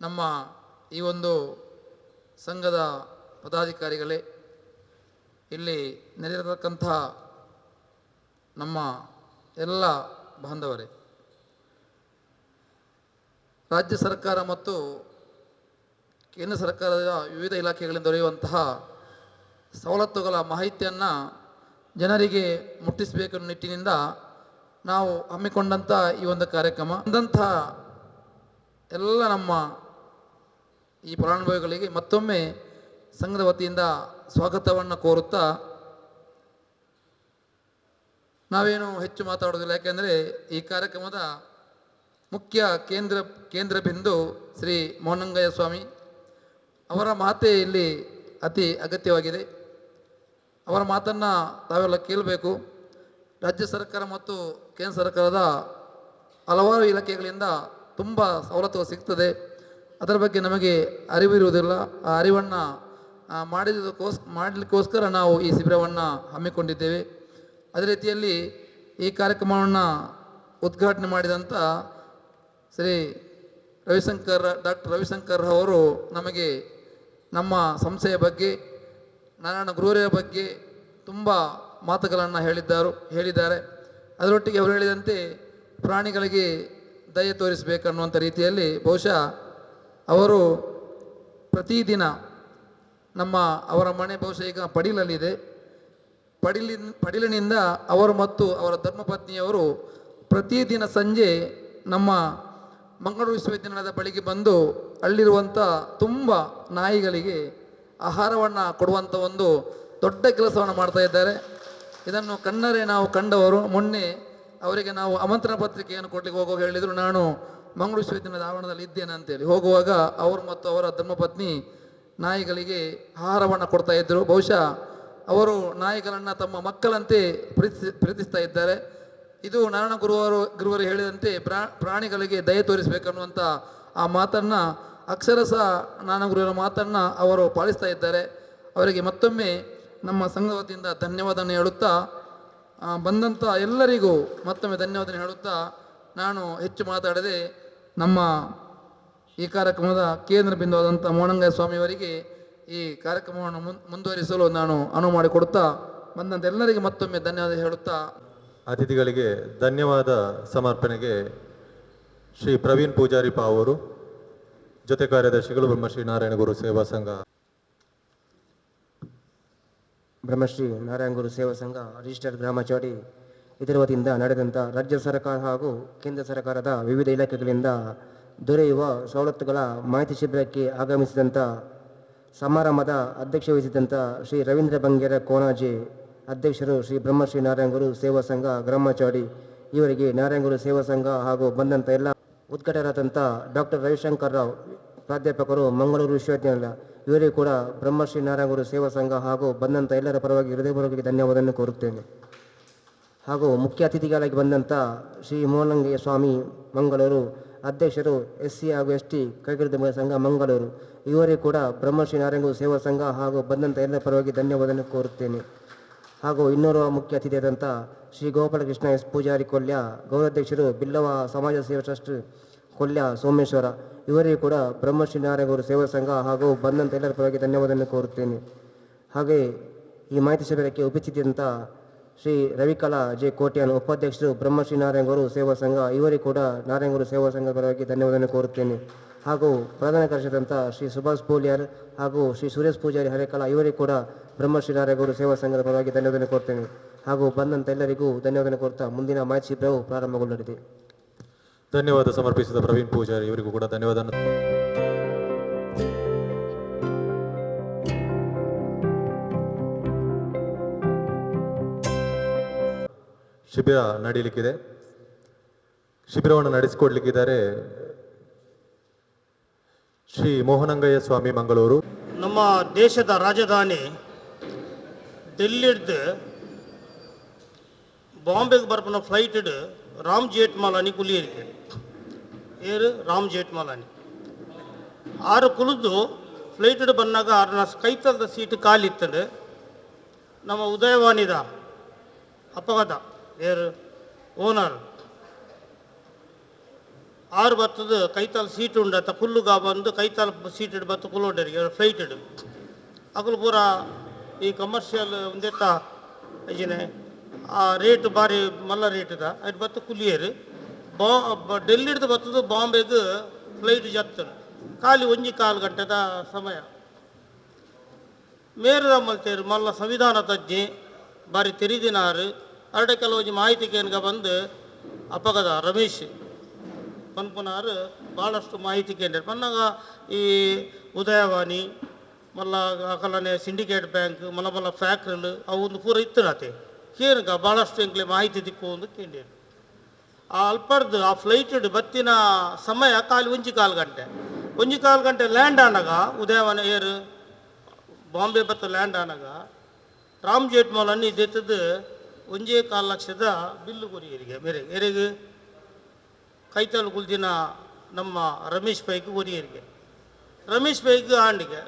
ನಮ್ಮ ಈ ಒಂದು ಸಂಘದ ಪದಾಧಿಕಾರಿಗಳೇ, ಇಲ್ಲಿ ನೆರೆದಿರತಕ್ಕಂಥ ನಮ್ಮ ಎಲ್ಲ ಬಾಂಧವರೇ, ರಾಜ್ಯ ಸರ್ಕಾರ ಮತ್ತು ಕೇಂದ್ರ ಸರ್ಕಾರದ ವಿವಿಧ ಇಲಾಖೆಗಳಿಂದ ದೊರೆಯುವಂತಹ ಸವಲತ್ತುಗಳ ಮಾಹಿತಿಯನ್ನು ಜನರಿಗೆ ಮುಟ್ಟಿಸಬೇಕೆನ್ನುವ ನಿಟ್ಟಿನಿಂದ ನಾವು ಹಮ್ಮಿಕೊಂಡಂಥ ಈ ಒಂದು ಕಾರ್ಯಕ್ರಮ ಅಂದಂಥ ಎಲ್ಲ ನಮ್ಮ ಈ ಫಲಾನುಭವಿಗಳಿಗೆ ಮತ್ತೊಮ್ಮೆ ಸಂಘದ ವತಿಯಿಂದ ಸ್ವಾಗತವನ್ನು ಕೋರುತ್ತಾ, ನಾವೇನು ಹೆಚ್ಚು ಮಾತಾಡೋದಿಲ್ಲ, ಯಾಕೆಂದರೆ ಈ ಕಾರ್ಯಕ್ರಮದ ಮುಖ್ಯ ಕೇಂದ್ರ ಬಿಂದು ಶ್ರೀ ಮೋಹನಂಗಯ್ಯ ಸ್ವಾಮಿ ಅವರ ಮಾತೇ ಇಲ್ಲಿ ಅತಿ ಅಗತ್ಯವಾಗಿದೆ. ಅವರ ಮಾತನ್ನು ತಾವೆಲ್ಲ ಕೇಳಬೇಕು. ರಾಜ್ಯ ಸರ್ಕಾರ ಮತ್ತು ಕೇಂದ್ರ ಸರ್ಕಾರದ ಹಲವಾರು ಇಲಾಖೆಗಳಿಂದ ತುಂಬ ಸವಲತ್ತು ಸಿಗ್ತದೆ. ಅದರ ಬಗ್ಗೆ ನಮಗೆ ಅರಿವಿರುವುದಿಲ್ಲ. ಆ ಅರಿವನ್ನು ಮಾಡಲಿಕ್ಕೋಸ್ಕರ ನಾವು ಈ ಶಿಬಿರವನ್ನು ಹಮ್ಮಿಕೊಂಡಿದ್ದೇವೆ. ಅದೇ ರೀತಿಯಲ್ಲಿ ಈ ಕಾರ್ಯಕ್ರಮವನ್ನು ಉದ್ಘಾಟನೆ ಮಾಡಿದಂಥ ಶ್ರೀ ಡಾಕ್ಟರ್ ರವಿಶಂಕರ್ ಅವರು ನಮಗೆ ನಮ್ಮ ಸಂಸ್ಥೆಯ ಬಗ್ಗೆ, ನಾರಾಯಣ ಗುರುವರ ಬಗ್ಗೆ ತುಂಬ ಮಾತುಗಳನ್ನು ಹೇಳಿದ್ದಾರೆ. ಅದರೊಟ್ಟಿಗೆ ಅವರು ಹೇಳಿದಂತೆ ಪ್ರಾಣಿಗಳಿಗೆ ದಯೆ ತೋರಿಸಬೇಕನ್ನುವಂಥ ರೀತಿಯಲ್ಲಿ ಬಹುಶಃ ಅವರು ಪ್ರತಿದಿನ ಅವರ ಮನೆ ಬಹುಶಃ ಈಗ ಪಡಿಲಲ್ಲಿದೆ. ಪಡಿಲಿನಿಂದ ಅವರು ಮತ್ತು ಅವರ ಧರ್ಮಪತ್ನಿಯವರು ಪ್ರತಿದಿನ ಸಂಜೆ ನಮ್ಮ ಮಂಗಳೂರು ವಿಶ್ವವಿದ್ಯಾನಿಲಯದ ಬಳಿಗೆ ಬಂದು ಅಲ್ಲಿರುವಂಥ ತುಂಬ ನಾಯಿಗಳಿಗೆ ಆಹಾರವನ್ನು ಕೊಡುವಂಥ ಒಂದು ದೊಡ್ಡ ಕೆಲಸವನ್ನು ಮಾಡ್ತಾ ಇದ್ದಾರೆ. ಇದನ್ನು ಕಣ್ಣರೇ ನಾವು ಕಂಡವರು. ಮೊನ್ನೆ ಅವರಿಗೆ ನಾವು ಆಮಂತ್ರಣ ಪತ್ರಿಕೆಯನ್ನು ಕೊಡಲಿಕ್ಕೆ ಹೋಗುವಾಗ ಹೇಳಿದರು, ನಾನು ಮಂಗಳೂರು ವಿಶ್ವವಿದ್ಯಾನಿಲಯದ ಆವರಣದಲ್ಲಿ ಇದ್ದೇನೆ ಅಂತೇಳಿ. ಹೋಗುವಾಗ ಅವರು ಮತ್ತು ಅವರ ಧರ್ಮಪತ್ನಿ ನಾಯಿಗಳಿಗೆ ಆಹಾರವನ್ನು ಕೊಡ್ತಾ ಇದ್ದರು. ಬಹುಶಃ ಅವರು ನಾಯಿಗಳನ್ನು ತಮ್ಮ ಮಕ್ಕಳಂತೆ ಪ್ರೀತಿಸ್ತಾ ಇದ್ದಾರೆ. ಇದು ನಾರಾಯಣ ಗುರುವರು ಹೇಳಿದಂತೆ ಪ್ರಾಣಿಗಳಿಗೆ ದಯೆ ತೋರಿಸಬೇಕನ್ನುವಂಥ ಆ ಮಾತನ್ನು ಅಕ್ಷರಶಃ ನಾರಾಯಣ ಗುರುವರ ಮಾತನ್ನು ಅವರು ಪಾಲಿಸ್ತಾ ಇದ್ದಾರೆ. ಅವರಿಗೆ ಮತ್ತೊಮ್ಮೆ ನಮ್ಮ ಸಂಘದ ವತಿಯಿಂದ ಧನ್ಯವಾದವನ್ನು ಹೇಳುತ್ತಾ, ಬಂದಂಥ ಎಲ್ಲರಿಗೂ ಮತ್ತೊಮ್ಮೆ ಧನ್ಯವಾದ ಹೇಳುತ್ತಾ, ನಾನು ಹೆಚ್ಚು ಮಾತಾಡದೆ ನಮ್ಮ ಈ ಕಾರ್ಯಕ್ರಮದ ಕೇಂದ್ರ ಬಿಂದುವಾದಂಥ ಮೋಹನಂಗಯ್ಯ ಸ್ವಾಮಿಯವರಿಗೆ ಈ ಕಾರ್ಯಕ್ರಮವನ್ನು ಮುಂದುವರಿಸಲು ನಾನು ಅನುವು ಮಾಡಿಕೊಡುತ್ತಾ, ಬಂದಂಥ ಎಲ್ಲರಿಗೆ ಮತ್ತೊಮ್ಮೆ ಧನ್ಯವಾದ ಹೇಳುತ್ತಾ, ಅತಿಥಿಗಳಿಗೆ ಧನ್ಯವಾದ ಸಮರ್ಪಣೆಗೆ ಶ್ರೀ ಪ್ರವೀಣ್ ಪೂಜಾರಿ ಅವರು, ಜೊತೆ ಕಾರ್ಯದರ್ಶಿಗಳು ಬ್ರಹ್ಮಶ್ರೀ ನಾರಾಯಣ ಗುರು ಸೇವಾ ಸಂಘ. ಬ್ರಹ್ಮಶ್ರೀ ನಾರಾಯಣ ಗುರು ಸೇವಾ ಸಂಘ ರಿಜಿಸ್ಟರ್ ಗ್ರಾಮಚಾಡಿ ಇದರ ವತಿಯಿಂದ ನಡೆದಂಥ ರಾಜ್ಯ ಸರ್ಕಾರ ಹಾಗೂ ಕೇಂದ್ರ ಸರ್ಕಾರದ ವಿವಿಧ ಇಲಾಖೆಗಳಿಂದ ದೊರೆಯುವ ಸವಲತ್ತುಗಳ ಮಾಹಿತಿ ಶಿಬಿರಕ್ಕೆ ಆಗಮಿಸಿದಂಥ ಸಮಾರಂಭದ ಅಧ್ಯಕ್ಷ ವಹಿಸಿದಂಥ ಶ್ರೀ ರವೀಂದ್ರ ಬಂಗೇರ ಕೋಣಾಜೆ ಅಧ್ಯಕ್ಷರು ಶ್ರೀ ಬ್ರಹ್ಮಶ್ರೀ ನಾರಾಯಣ ಗುರು ಸೇವಾ ಸಂಘ ಗ್ರಾಮಚಾಡಿ ಇವರಿಗೆ ನಾರಾಯಣ ಗುರು ಸೇವಾ ಸಂಘ ಹಾಗೂ ಬಂದಂಥ ಎಲ್ಲ ಉದ್ಘಾಟಕರಾದಂಥ ಡಾಕ್ಟರ್ ರವಿಶಂಕರ್ ರಾವ್ ಪ್ರಾಧ್ಯಾಪಕರು ಮಂಗಳೂರು ವಿಶ್ವವಿದ್ಯಾನಿಲಯ ಇವರಿಗೂ ಕೂಡ ಬ್ರಹ್ಮಶ್ರೀ ನಾರಾಯಣ ಗುರು ಸೇವಾ ಸಂಘ ಹಾಗೂ ಬಂದಂಥ ಎಲ್ಲರ ಪರವಾಗಿ ಹೃದಯಪೂರ್ವಕ ಧನ್ಯವಾದವನ್ನು ಕೋರುತ್ತೇನೆ. ಹಾಗೂ ಮುಖ್ಯ ಅತಿಥಿಗಳಾಗಿ ಬಂದಂಥ ಶ್ರೀ ಮೋಹನಂಗಯ್ಯ ಸ್ವಾಮಿ ಮಂಗಳೂರು ಅಧ್ಯಕ್ಷರು SC ಹಾಗೂ ST ಕೈಗಾರಿಕಾ ಸಂಘ ಮಂಗಳೂರು ಇವರಿಗೂ ಕೂಡ ಬ್ರಹ್ಮಶ್ರೀ ನಾರಾಯಣ ಗುರು ಸೇವಾ ಸಂಘ ಹಾಗೂ ಬಂದಂಥ ಎಲ್ಲರ ಪರವಾಗಿ ಧನ್ಯವಾದವನ್ನು ಕೋರುತ್ತೇನೆ. ಹಾಗೂ ಇನ್ನೋರ್ವ ಮುಖ್ಯ ಅತಿಥಿಯಾದಂಥ ಶ್ರೀ ಗೋಪಾಲಕೃಷ್ಣ S ಪೂಜಾರಿ ಕೊಲ್ಯ ಗೌರವಾಧ್ಯಕ್ಷರು ಬಿಲ್ಲವ ಸಮಾಜ ಸೇವಾ ಟ್ರಸ್ಟ್ ಕೊಲ್ಯ ಸೋಮೇಶ್ವರ ಇವರಿಗೂ ಕೂಡ ಬ್ರಹ್ಮಶ್ರೀ ನಾರಾಯಣ ಗುರು ಸೇವಾ ಸಂಘ ಹಾಗೂ ಬಂದಂಥ ಎಲ್ಲರ ಪರವಾಗಿ ಧನ್ಯವಾದವನ್ನು ಕೋರುತ್ತೇನೆ. ಹಾಗೆ ಈ ಮಾಹಿತಿ ಶಿಬಿರಕ್ಕೆ ಉಪಸ್ಥಿತಿಯಂಥ ಶ್ರೀ ರವಿಕಲಾ ಜೆ ಕೋಟ್ಯಾನ್ ಉಪಾಧ್ಯಕ್ಷರು ಬ್ರಹ್ಮಶ್ರೀ ನಾರಾಯಣ ಗುರು ಸೇವಾ ಸಂಘ ಇವರಿಗೂ ಕೂಡ ನಾರಾಯಣ ಗುರು ಸೇವಾ ಸಂಘದ ಪರವಾಗಿ ಧನ್ಯವಾದವನ್ನು ಕೋರುತ್ತೇನೆ. ಹಾಗೂ ಪ್ರಧಾನ ಕಾರ್ಯದರ್ಶಿಯಾದಂಥ ಶ್ರೀ ಸುಭಾಷ್ ಪೋಲಿಯಾರ್ ಹಾಗೂ ಶ್ರೀ ಸುರೇಶ್ ಪೂಜಾರಿ ಹರೇಕಲಾ ಇವರಿಗೂ ಕೂಡ ಬ್ರಹ್ಮಶ್ರೀ ನಾರಾಯಣ ಗುರು ಸೇವಾ ಸಂಘದ ಪರವಾಗಿ ಧನ್ಯವಾದವನ್ನು ಕೋರುತ್ತೇನೆ. ಹಾಗೂ ಬಂದಂಥ ಎಲ್ಲರಿಗೂ ಧನ್ಯವಾದವನ್ನು ಕೋರುತ್ತಾ ಮುಂದಿನ ಮಾಹಿತಿ ಶಿಬಿರವು ಪ್ರಾರಂಭಗೊಳ್ಳಲಿದೆ. ಧನ್ಯವಾದ ಸಮರ್ಪಿಸಿದ ಪ್ರವೀಣ್ ಪೂಜಾರಿ ಇವರಿಗೂ ಕೂಡ ಧನ್ಯವಾದ. ಶಿಬಿರ ನಡೆಯಲಿಕ್ಕಿದೆ. ಶಿಬಿರವನ್ನು ನಡೆಸಿಕೊಡ್ಲಿಕ್ಕಿದ್ದಾರೆ ಶ್ರೀ ಮೋಹನಂಗಯ್ಯ ಸ್ವಾಮಿ ಮಂಗಳೂರು. ನಮ್ಮ ದೇಶದ ರಾಜಧಾನಿ ಡೆಲ್ಲಿಡ್ದು ಬಾಂಬೆಗೆ ಬರ್ಪನ ಫ್ಲೈಟ್ ರಾಮ್ ಜೇಠ್ಮಲಾನಿ ಕುಲಿಯರಿಗೆ ಏರು ರಾಮ್ ಜೇಠ್ಮಲಾನಿ ಆರು ಕುಲಿದು ಫ್ಲೈಟ್ ಬಂದಾಗ ಆರನ ಕೈತಲದ ಸೀಟ್ ಕಾಲಿತ್ತಂಡು ನಮ್ಮ ಉದಯವಾಣಿದ ಅಪಘಾತ ಏರು ಓನರ್ ಆರು ಬತ್ತದ ಕೈತಾಲ ಸೀಟ್ ಉಂಡತ್ತ ಕುಲ್ಲುಗ ಬಂದು ಕೈತಾಲ ಸೀಟ್ ಬತ್ತು ಕುಲ್ಲೋಡರಿಗೆ ಫ್ಲೈಟ್ ಅಕಲು ಪೂರ ಈ ಕಮರ್ಷಿಯಲ್ ಒಂದೆತ್ತ ಏಜನೆ ಆ ರೇಟ್ ಭಾರಿ ಮಲ್ಲ ರೇಟ್ದ ಅದು ಬತ್ತು ಕುಲಿಯರು ಡೆಲ್ಲಿಡ್ದು ಬತ್ತದು ಬಾಂಬೆಗೆ ಫ್ಲೈಟ್ ಜತ್ತರು ಖಾಲಿ ಒಂಜಿ ಕಾಲು ಗಂಟೆದ ಸಮಯ ಮೇರದ ಮಲ್ತೇರು ಮಲ್ಲ ಸಂವಿಧಾನ ತಜ್ಞೆ ಬಾರಿ ತೆರಿದಿನಾರು ಅರಡೆ ಕೆಲವೊಂದು ಮಾಹಿತಿ ಕೇನ್ಗ ಬಂದು ಅಪಘಾತ ರಮೇಶ್ ಪನ್ಪುನಾರು ಭಾಳಷ್ಟು ಮಾಹಿತಿ ಕೇಂದ್ರ ಪನ್ನಾಗ ಈ ಉದಯವಾಣಿ ಮಲ್ಲ ಅಕಲನೆ ಸಿಂಡಿಕೇಟ್ ಬ್ಯಾಂಕ್ ಮಲ್ಲ ಮಲ್ಲ ಫ್ಯಾಕ್ಟ್ರಿಲು ಅವು ಒಂದು ಪೂರ ಇತ್ತು ನಾತೆ ಕೇನ್ಗ ಭಾಳಷ್ಟು ಎಂಕ್ಲೆ ಮಾಹಿತಿ ದಿಕ್ಕು ಒಂದು ಕೇಂದ್ರೀರು ಆ ಅಲ್ಪರ್ದು ಆ ಫ್ಲೈಟ್ ಬತ್ತಿನ ಸಮಯ ಕಾಲು 1 ಗಂಟೆ 1 ಗಂಟೆ ಲ್ಯಾಂಡ್ ಆನಾಗ ಉದಯವಾನ ಏರ್ ಬಾಂಬೆ ಬತ್ತ ಲ್ಯಾಂಡ್ ಆನಾಗ ರಾಮ್ ಜೇಟ್ಮಲ್ ಅನ್ನು ಇದೆತ್ತದು 1.25 ಲಕ್ಷದ ಬಿಲ್ಲು ಕೊರಿಯರಿಗೆ ಮೇರೆಗೆ ಎರೆಗೆ ಕೈತಲು ಕುಲ್ದಿನ ನಮ್ಮ ರಮೇಶ್ ಪೈಗೆ ಕೊರಿಯರಿಗೆ ರಮೇಶ್ ಪೈಗೆ ಆಂಡಿಗೆ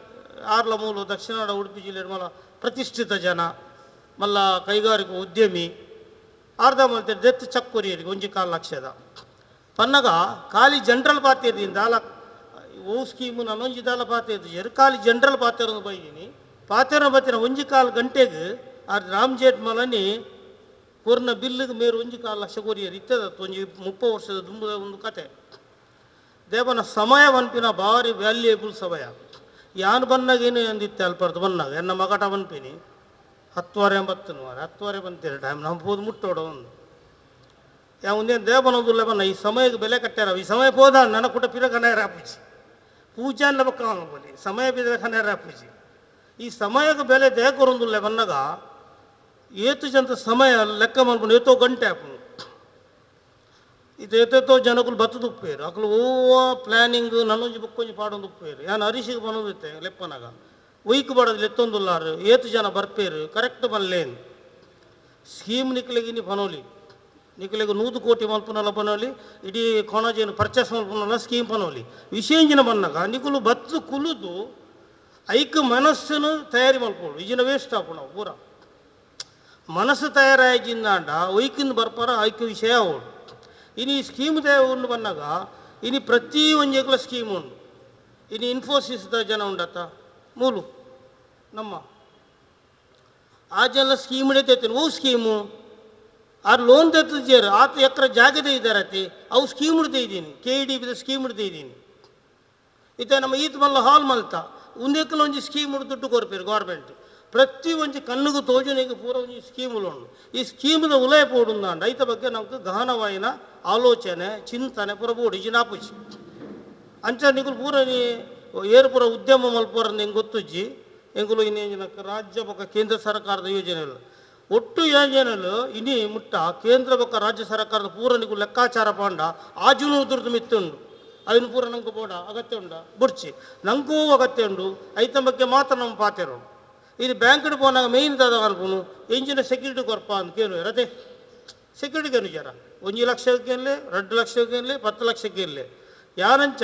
ಆರ್ಲ ಮೂಲ ದಕ್ಷಿಣ ಕನ್ನಡ ಉಡುಪಿ ಜಿಲ್ಲೆ ಮಲ್ಲ ಪ್ರತಿಷ್ಠಿತ ಜನ ಮಲ್ಲ ಕೈಗಾರಿಕಾ ಉದ್ಯಮಿ ಅರ್ಧ ಮಾಡ್ತಾರೆ ದೆತ್ ಚಕ್ ಕೊರಿಯರಿಗೆ 1.25 ಲಕ್ಷದ ಪನ್ನಗ ಖಾಲಿ ಜನರಲ್ ಪಾತ್ಯದಿಂದ ಅಲ್ಲ ಓ ಸ್ಕೀಮು ನಾನೊಂಜಿ ದಾಲ ಪಾತ್ಯ ಖಾಲಿ ಜನರಲ್ ಪಾತ್ಯರನ್ನು ಬೈದೀನಿ ಪಾತ್ಯರ ಬತ್ತಿನ 1.25 ಗಂಟೆಗೆ ಆ ರಾಮ್ ಜೇಟ್ಮಲನಿ ಪೂರ್ಣ ಬಿಲ್ಲಿಗೆ ಮೇರು 1.25 ಲಕ್ಷ ಕೊರಿಯರು ಇತ್ತದ ಒಂಜಿ 30 ವರ್ಷದ ದುಂಬದ ಒಂದು ಕತೆ ದೇವನ ಸಮಯ ಬನ್ಪಿನ ಭಾರಿ ವ್ಯಾಲ್ಯೂಯಬಲ್ ಸಮಯ ಯಾನು ಬನ್ನಾಗ ಏನು ಅಂದಿತ್ತೆ ಅಲ್ಪರ್ದು ಬನ್ನಾಗ ಎನ್ನ ಮಗಟ ಬನ್ಪಿನಿ 10:80 ಬಂತೀರಿ ಟೈಮ್ ನಂಬೋದು ಮುಟ್ಟೋಡ ಒಂದು ಯಾ ಒಂದೇನು ದೇವನೊಂದುಲ್ಲ ಬನ್ನ ಈ ಸಮಯಕ್ಕೆ ಬೆಲೆ ಕಟ್ಟಾರ ಈ ಸಮಯ ಹೋದ ನನ್ನ ಕುಟ ಪಿರ ಕನೇರ ಹಾಪಿಸಿ ಪೂಜಾನ್ಲ ಪಕ್ಕ ಬೋಲಿ ಸಮಯ ಬಿದ್ದರೆ ಕನೇರ ಹಾಪಿಸಿ ಈ ಸಮಯಕ್ಕೆ ಬೆಲೆ ದೇಕೊರೊಂದುಲ್ಲ ಬನ್ನಾಗ ಏತು ಜಂತ ಸಮಯ ಲೆಕ್ಕ ಮಾಡ್ಕೊಂಡು ಏತೋ ಗಂಟೆ ಹಾಕೊಂಡು ಇದು ಏತೇತೋ ಜನಗಳು ಬತ್ತದ ಉಪ್ಪೇರು ಅಕ್ಲು ಓ ಪ್ಲಾನಿಂಗ್ ನನ್ನೊಂಜಿ ಬುಕ್ಕೊಂಜಿ ಪಾಡೊಂದು ಉಪ್ಪೇರು ಯಾನು ಅರಿಶಿಗೆ ಬನ್ನೋದಿತ್ತೆ ಲೆಪ್ಪನಾಗ ಒಯ್ಕು ಬಡೋದು ಎತ್ತೊಂದುಲ್ಲಾರು ಏತು ಜನ ಬರ್ಪೇರು ಕರೆಕ್ಟ್ ಬಲ್ಲೇನು ಸ್ಕೀಮ್ ನಿಕ್ಲೆಗಿನಿ ಪನೋಲಿ ನಿಕ್ಲೆಗೆ 100 ಕೋಟಿ ಮಲ್ಪನಲ್ಲ ಪನೋಲಿ ಇಡೀ ಕೊಣಜೇನು ಪರ್ಚೇಸ್ ಮಲ್ಪನಲ್ಲ ಸ್ಕೀಮ್ ಪನೋಲಿ ವಿಶೇಂಜಿನ ಬನ್ನಾಗ ನಿಕುಲು ಬತ್ತು ಕುಲಿದು ಐಕ್ ಮನಸ್ಸನ್ನು ತಯಾರಿ ಮಲ್ಪೋಡು ಈಜಿನ ವೇಸ್ಟ್ ಹಾಕು ನಾವು ಪೂರ ಮನಸ್ಸು ತಯಾರಾಯ್ಜಿಂದಾಂಡ ಒಯ್ಕಿಂದ ಬರ್ಪಾರ ಐಕ್ಯ ವಿಷಯ ಓಡು ಇನ್ನು ಈ ಸ್ಕೀಮ್ ಉಂಡು ಬನ್ನಾಗ ಇನ್ನು ಪ್ರತಿ ಒಂಜೆಗ್ಲ ಸ್ಕೀಮ್ ಉಂಡು ಇನ್ನು ಇನ್ಫೋಸಿಸ್ದ ಜನ ಉಂಡತ್ತ ಮೂಲು ನಮ್ಮ ಆ ಜನ ಸ್ಕೀಮ್ ತೆತ್ತೇನೆ ಓ ಸ್ಕೀಮು ಆರು ಲೋನ್ ತೆತ್ತೇರು ಆತ ಎಕರೆ ಜಾಗದೇ ಇದ್ದಾರತಿ ಅವು ಸ್ಕೀಮ್ ಇದ್ದೀನಿ KEDB ಸ್ಕೀಮ್ ಇದ್ದೀನಿ ಇತ್ತೆ ನಮ್ಮ ಈತ ಮಲ್ಲ ಹಾಲ್ ಮಲ್ತ ಒಂದೇಕಲ ಒಂಜಿ ಸ್ಕೀಮ್ ದುಡ್ಡು ಕೊರ್ಪೇರು ಗೌರ್ಮೆಂಟ್ ಪ್ರತಿ ಒಂಜಿ ಕಣ್ಣಿಗೂ ತೋಜನೆಗೆ ಪೂರ ಒಂಜಿ ಸ್ಕೀಮುಲು ಉಂಡು ಈ ಸ್ಕೀಮ್ದ ಉಲಯ ಪೋಡುಂದಾಂಡ ಐತ ಬಗ್ಗೆ ನಮ್ಗೆ ಗಹನವಾಯಿನ ಆಲೋಚನೆ ಚಿಂತನೆ ಪೂರ ಬೋಡು ಇಜಿನಾಪುಜಿ ಅಂಚ ನಿಗುಲು ಪೂರ ನೀ ಏರು ಪೂರ ಉದ್ಯಮ ಮಲ್ಪೋರ ಹೆಂಗೆ ಗೊತ್ತುಜ್ಜಿ ಎಂಗುಲು ಇನ್ನೇನು ರಾಜ್ಯ ಪಕ್ಕ ಕೇಂದ್ರ ಸರ್ಕಾರದ ಯೋಜನೆಗಳು ಒಟ್ಟು ಯೋಜನೆಗಳು ಇನ್ನಿ ಮುಟ್ಟ ಕೇಂದ್ರ ಪಕ್ಕ ರಾಜ್ಯ ಸರ್ಕಾರದ ಪೂರ ನಿಗು ಲೆಕ್ಕಾಚಾರ ಪಾಂಡ ಆಜುನು ದುರ್ದು ಮಿತ್ತುಂಡು ಅದನ್ನು ಪೂರ ನಂಗೆ ಬೋಡ ಅಗತ್ಯ ಉಂಡ ಬುಡ್ಚಿ ನಂಗೂ ಅಗತ್ಯ ಉಂಡು ಐತ ಬಗ್ಗೆ ಮಾತ್ರ ನಮ್ಮ ಪಾತೆರು ಇದು ಬ್ಯಾಂಕ್ಡ್ ಪೋನಾಗ ಮೇಯ್ನ್ ದಾದ ಅನ್ಪುನು ಎಂಜಿನ ಸೆಕ್ಯೂರಿಟಿ ಕೊರ್ಪ ಅಂತ ಕೇಳು ರತೆ ಸೆಕ್ಯೂರಿಟಿ ಜರ 1 ಲಕ್ಷಕ್ಕೆ ಇರಲಿ 2 ಲಕ್ಷಕ್ಕೆ ಇರಲಿ 10 ಲಕ್ಷಕ್ಕೆ ಇರಲಿ ಯಾರಂಚ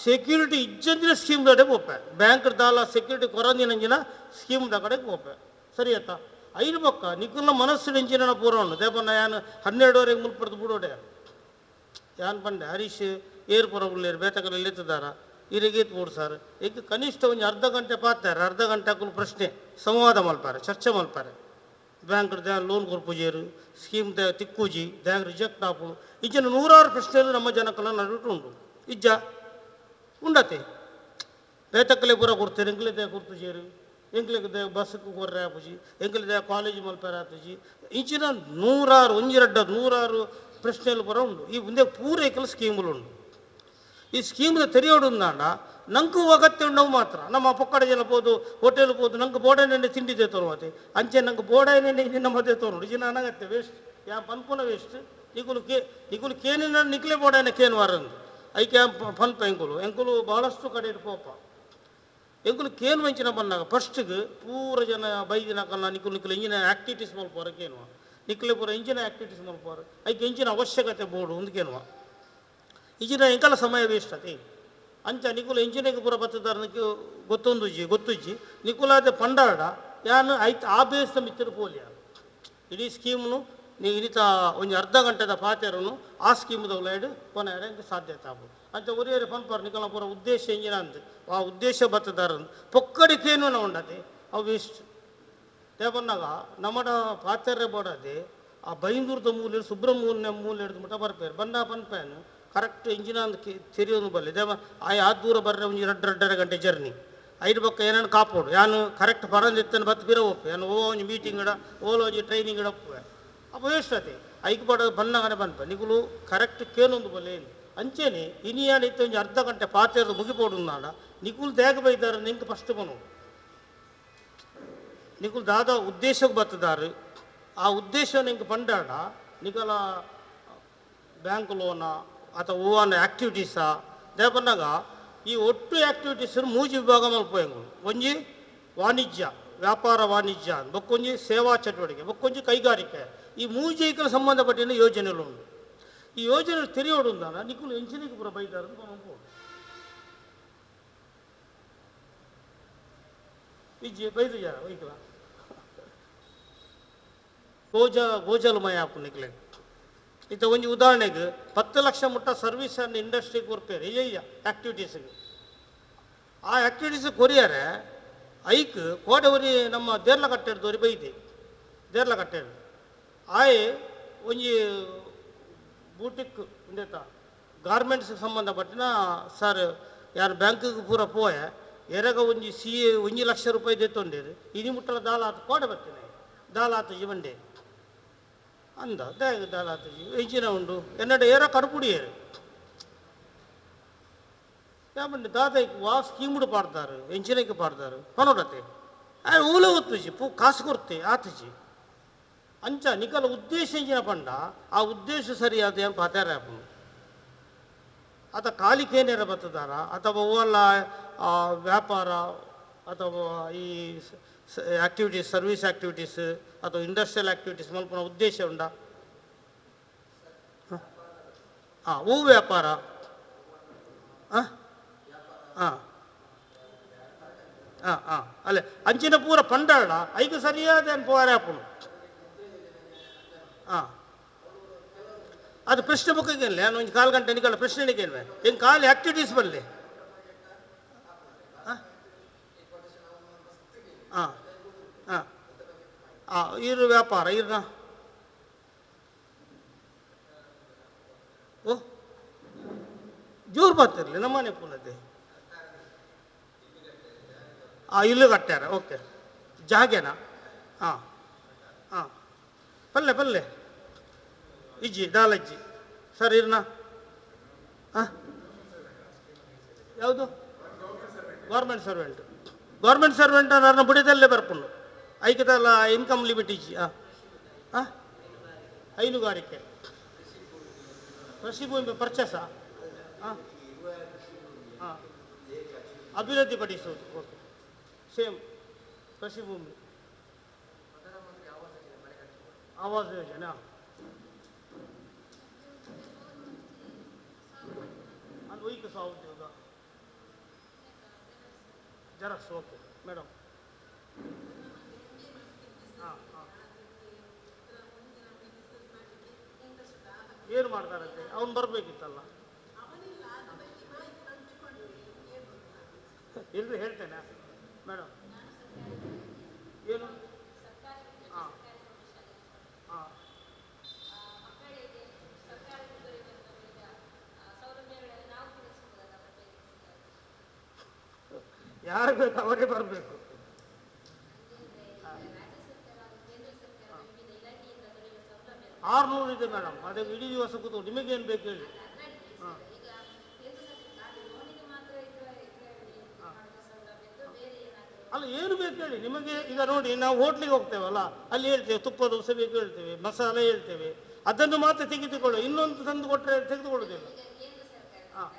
ಸೆಕ್ಯೂರಿಟಿ ಇಜ್ಜಂದಿನ ಸ್ಕೀಮ್ ದಡೆ ಪೋಪೆ ಬ್ಯಾಂಕ್ ದಾಲ ಸೆಕ್ಯೂರಿಟಿ ಕೊರಂದಿನಂಜಿನ ಸ್ಕೀಮ್ ದ ಕಡೆಗೆ ಪೋಪೆ ಸರಿ ಆಯ್ತಾ ಐದು ಪಕ್ಕ ನಿಕುಲ್ನ ಮನಸ್ಸಿನ ಎಂಜಿನ ಪೂರ ಉಂಡು ದೇಪನ್ನ ಯಾನು 12ವರೆಗೆ ಮುಲ್ಪಡ್ದು ಬಿಡೋಡೆ ಯಾನ್ ಬಂಡೆ ಹರೀಶ್ ಏರ್ಪುರ ಉಳ್ಳೇರು ಬೇತಕಲ್ಲಿ ಎತ್ತಿದಾರ ಇರಿಗೇತ್ ಓಡ್ಸಾರು ಈಗ ಕನಿಷ್ಠ ಒಂದು ಅರ್ಧ ಗಂಟೆ ಪಾತಾರೆ ಅರ್ಧ ಗಂಟೆ ಹಾಕಲು ಪ್ರಶ್ನೆ ಸಂವಾದ ಮಲ್ಪಾರೆ ಚರ್ಚೆ ಮಲ್ಪಾರೆ ಬ್ಯಾಂಕ್ ಲೋನ್ ಕೊರ್ಪುಜೇರು ಸ್ಕೀಮ್ ತಿಕ್ಕೂಜಿ ಬ್ಯಾಂಕ್ ರಿಜೆಕ್ಟ್ ಆಪು ಈಜಿನ 100 ಪ್ರಶ್ನೆಗಳು ನಮ್ಮ ಜನಕಲ್ಲ ನಡುಟು ಉಂಟು ಇಜ್ಜ ಉಂಡತೆ ಬೇತಕ್ಕಲೆ ಪೂರ ಕೊಡ್ತಾರೆ ಎಂಗ್ಲಿದೆ ಕೊರ್ತುಜೇರು ಎಂಗ್ಲಿಗೆ ಬಸ್ಗೆ ಕೊರ್ರೆ ಆಪುಜಿ ಎಂಗ್ಲಿದೆ ಕಾಲೇಜ್ ಮಲ್ಪಾರೆ ಆತುಜಿ ಈಚಿನ 100 ಪ್ರಶ್ನೆಗಳು ಪೂರ ಉಂಟು ಈ ಮುಂದೆ ಪೂರೈಕಲು ಸ್ಕೀಮ್ಗಳು ಉಂಟು ಈ ಸ್ಕೀಮ್ದ ತೆರೆಯೋಡುಂದಾಂಡ ನಂಗೂ ಅಗತ್ಯ ಉಂಡವು ಮಾತ್ರ ನಮ್ಮ ಪಕ್ಕಡ ಜನ ಹೋದು ಹೋಟೆಲ್ ಹೋದು ನಂಗೆ ಬೋಡಾನೆಣ್ಣೆ ತಿಂಡಿದೆ ತೋರುವತ್ತೆ ಅಂಚೆ ನಂಗೆ ಬೋಡಾನೆಣ್ಣೆ ನಿನ್ನ ಮಧ್ಯೆ ತೋರು ಇಜಿನ ಅನಗತ್ಯ ವೇಸ್ಟ್ ಯಾ ಪನ್ಪುನ ವೇಸ್ಟ್ ನಿಗುಲು ಕೇನಿನ ನಿಕ್ಲೆ ಬೋಡಾನೆ ಕೇನು ವಾರಂದು ಐಕೆ ಪನ್ಪ ಎಂಕುಲು ಬಹಳಷ್ಟು ಕಡೆ ಪೋಪ ಎಂಕುಲು ಕೇನು ವಂಚಿನ ಬಂದಾಗ ಫಸ್ಟ್ಗೆ ಪೂರ ಜನ ಬೈದಿನ ಕಲ್ಲ ನಿಕ್ಕಲು ಇಂಜಿನ ಆಕ್ಟಿವಿಟೀಸ್ ಮಲ್ಪೋರ ಕೇನುವ ನಿಕ್ಲೆ ಪೂರ ಇಂಜಿನ ಆಕ್ಟಿವಿಟೀಸ್ ಮಲ್ಪೋರ ಐಕೆ ಇಂಜಿನ ಅವಶ್ಯಕತೆ ಬೋಡು ಒಂದು ಕೇನುವ ಈಜಿನ ಎಂಕಲ ಸಮಯ ವೇಸ್ಟ್ ಅತಿ ಅಂಚ ನಿಕುಲ ಇಂಜಿನಿಯರ್ಗೆ ಪೂರ ಬತ್ತದಾರನಿಗೆ ಗೊತ್ತುಜ್ಜಿ ನಿಕುಲಾದ ಪಂಡಾಡ ಯಾನು ಐತ್ ಆ ಬೇಸ್ದ ಮಿತ್ತರು ಪೋಲಿಯ ಇಡೀ ಸ್ಕೀಮ್ನು ನೀ ಇನಿತ ಒಂದು ಅರ್ಧ ಗಂಟೆದ ಪಾತೆರನು ಆ ಸ್ಕೀಮ್ದ ಉಲಾಯ್ಡು ಕೊನೆಯರ ಇಂಕ ಸಾಧ್ಯತೆ ಆಗ್ಬೋದು ಅಂಚ ಒರಿಯರೆ ಪನ್ಪಾರ ನಿಕಲ ಪೂರ ಉದ್ದೇಶ ಎಂಜಿನ ಅಂದು ಆ ಉದ್ದೇಶ ಬತ್ತದಾರನು ಪೊಕ್ಕಡಿಕೇನು ಉಂಡತೆ ಅವು ವೇಸ್ಟ್ ತೇಪನ್ನಾಗ ನಮ್ಮಡ ಪಾತೆರೆ ಬೋಡದೆ ಆ ಬೈಂದೂರದ ಮೂಲೆ ಸುಬ್ರಹ್ಮಣ್ಯ ಮೂಲೆ ಹಿಡಿದು ಮುಟ ಬರ್ಪೇರು ಬನ್ನ ಪನ್ಪೇನು ಕರೆಕ್ಟ್ ಇಂಜಿನ ಅಂದ್ ತೆರೆಯೋದು ಬರಲಿ ದೇವ ಆ ದೂರ ಬರ್ರೆ ಒಂದು 2.5 ಗಂಟೆ ಜರ್ನಿ ಐದು ಪಕ್ಕ ಏನೇನು ಕಾಪೋಡು ಯಾನು ಕರೆಕ್ಟ್ ಬರಂದಿತ್ತನ್ನು ಬತ್ತು ಬಿರ ಒಪ್ಪೆ ಯಾನು ಓ ಒಂದು ಮೀಟಿಂಗ್ ಇಡ ಓಲೋ ಒಂಜಿ ಟ್ರೈನಿಂಗ್ ಇಡ ಒಪ್ಪುವೆ ಅಪ್ಪ ವೇಸ್ಟ್ ಅತಿ ಐಕ್ ಬಡ ಬನ್ನಗನೆ ಬಂದ್ಪ ನಿಗುಲು ಕರೆಕ್ಟ್ ಕೇನೊಂದು ಬಲ್ಲ ಏನು ಅಂಚೆನೆ ಇನಿಯಾನಿತ್ತು ಒಂದು ಅರ್ಧ ಗಂಟೆ ಪಾತ್ರೆದು ಮುಗಿಪೋಡು ನಾಡ ನಿಗುಲು ದೇಗ ಬೈದಾರ ನಿಂಗೆ ಫಸ್ಟ್ ಬನು ನಿಗುಲು ದಾದ ಉದ್ದೇಶಕ್ಕೆ ಬತ್ತದಾರು ಆ ಉದ್ದೇಶವನ್ನು ಹಿಂಗೆ ಪಂಡಾಡ ನಿಕಲ ಬ್ಯಾಂಕ್ ಲೋನ ಅಥವಾ ಹೂವನ ಆ್ಯಕ್ಟಿವಿಟೀಸಾ ದೇ ಬಂದಾಗ ಈ ಒಟ್ಟು ಆ್ಯಕ್ಟಿವಿಟೀಸ್ ಮೂಜಿ ವಿಭಾಗ ಮಲ್ಪೋಯಂಗಳು ಒಂಜಿ ವಾಣಿಜ್ಯ ವ್ಯಾಪಾರ ವಾಣಿಜ್ಯ ಬೊಕ್ಕೊಂಜಿ ಸೇವಾ ಚಟುವಟಿಕೆ ಬೊಕ್ಕೊಂಜಿ ಕೈಗಾರಿಕೆ ಈ ಮೂಜೈಕಲು ಸಂಬಂಧಪಟ್ಟಿನ ಯೋಜನೆಗಳು ಉಂಟು. ಈ ಯೋಜನೆಗಳು ತೆರೆಯೋಡು ಅಂದಾಗ ನಿಖಲು ಎಂಚಿನಿಗೆ ಪೂರ ಬೈದಾರ ವಿಜಯ ಬೈದು ಜಾರ ವೈಕಲ ಗೋಜಲಮಯ ಆಪು ನಿಕ್ಲೆ ಇತ್ತ ಒಂಜಿ ಉದಾಹರಣೆಗೆ 10 ಲಕ್ಷ ಮುಟ್ಟ ಸರ್ವಿಸ್ ಅಂಡ್ ಇಂಡಸ್ಟ್ರಿಗೆ ಕೊರ್ಪೇರು ಇಯ್ಯ ಆ್ಯಕ್ಟಿವಿಟೀಸ್ಗೆ ಆ ಆ್ಯಕ್ಟಿವಿಟೀಸ್ ಕೊರಿಯಾರೆ ಐಕ್ ಕೋಟೆವರಿ ನಮ್ಮ ದೇರ್ಲ ಕಟ್ಟೆಡ್ದವ್ರಿ ಬೈದೆ ದೇರ್ಲ ಕಟ್ಟೆಡ್ ಆಯ್ ಒಂಜಿ ಬೂಟಿಕ್ ಉಂದೇತ ಗಾರ್ಮೆಂಟ್ಸ್ಗೆ ಸಂಬಂಧಪಟ್ಟಿನ ಸರ್ ಯಾರು ಬ್ಯಾಂಕಿಗೆ ಪೂರ ಪೋಯ ಎರಗ ಒಂಜಿ CA 1 ಲಕ್ಷ ರೂಪಾಯಿ ದೆತ್ತೊಂಡೇರು ಇನಿ ಮುಟ್ಟಲ ದಾಲಾತ ಕೋಟೆ ಬರ್ತೇನೆ ದಾಲಾತ ಜೀವಂಡೆ ಅಂದ ದಾಗ ದಾಲಾತ ಜೀವ ಎಂಚಿನ ಉಂಡು ಎನ್ನಡೆ ಏರ ಕಡುಪುಡಿಯೇರು ಯಾಬಂಡೆ ದಾದಾಯ್ಕು ವಾ ಸ್ಕೀಮುಡು ಪಾಡ್ದಾರು ಎಂಚಿನಕ್ಕೆ ಪಾಡ್ದಾರು ಪನೋಡತೆ ಊಲ ಒತ್ತುಜಿ ಪೂ ಕಾಸು ಕೊರ್ತೆ ಆತಜಿ ಅಂಚ ನಿಕಲ ಉದ್ದೇಶ ಎಂಚಿನ ಪಂಡ ಆ ಉದ್ದೇಶ ಸರಿಯಾದ ಏನು ಪಾತಾರ ಆಪನು ಅತ ಕಾಲಿಕೇನೇರ ಬರ್ತದಾರ ಅಥವಾ ಓಲ್ಲ ವ್ಯಾಪಾರ ಅಥವಾ ಈ ಆ್ಯಕ್ಟಿವಿಟೀಸ್ ಸರ್ವಿಸ್ ಆ್ಯಕ್ಟಿವಿಟೀಸ್ ಅಥವಾ ಇಂಡಸ್ಟ್ರಿಯಲ್ ಆ್ಯಕ್ಟಿವಿಟೀಸ್ ಮಲ್ಪನ ಉದ್ದೇಶ ಉಂಡ ಹಾಂ ಹೂ ವ್ಯಾಪಾರ ಹಾಂ ಹಾಂ ಹಾಂ ಹಾಂ ಅಲ್ಲೇ ಅಂಚಿನ ಪೂರ ಪಂಡಾಳ ಐದು ಸರಿಯಾದ ಏನು ಪೋರೆ ಆಪನು ಹಾಂ ಅದು ಪ್ರಶ್ನೆ ಬುಕ್ಕಿಗೆ ನಾನು ಒಂದು 4 ಗಂಟೆ ನಿಕಲ್ಲ ಪ್ರಶ್ನೆಗೆ ಹೆಂಗೆ ಕಾಲು ಆ್ಯಕ್ಟಿವಿಟೀಸ್ ಬರಲಿ ಹಾಂ ಹಾಂ ಹಾಂ ಹಾಂ ಇರು ವ್ಯಾಪಾರ ಇರ್ನ ಓ ಜೋರು ಬರ್ತಿರ್ಲಿ ನಮ್ಮನೆ ಪುನದೆ ಇಲ್ಲು ಕಟ್ಟ್ಯಾರ ಓಕೆ ಜಾಗೆನಾ ಹಾಂ ಹಾಂ ಪಲ್ಲೆ ಪಲ್ಲೆ ಇಜ್ಜಿ ದಾಲಜ್ಜಿ ಸರ್ ಇರ್ನ ಹಾಂ ಯಾವುದು ಗೌರ್ಮೆಂಟ್ ಸರ್ವೆಂಟ್ ನನ್ನ ಬುಡದಲ್ಲೇ ಬರ್ಕೊಂಡು ಐಕದಲ್ಲ ಇನ್ಕಮ್ ಲಿಮಿಟ್ ಇಜ್ಜಿ ಹಾಂ ಹಾಂ ಹೈನುಗಾರಿಕೆ ಕೃಷಿ ಭೂಮಿ ಪರ್ಚೇಸ ಹಾಂ ಹಾಂ ಅಭಿವೃದ್ಧಿ ಪಡಿಸುವುದು ಓಕೆ ಸೇಮ್ ಕೃಷಿ ಭೂಮಿ ಆವಾಸ್ ಯೋಜನೆ ವೈಕ ಸಹೋದ್ಯೋಗ ಜೆರಾಕ್ಸ್ ಓಕೆ ಮೇಡಮ್ ಹಾಂ ಹಾಂ ಏನು ಮಾಡ್ತಾರಂತೆ ಅವನು ಬರಬೇಕಿತ್ತಲ್ಲ ಇಲ್ರಿ ಹೇಳ್ತೇನೆ ಮೇಡಮ್ ಏನು ಹಾಂ ಹಾಂ ಯಾರು ಬೇಕು ಅವರೇ ಬರಬೇಕು. ಆರುನೂರು ಇದೆ ಮೇಡಮ್, ಅದೇ ಇಡೀ ದಿವಸ ಕೂತು ನಿಮಗೇನು ಬೇಕು ಹೇಳಿ. ಹಾಂ ಅಲ್ಲ ಏನು ಬೇಕು ಹೇಳಿ ನಿಮಗೆ. ಈಗ ನೋಡಿ, ನಾವು ಹೋಟ್ಲಿಗೆ ಹೋಗ್ತೇವಲ್ಲ, ಅಲ್ಲಿ ಹೇಳ್ತೇವೆ ತುಪ್ಪದ ದೋಸೆ ಬೇಕು ಹೇಳ್ತೇವೆ, ಮಸಾಲೆ ಹೇಳ್ತೇವೆ, ಅದನ್ನು ಮಾತ್ರ ತೆಗೆದುಕೊಳ್ಳೋ, ಇನ್ನೊಂದು ತಂದು ಕೊಟ್ಟರೆ ತೆಗೆದುಕೊಳ್ಳೋದಿಲ್ಲ. ಹಾಂ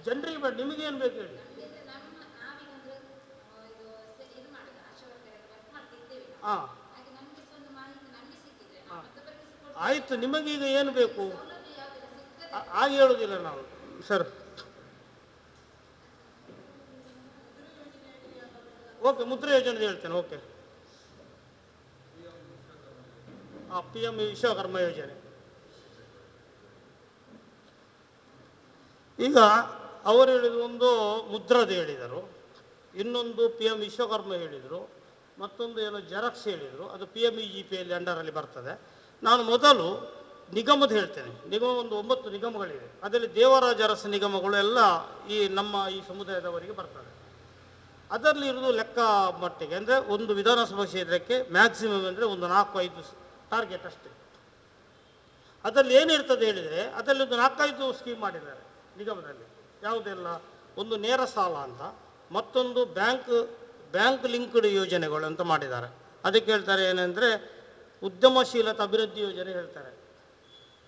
ಜನರಿಗೆ ಬೇಡ, ನಿಮಗೇನು ಬೇಕು ಹೇಳಿ. ಹಾಂ ಆಯಿತು, ನಿಮಗೀಗ ಏನು ಬೇಕು ಹಾಗೆ ಹೇಳೋದಿಲ್ಲ ನಾವು ಸರ್. ಓಕೆ, ಮುದ್ರಾ ಯೋಜನೆ ಹೇಳ್ತೇನೆ. ಓಕೆ, PM ವಿಶ್ವಕರ್ಮ ಯೋಜನೆ. ಈಗ ಅವರು ಹೇಳಿದ್ರು, ಒಂದು ಮುದ್ರದ ಹೇಳಿದರು, ಇನ್ನೊಂದು PM ವಿಶ್ವಕರ್ಮ ಹೇಳಿದರು, ಮತ್ತೊಂದು ಏನೋ ಜೆರಾಕ್ಸ್ ಹೇಳಿದರು. ಅದು PMEGPಯಲ್ಲಿ ಅಂಡರಲ್ಲಿ ಬರ್ತದೆ. ನಾನು ಮೊದಲು ನಿಗಮದ ಹೇಳ್ತೇನೆ. ನಿಗಮ ಒಂದು 9 ನಿಗಮಗಳಿವೆ. ಅದರಲ್ಲಿ ದೇವರಾಜ ಅರಸ ನಿಗಮಗಳು ಎಲ್ಲ ನಮ್ಮ ಈ ಸಮುದಾಯದವರಿಗೆ ಬರ್ತದೆ. ಅದರಲ್ಲಿ ಇರೋದು ಲೆಕ್ಕ ಮಟ್ಟಿಗೆ ಅಂದರೆ ಒಂದು ವಿಧಾನಸಭಾ ಕ್ಷೇತ್ರಕ್ಕೆ ಮ್ಯಾಕ್ಸಿಮಮ್ ಅಂದರೆ ಒಂದು 4-5 ಟಾರ್ಗೆಟ್ ಅಷ್ಟೇ. ಅದರಲ್ಲಿ ಏನಿರ್ತದೆ ಹೇಳಿದರೆ, ಅದರಲ್ಲಿ ಒಂದು 4-5 ಸ್ಕೀಮ್ ಮಾಡಿದ್ದಾರೆ ನಿಗಮದಲ್ಲಿ. ಯಾವುದೆಲ್ಲ? ಒಂದು ನೇರ ಸಾಲ ಅಂತ, ಮತ್ತೊಂದು ಬ್ಯಾಂಕ್ ಲಿಂಕ್ಡ್ ಯೋಜನೆಗಳು ಅಂತ ಮಾಡಿದ್ದಾರೆ. ಅದಕ್ಕೆ ಹೇಳ್ತಾರೆ ಏನಂದರೆ ಉದ್ಯಮಶೀಲತಾ ಅಭಿವೃದ್ಧಿ ಯೋಜನೆ ಹೇಳ್ತಾರೆ.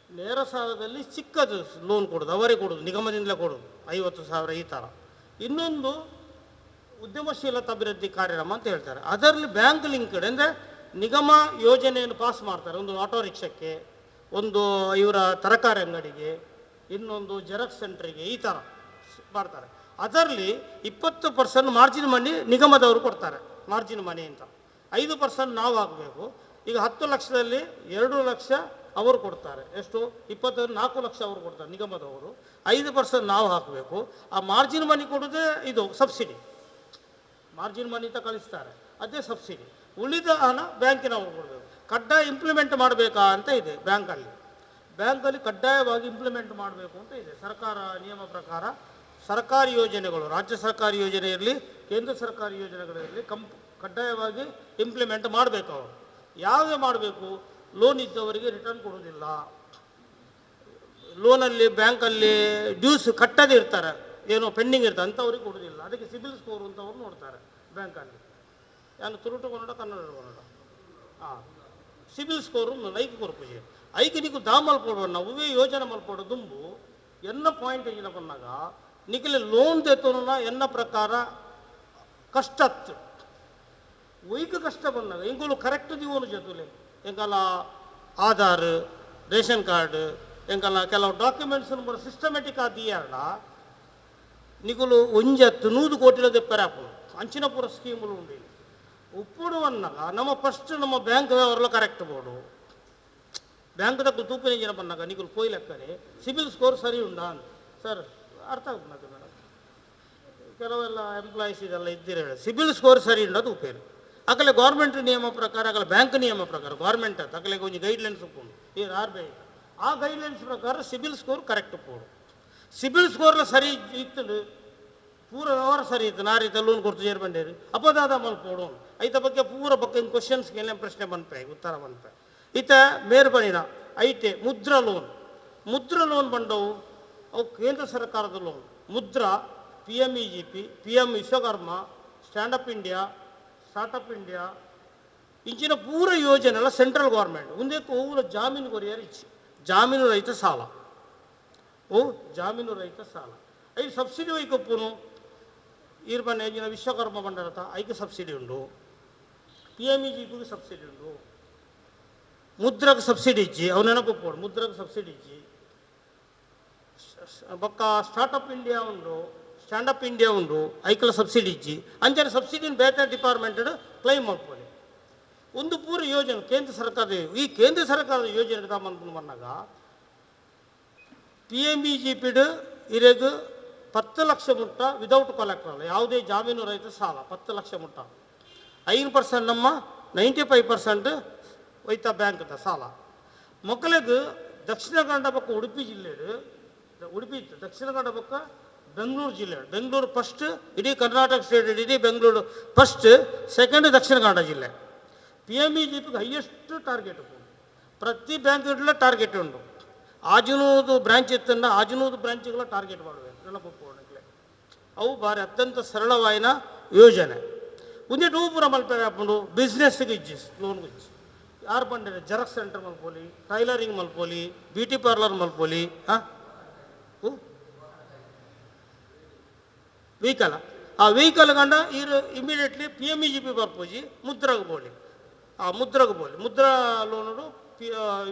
ನೇರ ಸಾಲದಲ್ಲಿ ಚಿಕ್ಕದು ಲೋನ್ ಕೊಡೋದು, ಅವರೇ ಕೊಡೋದು, ನಿಗಮದಿಂದಲೇ ಕೊಡೋದು 50,000 ಈ ಥರ. ಇನ್ನೊಂದು ಉದ್ಯಮಶೀಲತಾ ಅಭಿವೃದ್ಧಿ ಕಾರ್ಯಕ್ರಮ ಅಂತ ಹೇಳ್ತಾರೆ. ಅದರಲ್ಲಿ ಬ್ಯಾಂಕ್ ಲಿಂಕ್ಡ್ ಅಂದರೆ ನಿಗಮ ಯೋಜನೆಯನ್ನು ಪಾಸ್ ಮಾಡ್ತಾರೆ. ಒಂದು ಆಟೋ ರಿಕ್ಷಕ್ಕೆ, ಒಂದು ಇವರ ತರಕಾರಿ ಅಂಗಡಿಗೆ, ಇನ್ನೊಂದು ಜೆರಾಕ್ಸ್ ಸೆಂಟ್ರಿಗೆ, ಈ ಥರ ಮಾಡ್ತಾರೆ. ಅದರಲ್ಲಿ 20% ಮಾರ್ಜಿನ್ ಮನಿ ನಿಗಮದವರು ಕೊಡ್ತಾರೆ. ಮಾರ್ಜಿನ್ ಮನಿ ಅಂತ 5% ನಾವು ಹಾಕಬೇಕು. ಈಗ 10 ಲಕ್ಷದಲ್ಲಿ 2 ಲಕ್ಷ ಅವರು ಕೊಡ್ತಾರೆ. ಎಷ್ಟು? 4 ಲಕ್ಷ ಅವರು ಕೊಡ್ತಾರೆ ನಿಗಮದವರು. 5% ನಾವು ಹಾಕಬೇಕು. ಆ ಮಾರ್ಜಿನ್ ಮನಿ ಕೊಡೋದೇ ಇದು ಸಬ್ಸಿಡಿ. ಮಾರ್ಜಿನ್ ಮನಿ ಅಂತ ಕಳಿಸ್ತಾರೆ, ಅದೇ ಸಬ್ಸಿಡಿ. ಉಳಿದ ಹಣ ಬ್ಯಾಂಕಿನವರು ಕೊಡಬೇಕು. ಕಡ್ಡಾಯ ಇಂಪ್ಲಿಮೆಂಟ್ ಮಾಡಬೇಕಾ ಅಂತ ಇದೆ ಬ್ಯಾಂಕಲ್ಲಿ ಕಡ್ಡಾಯವಾಗಿ ಇಂಪ್ಲಿಮೆಂಟ್ ಮಾಡಬೇಕು ಅಂತ ಇದೆ ಸರ್ಕಾರ ನಿಯಮ ಪ್ರಕಾರ. ಸರ್ಕಾರಿ ಯೋಜನೆಗಳು, ರಾಜ್ಯ ಸರ್ಕಾರಿ ಯೋಜನೆ ಇರಲಿ, ಕೇಂದ್ರ ಸರ್ಕಾರಿ ಯೋಜನೆಗಳಿರಲಿ, ಕಡ್ಡಾಯವಾಗಿ ಇಂಪ್ಲಿಮೆಂಟ್ ಮಾಡಬೇಕು. ಅವರು ಯಾವ್ದು ಮಾಡಬೇಕು? ಲೋನ್ ಇದ್ದವರಿಗೆ ರಿಟರ್ನ್ ಕೊಡೋದಿಲ್ಲ. ಲೋನಲ್ಲಿ ಬ್ಯಾಂಕಲ್ಲಿ ಡ್ಯೂಸ್ ಕಟ್ಟದೇ ಇರ್ತಾರೆ, ಏನೋ ಪೆಂಡಿಂಗ್ ಇರ್ತಾರೆ, ಅಂಥವ್ರಿಗೆ ಕೊಡೋದಿಲ್ಲ. ಅದಕ್ಕೆ ಸಿಬಿಲ್ ಸ್ಕೋರ್ ಅಂತ ಅವ್ರು ನೋಡ್ತಾರೆ ಬ್ಯಾಂಕಲ್ಲಿ. ಯಾನು ತುರುಟು ಕನ್ನಡ ಕನ್ನಡ ಕನ್ನಡ ಸಿಬಿಲ್ ಸ್ಕೋರು ಲೈಕ್ ಕೊರಪುಜಿ ಐಕೆ ನೀಕು ದಾ ಮಲ್ಪಡುವ ನಾವೇ ಯೋಜನೆ ಮಲ್ಪಡೋ ದುಂಬು ಎನ್ನ ಪಾಯಿಂಟ್ ಏಜಿನ ಬಂದಾಗ ನಿಖಿಲೆ ಲೋನ್ ದೇತೋನ ಎನ್ನ ಪ್ರಕಾರ ಕಷ್ಟತ್ತು ಒಯ್ಕ ಕಷ್ಟ ಬಂದಾಗ ಎಂಗಳು ಕರೆಕ್ಟ್ ದಿವನು ಜೊತೆಲೆ ಎಂಕಲ್ಲ ಆಧಾರ್, ರೇಷನ್ ಕಾರ್ಡ್, ಎಂಕಲ್ಲ ಕೆಲವು ಡಾಕ್ಯುಮೆಂಟ್ಸ್ ಸಿಸ್ಟಮೆಟಿಕ್ ಆದಿಯಾರಣ ನಿಗುಲು ಒಂಜತ್ತು 100 ಕೋಟಿಲ ದೆಪ್ಪರಾಪು ಅಂಚಿನ ಪೂರ ಸ್ಕೀಮುಲು ಉಂಡಿ ಉಪ್ಪುಡು ಅನ್ನಗ ನಮ್ಮ ಫಸ್ಟ್ ನಮ್ಮ ಬ್ಯಾಂಕ್ ವ್ಯವಹಾರ ಕರೆಕ್ಟ್ ಬೋಡು ಬ್ಯಾಂಕ್ದ ತೂಪಿನ ಜನ ಬಂದಾಗ ನಿಗುಲು ಪೋಯ್ ಲೆಕ್ಕನೆ ಸಿಬಿಲ್ ಸ್ಕೋರ್ ಸರಿ ಉಂಡಾ ಅಂತ ಸರ್ ಅರ್ಥ ಆಗುತ್ತದೆ ಮೇಡಮ್. ಕೆಲವೆಲ್ಲ ಎಂಪ್ಲಾಯೀಸ್ ಇದೆಲ್ಲ ಇದ್ದಿರ ಹೇಳಿ ಸಿಬಿಲ್ ಸ್ಕೋರ್ ಸರಿ ಉಂಡದು ಉಪೇರು ಅಕಲೆ ಗೌರ್ಮೆಂಟ್ ನಿಯಮ ಪ್ರಕಾರ ಅಕಲೆ ಬ್ಯಾಂಕ್ ನಿಯಮ ಪ್ರಕಾರ ಗೌರ್ಮೆಂಟ್ ಅಂತ ಅಕಲೆ ಒಂದು ಗೈಡ್ಲೈನ್ಸ್ ಉಪ್ಪುಂಡು ಈ RBI ಆ ಗೈಡ್ಲೈನ್ಸ್ ಪ್ರಕಾರ ಸಿಬಿಲ್ ಸ್ಕೋರ್ ಕರೆಕ್ಟ್ ಪೋಡು. ಸಿಬಿಲ್ ಸ್ಕೋರ್ಲ ಸರಿ ಇತ್ತು ಪೂರ ವ್ಯವಹಾರ ಸರಿ ಇತ್ತು ನಾರೀತ ಲೋನ್ ಕೊಡ್ತು ಜೇರ್ ಬಂಡೇರಿ ಅಪದಾದ ಮಲ್ಪೋಡು ಐತ ಬಗ್ಗೆ ಪೂರ ಬಗ್ಗೆ ಕ್ವಶನ್ಸ್ಗೆ ಏನೇ ಪ್ರಶ್ನೆ ಬಂದ್ಪೆ ಉತ್ತರ ಬಂದ್ಪೆ ಈತ ಮೇರ್ಬಣಿನ ಐಟೆ ಮುದ್ರಾ ಲೋನ್ ಬಂದವು ಅವು ಕೇಂದ್ರ ಸರ್ಕಾರದ loan Mudra PMEGP PM Vishwakarma stand up India startup India ಇಂಚಿನ ಪೂರ ಯೋಜನೆ ಎಲ್ಲ ಸೆಂಟ್ರಲ್ ಗೌರ್ಮೆಂಟ್ ಒಂದೇ ಊರ ಜಾಮೀನು ಕೊರಿಯರ್ ಇಚ್ಚಿ ಜಾಮೀನು ರಹಿತ ಸಾಲ ಜಾಮೀನು ರಹಿತ ಸಾಲ ಐದು ಸಬ್ಸಿಡಿ ಒಯ್ಕೊಪ್ಪುನು ಇರ್ಬನ್ ಏಜಿನ ವಿಶ್ವಕರ್ಮ ಬಂಡರತ ಐಕೆ ಸಬ್ಸಿಡಿ ಉಂಡು PMEGPಗೆ ಸಬ್ಸಿಡಿ ಉಂಡು ಮುದ್ರಾಗ ಸಬ್ಸಿಡಿ ಇಚ್ಚಿ ಅವು ನೆನಪುಪ್ಪೋಡು ಮುದ್ರಾಗ ಸಬ್ಸಿಡಿ ಇಚ್ಚಿ ಬೊಕ್ಕ ಸ್ಟಾರ್ಟಪ್ ಇಂಡಿಯಾ ಉಂಡು ಸ್ಟ್ಯಾಂಡಪ್ ಇಂಡಿಯಾ ಉಂಡು ಐಕಲ ಸಬ್ಸಿಡಿ ಇಚ್ಚಿ ಅಂಚನೆ ಸಬ್ಸಿಡಿನ ಬೇರೆ ಡಿಪಾರ್ಟ್ಮೆಂಟ್ ಕ್ಲೈಮ್ ಮಾಡ್ಕೊಳ್ಳಿ ಒಂದು ಪೂರ ಯೋಜನೆ ಕೇಂದ್ರ ಸರ್ಕಾರದ ಈ ಕೇಂದ್ರ ಸರ್ಕಾರದ ಯೋಜನೆ ಬಂದಾಗ PMEGP ಇರೆಗ್ 10 ಲಕ್ಷ ಮುಟ್ಟ ವಿದೌಟ್ ಕಲೆಕ್ಟರ್ ಅಲ್ಲ ಯಾವುದೇ ಜಾಮೀನು ರಹಿತ ಸಾಲ 10 ಲಕ್ಷ ಮುಟ್ಟ 5% ನಮ್ಮ 95% ಒಯ್ತಾ ಬ್ಯಾಂಕ್ದ ಸಾಲ ಮಕ್ಕಳಿಗೆ ದಕ್ಷಿಣ ಕನ್ನಡ ಪಕ್ಕ ಉಡುಪಿ ಇತ್ತು ದಕ್ಷಿಣ ಕನ್ನಡ ಪಕ್ಕ ಬೆಂಗಳೂರು ಜಿಲ್ಲೆ ಬೆಂಗಳೂರು ಫಸ್ಟ್ ಇಡೀ ಕರ್ನಾಟಕ ಸ್ಟೇಟ್ ಇಡೀ ಬೆಂಗಳೂರು ಫಸ್ಟ್ ಸೆಕೆಂಡ್ ದಕ್ಷಿಣ ಕನ್ನಡ ಜಿಲ್ಲೆ PMEGPಗೆ ಹೈಯೆಸ್ಟ್ ಟಾರ್ಗೆಟ್ ಪ್ರತಿ ಬ್ಯಾಂಕ್ ಇಡಲ ಟಾರ್ಗೆಟ್ ಉಂಟು ಆಜನೂದು ಬ್ರಾಂಚ್ ಇತ್ತನ್ನ ಆಜನೂದು ಬ್ರಾಂಚ್ಗಳ ಟಾರ್ಗೆಟ್ ಮಾಡಬೇಕು ನೆನಪುಕೊಳ್ಳಕ್ಕೆ ಅವು ಭಾರಿ ಅತ್ಯಂತ ಸರಳವಾಯಿನ ಯೋಜನೆ ಒಂದಿಟ್ಟು ಪೂರ ಮಲ್ಪೆ ಹಾಕೊಂಡು ಬಿಸ್ನೆಸ್ಗೆ ಇಜ್ಜಿ ಲೋನ್ಗೆ ಇಜ್ಜಿ ಯಾರು ಬಂದಿದೆ ಜೆರಾಕ್ಸ್ ಸೆಂಟರ್ ಮಲ್ಪೋಲಿ ಟೈಲರಿಂಗ್ ಮಲ್ಪೋಲಿ ಬ್ಯೂಟಿ ಪಾರ್ಲರ್ ಮಲ್ಪೋಲಿ ವೆಹಿಕಲ್ ಆ ವೆಹಿಕಲ್ ಗಂಡ ಇರು ಇಮಿಡಿಯೇಟ್ಲಿ PMEGP ಬರ್ಪೋಜಿ ಮುದ್ರಾಗ ಬೋಲಿ ಮುದ್ರಾ ಲೋನು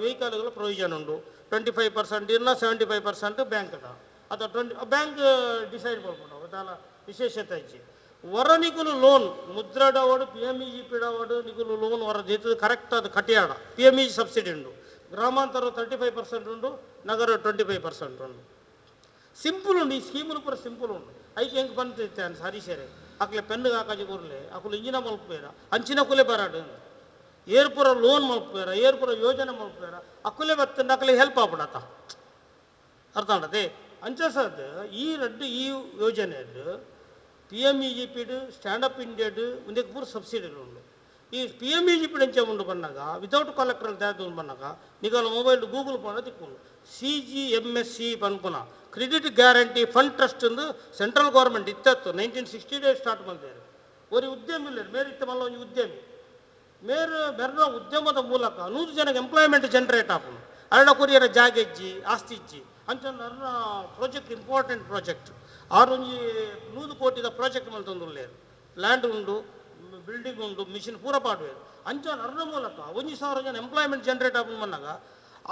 ವೆಹಿಕಲ್ಗಳ ಪ್ರೊವಿಷನ್ ಉಂಡು 25% ಇಲ್ಲ 75% ಬ್ಯಾಂಕ್ ಅದ ಅಥವಾ ಬ್ಯಾಂಕ್ ಡಿಸೈಡ್ ಮಾಡ್ಕೊಂಡು ಅದಲ್ಲ ವಿಶೇಷತೆ ಇಚ್ಚಿ ವರ ನಿಗುಲು ಲೋನ್ ಮುದ್ರಾಡ ಅವಾರ್ಡು PMEGP ಅವಾರ್ಡು ನಿಗುಲು ಲೋನ್ ವರ ಜೀತದ ಕರೆಕ್ಟ್ ಅದು ಕಟಿಯಾಡ PMEG ಸಬ್ಸಿಡಿ ಉಂಡು ಗ್ರಾಮಾಂತರ 35% ಉಂಡು ನಗರ 25% ಉಂಡು ಸಿಂಪಲ್ ಉಂಡು ಈ ಸ್ಕೀಮು ಪೂರ ಸಿಂಪಲ್ ಉಂಡು ಐಕೆ ಹೆಂಗೆ ಬಂದಿತ್ತೆ ಅನ್ಸ ಹರಿಸೇರೆ ಅಕ್ಲೆ ಪೆನ್ನುಗೆ ಹಾಕಾಜಿ ಕೂರಲೆ ಅಕುಲು ಇಂಜಿನ ಮಲ್ಪೇರ ಅಂಚಿನ ಕುಲೆ ಬರಾಡು ಏರ್ಪುರ ಲೋನ್ ಮಲ್ಪೇರ ಏರ್ಪುರ ಯೋಜನೆ ಮಲ್ಪೇರ ಅಕುಲೆ ಬತ್ತಂಡ ಅಕಲೆ ಹೆಲ್ಪ್ ಆಗ್ಬಿಡತ್ತ ಅರ್ಥ ಮಾಡದೆ ಅಂಚಸದ್ ಈ ಯೋಜನೆಯದ್ದು PMEGP ಸ್ಟ್ಯಾಂಡಪ್ ಇಂಡಿಯಾಡು ಒಂದೇ ಪೂರ ಸಬ್ಸಿಡಿ ಉಂಡು ಈ PMEGP ಅಂಚೆ ಉಂಡು ಬಂದಾಗ ವಿತೌಟ್ ಕಲೆಕ್ಟರ್ ದಾದು ಬಂದಾಗ ನಿಗಲ ಮೊಬೈಲ್ ಗೂಗಲ್ ಪಂಡ ತಿಕ್ಕೊಂಡು CGMSC ಪನ್ಪುನ ಕ್ರೆಡಿಟ್ ಗ್ಯಾರಂಟಿ ಫಂಡ್ ಟ್ರಸ್ಟ್ ಎಂದು ಸೆಂಟ್ರಲ್ ಗೌರ್ಮೆಂಟ್ ಇತ್ತತ್ತು 1960 ಸ್ಟಾರ್ಟ್ ಮಾಡಿದ್ದಾರೆ ಒಂದು ಉದ್ಯಮಿ ಇಲ್ಲ ಮೇರಿತ್ತ ಮಲ್ಲ ಒಂದು ಉದ್ಯಮಿ ಬೆರ್ನ ಉದ್ಯಮದ ಮೂಲಕ 100 ಜನಕ್ಕೆ ಎಂಪ್ಲಾಯ್ಮೆಂಟ್ ಜನರೇಟ್ ಆಪುಂಡು ಅರಡ ಕೊರಿಯರ ಜಾಗ ಇಜ್ಜಿ ಆಸ್ತಿ ಇಜ್ಜಿ ಅಂಚ ಅರ್ನ ಪ್ರಾಜೆಕ್ಟ್ ಇಂಪಾರ್ಟೆಂಟ್ ಪ್ರಾಜೆಕ್ಟ್ 100 ಕೋಟಿದ ಪ್ರಾಜೆಕ್ಟ್ ಮಲ್ತೊಂದುಲ್ಲೇರು ಲ್ಯಾಂಡ್ ಉಂಡು ಬಿಲ್ಡಿಂಗ್ ಉಂಡು ಮಿಷಿನ್ ಪೂರ ಪಾಡ್ವೇರು ಅಂಚ ಅರ್ನ ಮೂಲಕ 1,000 ಜನ ಎಂಪ್ಲಾಯ್ಮೆಂಟ್ ಜನರೇಟ್ ಆಪುಂಡು ಮನ್ನಾಗ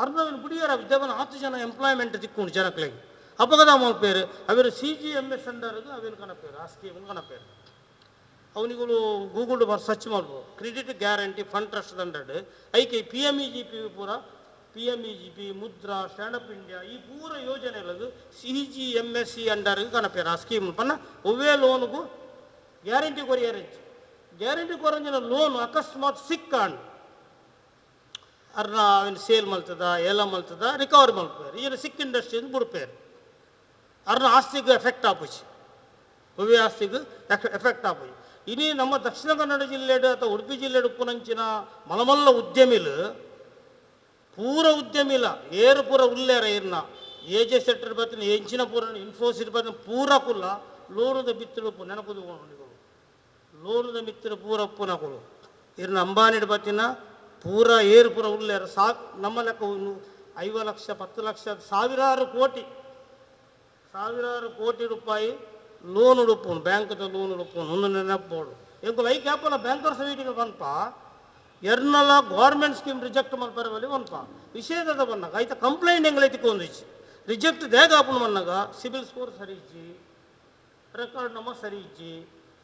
ಅರ್ನವಿನ ಬುಡಿಯರ ವಿದ್ಯಾವನ 10 ಜನ ಎಂಪ್ಲಾಯ್ಮೆಂಟ್ ತಿಕ್ಕೊಂಡು ಜನಕ್ಲೆಗೆ ಅಪಗದ ಮಲ್ಪೇರು ಅವರು CGMS ಅಂಡರ್ಗೆ ಅವೇನು ಕನಪೇರು ಆ ಸ್ಕೀಮ್ ಕನಪೇರು ಅವನಿಗಳು ಗೂಗಲ್ ಸರ್ಚ್ ಮಾಡ್ಬೋದು ಕ್ರೆಡಿಟ್ ಗ್ಯಾರಂಟಿ ಫಂಡ್ ಟ್ರಸ್ಟ್ ಅಂಡರ್ಡ್ ಐಕೆ PMEGP ಪೂರ PMEGP ಮುದ್ರಾ ಸ್ಟ್ಯಾಂಡಪ್ ಇಂಡಿಯಾ ಈ ಪೂರ ಯೋಜನೆಗಳು CGMSC ಅಂಡರ್ಗೆ ಕನಪೇರು ಆ ಸ್ಕೀಮ್ ಪನ್ನ ಒವ್ವೇ ಲೋನ್ಗೂ ಗ್ಯಾರಂಟಿ ಕೊರಿಯರೆಂಚು ಗ್ಯಾರಂಟಿ ಕೊರಂಜಿನ ಲೋನ್ ಅಕಸ್ಮಾತ್ ಸಿಕ್ಕಾಂಡು ಅರ್ನ ಅವನು ಸೇಲ್ ಮಲ್ತದ ಎಲ್ಲ ಮಲ್ತದ ರಿಕವರಿ ಮಲ್ಪೇರು ಈಗಿನ ಸಿಕ್ ಇಂಡಸ್ಟ್ರಿಯಿಂದ ಬಿಡ್ಪೇರು ಅರ್ನ ಆಸ್ತಿಗೆ ಎಫೆಕ್ಟ್ ಆಪುಚಿ ಒವ್ವೇ ಆಸ್ತಿಗೆ ಎಫೆಕ್ಟ್ ಆಪುಚಿ ಇನಿ ನಮ್ಮ ದಕ್ಷಿಣ ಕನ್ನಡ ಜಿಲ್ಲೆಡು ಅಥವಾ ಉಡುಪಿ ಜಿಲ್ಲೆಡು ಉಪ್ಪುನಂಚಿನ ಮಲಮಲ್ಲ ಉದ್ಯಮಿಲು ಪೂರ ಉದ್ಯಮಿಲ ಏರು ಪೂರ ಉಲ್ಲೇರ ಇರ್ನ ಏಜೆ ಸೆಕ್ಟರ್ ಬತ್ತಿನ ಎಂಚಿನ ಪೂರ ಇನ್ಫೋಸಿಸ್ ಬತ್ತಿನ ಪೂರ ಕುಲ್ಲ ಲೋನದ ಬಿತ್ತುಡು ನೆನಪುದು ಲೋನದ ಮಿತ್ತಿರ ಪೂರ ಉಪ್ಪುನಗಳು ಇರ್ನ ಅಂಬಾನಿಡ್ ಬತ್ತಿನ ಪೂರ ಏರು ಪೂರ ಉಲ್ಲೇರ ನಮ್ಮ ಲೆಕ್ಕ 5 ಲಕ್ಷ 10 ಲಕ್ಷ ಸಾವಿರಾರು ಕೋಟಿ ರೂಪಾಯಿ ಲೋನ್ ಉಡುಪುನು ಬ್ಯಾಂಕ್ದ ಲೋನ್ ಉಡುಪುನು ಒಂದು ನೆನಪೋಡು ಎಂಕು like ಆಪನ bankers meeting ಬಂಪ ಎರ್ನಲ government scheme reject ಮಲ್ಪರವಲ್ಲಿ ಒಂಪ ವಿಷಯದ ಬಂದಾಗ ಆಯ್ತಾ ಕಂಪ್ಲೇಂಟ್ ಎಂಗ್ಲೈತಿಕೊಂದಿಚ್ಚಿ ರಿಜೆಕ್ಟ್ ದೇಗ ಆಪುನು ಬನ್ನಾಗ ಸಿಬಿಲ್ ಸ್ಕೋರ್ ಸರಿ ಇಜ್ಜಿ ರೆಕಾರ್ಡ್ ನಮ್ಮ ಸರಿ ಇಜ್ಜಿ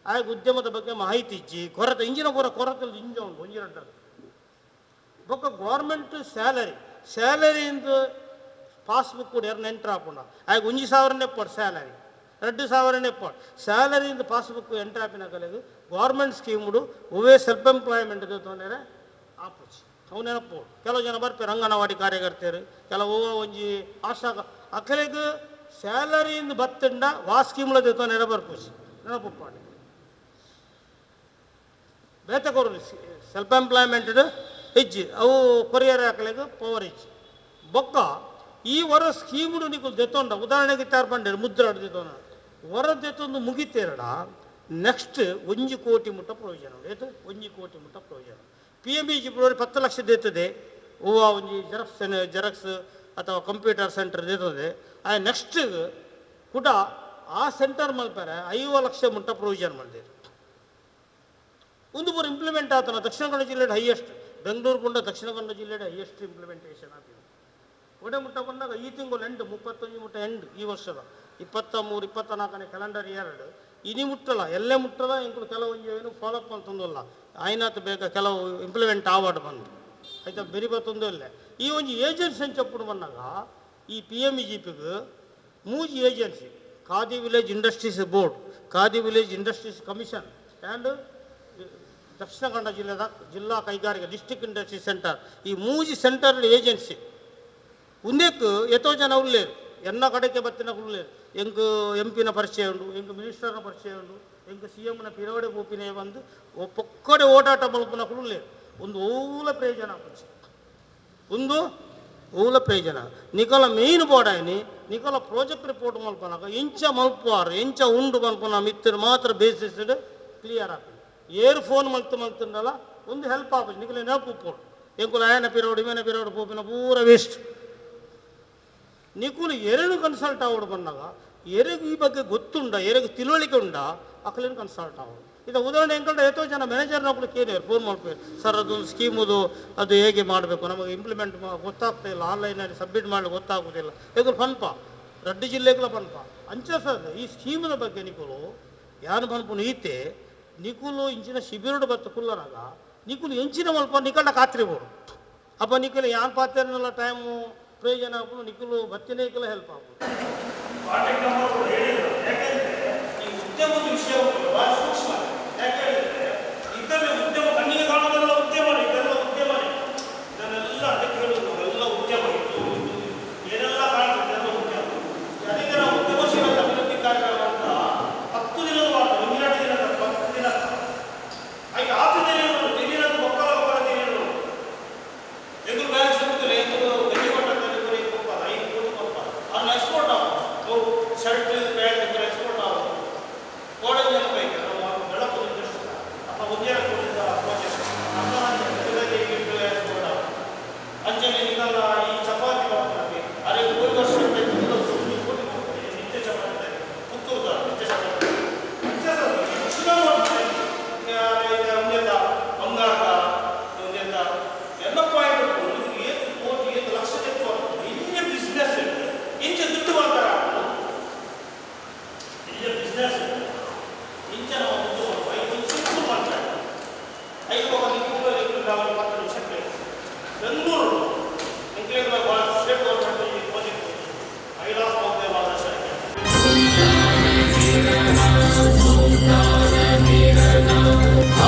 ಆಗ ಉದ್ಯಮದ ಬಗ್ಗೆ ಮಾಹಿತಿ ಇಜ್ಜಿ ಕೊರತೆ ಇಂಜಿನ ಪೂರ ಕೊರತೆ ಇಂಜ ಉಂಟು ಒಂಜಿರಡ್ಡ ಬೊಕ್ಕ ಗೌರ್ಮೆಂಟ್ ಸ್ಯಾಲರಿಯಿಂದ ಪಾಸ್ಬುಕ್ ಕೂಡ ಎರಡು ಎಂಟ್ರ್ ಹಾಕೊಂಡ ಆಗ 1,000 ಎಪ್ಪಡು ಸ್ಯಾಲರಿ 2,000 ಎಪ್ಪಡು ಸ್ಯಾಲರಿಯಿಂದ ಪಾಸ್ಬುಕ್ ಎಂಟ್ರ್ ಹಾಪಿನ ಕಲೆಗೆ ಗೌರ್ಮೆಂಟ್ ಸ್ಕೀಮ್ಡು ಒವೇ ಸೆಲ್ಫ್ ಎಂಪ್ಲಾಯ್ಮೆಂಟ್ ತೊಂದರೆ ಆಪುಚಿ ಅವು ನೆನಪು ಕೆಲವು ಜನ ಬರ್ತಾರೆ ಅಂಗನವಾಡಿ ಕಾರ್ಯಕರ್ತೆಯರು ಕೆಲವು ಒಂಜಿ ಆಶಾ ಅಕಲೆಗೆ ಸ್ಯಾಲರಿಯಿಂದ ಬತ್ತಂಡ ವಾ ಸ್ಕೀಮ್ಲ ತೊಂದರೆ ಬರ್ಪುಚಿ ನೆನಪು ಪಾಡಿ ಬೇತೆ ಕೊರು ಸೆಲ್ಫ್ ಎಂಪ್ಲಾಯ್ಮೆಂಟ್ ಇಜ್ಜಿ ಅವು ಕೊರಿಯರ್ ಹಾಕಲೆಗೆ ಪವರ್ ಇಜ್ಜಿ ಬೊಕ್ಕ ಈ ವರ ಸ್ಕೀಮ್ಡು ನೀವು ದೆತ್ತೊಂಡ ಉದಾಹರಣೆಗೆ ತಾರು ಬಂದಿರು ಮುದ್ರಾಡು ದೆತ್ತೊಂಡ ವರ ದೆತ್ತೊಂದು ಮುಗಿತೇರಡ ನೆಕ್ಸ್ಟ್ 1 ಕೋಟಿ ಮುಟ್ಟ ಪ್ರಯೋಜನ ಏತು 1 ಕೋಟಿ ಮುಟ್ಟ ಪ್ರಯೋಜನ PMEGP 10 ಲಕ್ಷ ದೇತದೆ ಹೂವ ಒಂಜಿ ಜೆರಾಕ್ಸ್ ಅಥವಾ ಕಂಪ್ಯೂಟರ್ ಸೆಂಟರ್ ದೇತದೆ ಆ ನೆಕ್ಸ್ಟ್ ಕೂಡ ಆ ಸೆಂಟರ್ ಮಲ್ಪರೆ 5 ಲಕ್ಷ ಮುಟ್ಟ ಪ್ರಯೋಜನ ಮಾಡಿದೆ ಒಂದು ಪೂರ ಇಂಪ್ಲಿಮೆಂಟ್ ಆತನ ದಕ್ಷಿಣ ಕನ್ನಡ ಜಿಲ್ಲೆಯ ಹೈಯೆಸ್ಟ್ ಬೆಂಗಳೂರು ಕೊಂಡ ದಕ್ಷಿಣ ಕನ್ನಡ ಜಿಲ್ಲೆಯ ಹೈಯೆಸ್ಟ್ ಇಂಪ್ಲಿಮೆಂಟೇಷನ್ ಆಗಿದೆ ಒಡೆ ಮುಟ್ಟ ಬಂದಾಗ ಈ ತಿಂಗಳು ಎಂಡ್ 31 ಮುಟ್ಟ ಎಂಡ್ ಈ ವರ್ಷದ 23 24ನೇ ಕ್ಯಾಲೆಂಡರ್ ಇಯರ್ ಇನಿ ಮುಟ್ಟಲ್ಲ ಎಲ್ಲೇ ಮುಟ್ಟದ ಇಂಕಲು ಕೆಲವು ಏನು ಫಾಲೋಅಪ್ ಅಂತಂದಲ್ಲ ಆಯ್ನಾತ್ ಬೇಗ ಕೆಲವು ಇಂಪ್ಲಿಮೆಂಟ್ ಆವಾರ್ಡ್ ಬಂದು ಆಯ್ತಾ ಬೆರಿ ಬತ್ತೊಂದು ಇಲ್ಲೇ ಈ ಒಂದು ಏಜೆನ್ಸಿ ಅಂತ ಚಪ್ಪುಡು ಬಂದಾಗ ಈ PMEGPಗೆ 3 agency khadi village industries board khadi village industries commission and Dakshina Kannada ಜಿಲ್ಲೆದ ಜಿಲ್ಲಾ ಕೈಗಾರಿಕಾ ಡಿಸ್ಟ್ರಿಕ್ಟ್ ಇಂಡಸ್ಟ್ರಿ ಸೆಂಟರ್ ಈ 3 ಸೆಂಟರ್ ಏಜೆನ್ಸಿ ಉಂದೆಕ್ಕು ಎಷ್ಟೋ ಜನ ಉಳ್ಳೇರು ಎನ್ನ ಕಡೆಗೆ ಬತ್ತಿನ ಉಳ್ಳೇರು ಎಂಕು MP ಪರಿಚಯ ಉಂಡು ಎಂಕು ಮಿನಿಸ್ಟರ್ನ ಪರಿಚಯ ಉಂಡು ಎಂಕು CMನ ಪಿರವಡೆ ಗೋಪಿನೇ ಬಂದು ಪೊಕ್ಕಡೆ ಓಡಾಟ ಮಲ್ಪನ ಉಳ್ಳೇರು ಒಂದು ಊಲ ಪ್ರಯೋಜನ ಆಪುಚ್ಚಿ ಒಂದು ಊಲ ಪ್ರಯೋಜನ ನಿಕಲ ಮೇನ್ ಬೋಡಾಯನಿ ನಿಕಲ ಪ್ರಾಜೆಕ್ಟ್ ರಿಪೋರ್ಟ್ ಮಲ್ಪನಾಗ ಎಂಚ ಮಲ್ಪುವಾರು ಎಂಚ ಉಂಡು ಮಲ್ಪನ ಮಿತ್ತರು ಮಾತ್ರ ಬೇಸಿಸ್ಡ್ ಕ್ಲಿಯರ್ ಆಗ್ತದೆ ಏರು ಫೋನ್ ಮಲ್ತುಂಡಲ್ಲ ಒಂದು ಹೆಲ್ಪ್ ಆಪುಚ್ಚಿ ನಿಕಲ ನೆನಪು ಉಪ್ಪೋಡು ಎಂಕುಲ ಆಯನ ಪಿರವಡು ಇಮೇನ ಪಿರವಡು ಪೋಪಿನ ಪೂರ ವೇಸ್ಟ್ ನಿಕುಲು ಎರಡು ಕನ್ಸಲ್ಟ್ ಆಗೋಡು ಬಂದಾಗ ಎರೆಗೂ ಈ ಬಗ್ಗೆ ಗೊತ್ತುಂಡ ಎರೆಗೂ ತಿಳುವಳಿಕೆ ಉಂಡ ಅಕ್ಕಲೇನು ಕನ್ಸಲ್ಟ್ ಆಗೋದು ಇದು ಉದಾಹರಣೆ ಹೆಂಗಂದ್ರೆ ಎಷ್ಟೋ ಜನ ಮ್ಯಾನೇಜರ್ನ ಕೂಡ ಕೇಳಿದ್ರು ಫೋನ್ ಮಾಡ್ಬೇಕು ಸರ್ ಅದೊಂದು ಸ್ಕೀಮುದು ಅದು ಹೇಗೆ ಮಾಡಬೇಕು ನಮಗೆ ಇಂಪ್ಲಿಮೆಂಟ್ ಗೊತ್ತಾಗ್ತಾ ಇಲ್ಲ ಆನ್ಲೈನಲ್ಲಿ ಸಬ್ಮಿಟ್ ಮಾಡಲಿಕ್ಕೆ ಗೊತ್ತಾಗೋದಿಲ್ಲ ಇದು ಪನ್ಪ ರೆಡ್ಡಿ ಜಿಲ್ಲೆಗಳ ಪನ್ಪ ಅಂಚೆ ಸರ್ ಈ ಸ್ಕೀಮಿನ ಬಗ್ಗೆ ನಿಕುಲು ಯಾರು ಪನ್ಪು ಈತೆ ನಿಕುಲು ಇಂಚಿನ ಶಿಬಿರುಡು ಬತ್ತು ಕುಲ್ಲರಾಗ ನಿಕುಲು ಎಂಚಿನ ಮಲ್ಪ ನಿಕಂಡ ಖಾತ್ರಿ ಬೋಡು ಅಪ್ಪ ನಿಕಲು ಯಾನ್ ಪಾತ್ರೆಲ್ಲ ಟೈಮು ಪ್ರಯೋಜನ ಆಗ್ಬೋದು ನಿಕಲು ಬತ್ತಿನೇಕಲ ಹೆಲ್ಪ್ ಆಗ್ಬೋದು ಈ ಉದ್ಯಮದ ವಿಷಯ ಭಾಳ ಸೂಕ್ಷ್ಮ ಯಾಕೆಂದರೆ ಇದರಲ್ಲಿ ಉದ್ಯಮ ಕಣ್ಣಿಗೆ ಕಾಣೋದೆಲ್ಲ ಉದ್ಯಮನೇ ಇದೆಲ್ಲ ಉದ್ಯಮನೇ ಇದನ್ನೆಲ್ಲ ಅದಕ್ಕೆ ಹೇಳೋದು ಎಲ್ಲ ಉದ್ಯಮ ಇತ್ತು ಏನೆಲ್ಲ ಕಾಣ್ತದೆ ಎಲ್ಲ ಉದ್ಯಮ ಅದಕ್ಕೆ ನಾವು ಉದ್ಯಮಶೀಲತೆ ಅಭಿವೃದ್ಧಿ ಕಾರ್ಯಕ್ರಮ ಅಂತ 10 ದಿನದ ಮಾಡ್ತಾರೆ 12 ದಿನದ 10 ದಿನ ಹಾಗೆ 10 ದಿನಗಳು ದಿನದ ಮಕ್ಕಳ ದಿನಗಳು ಎದುರು ಬ್ಯಾಂಕ್ ಸಿಗುತ್ತಿಲ್ಲ ಎದುರು ಎಕ್ಸ್ಪೋರ್ಟ್ ॐ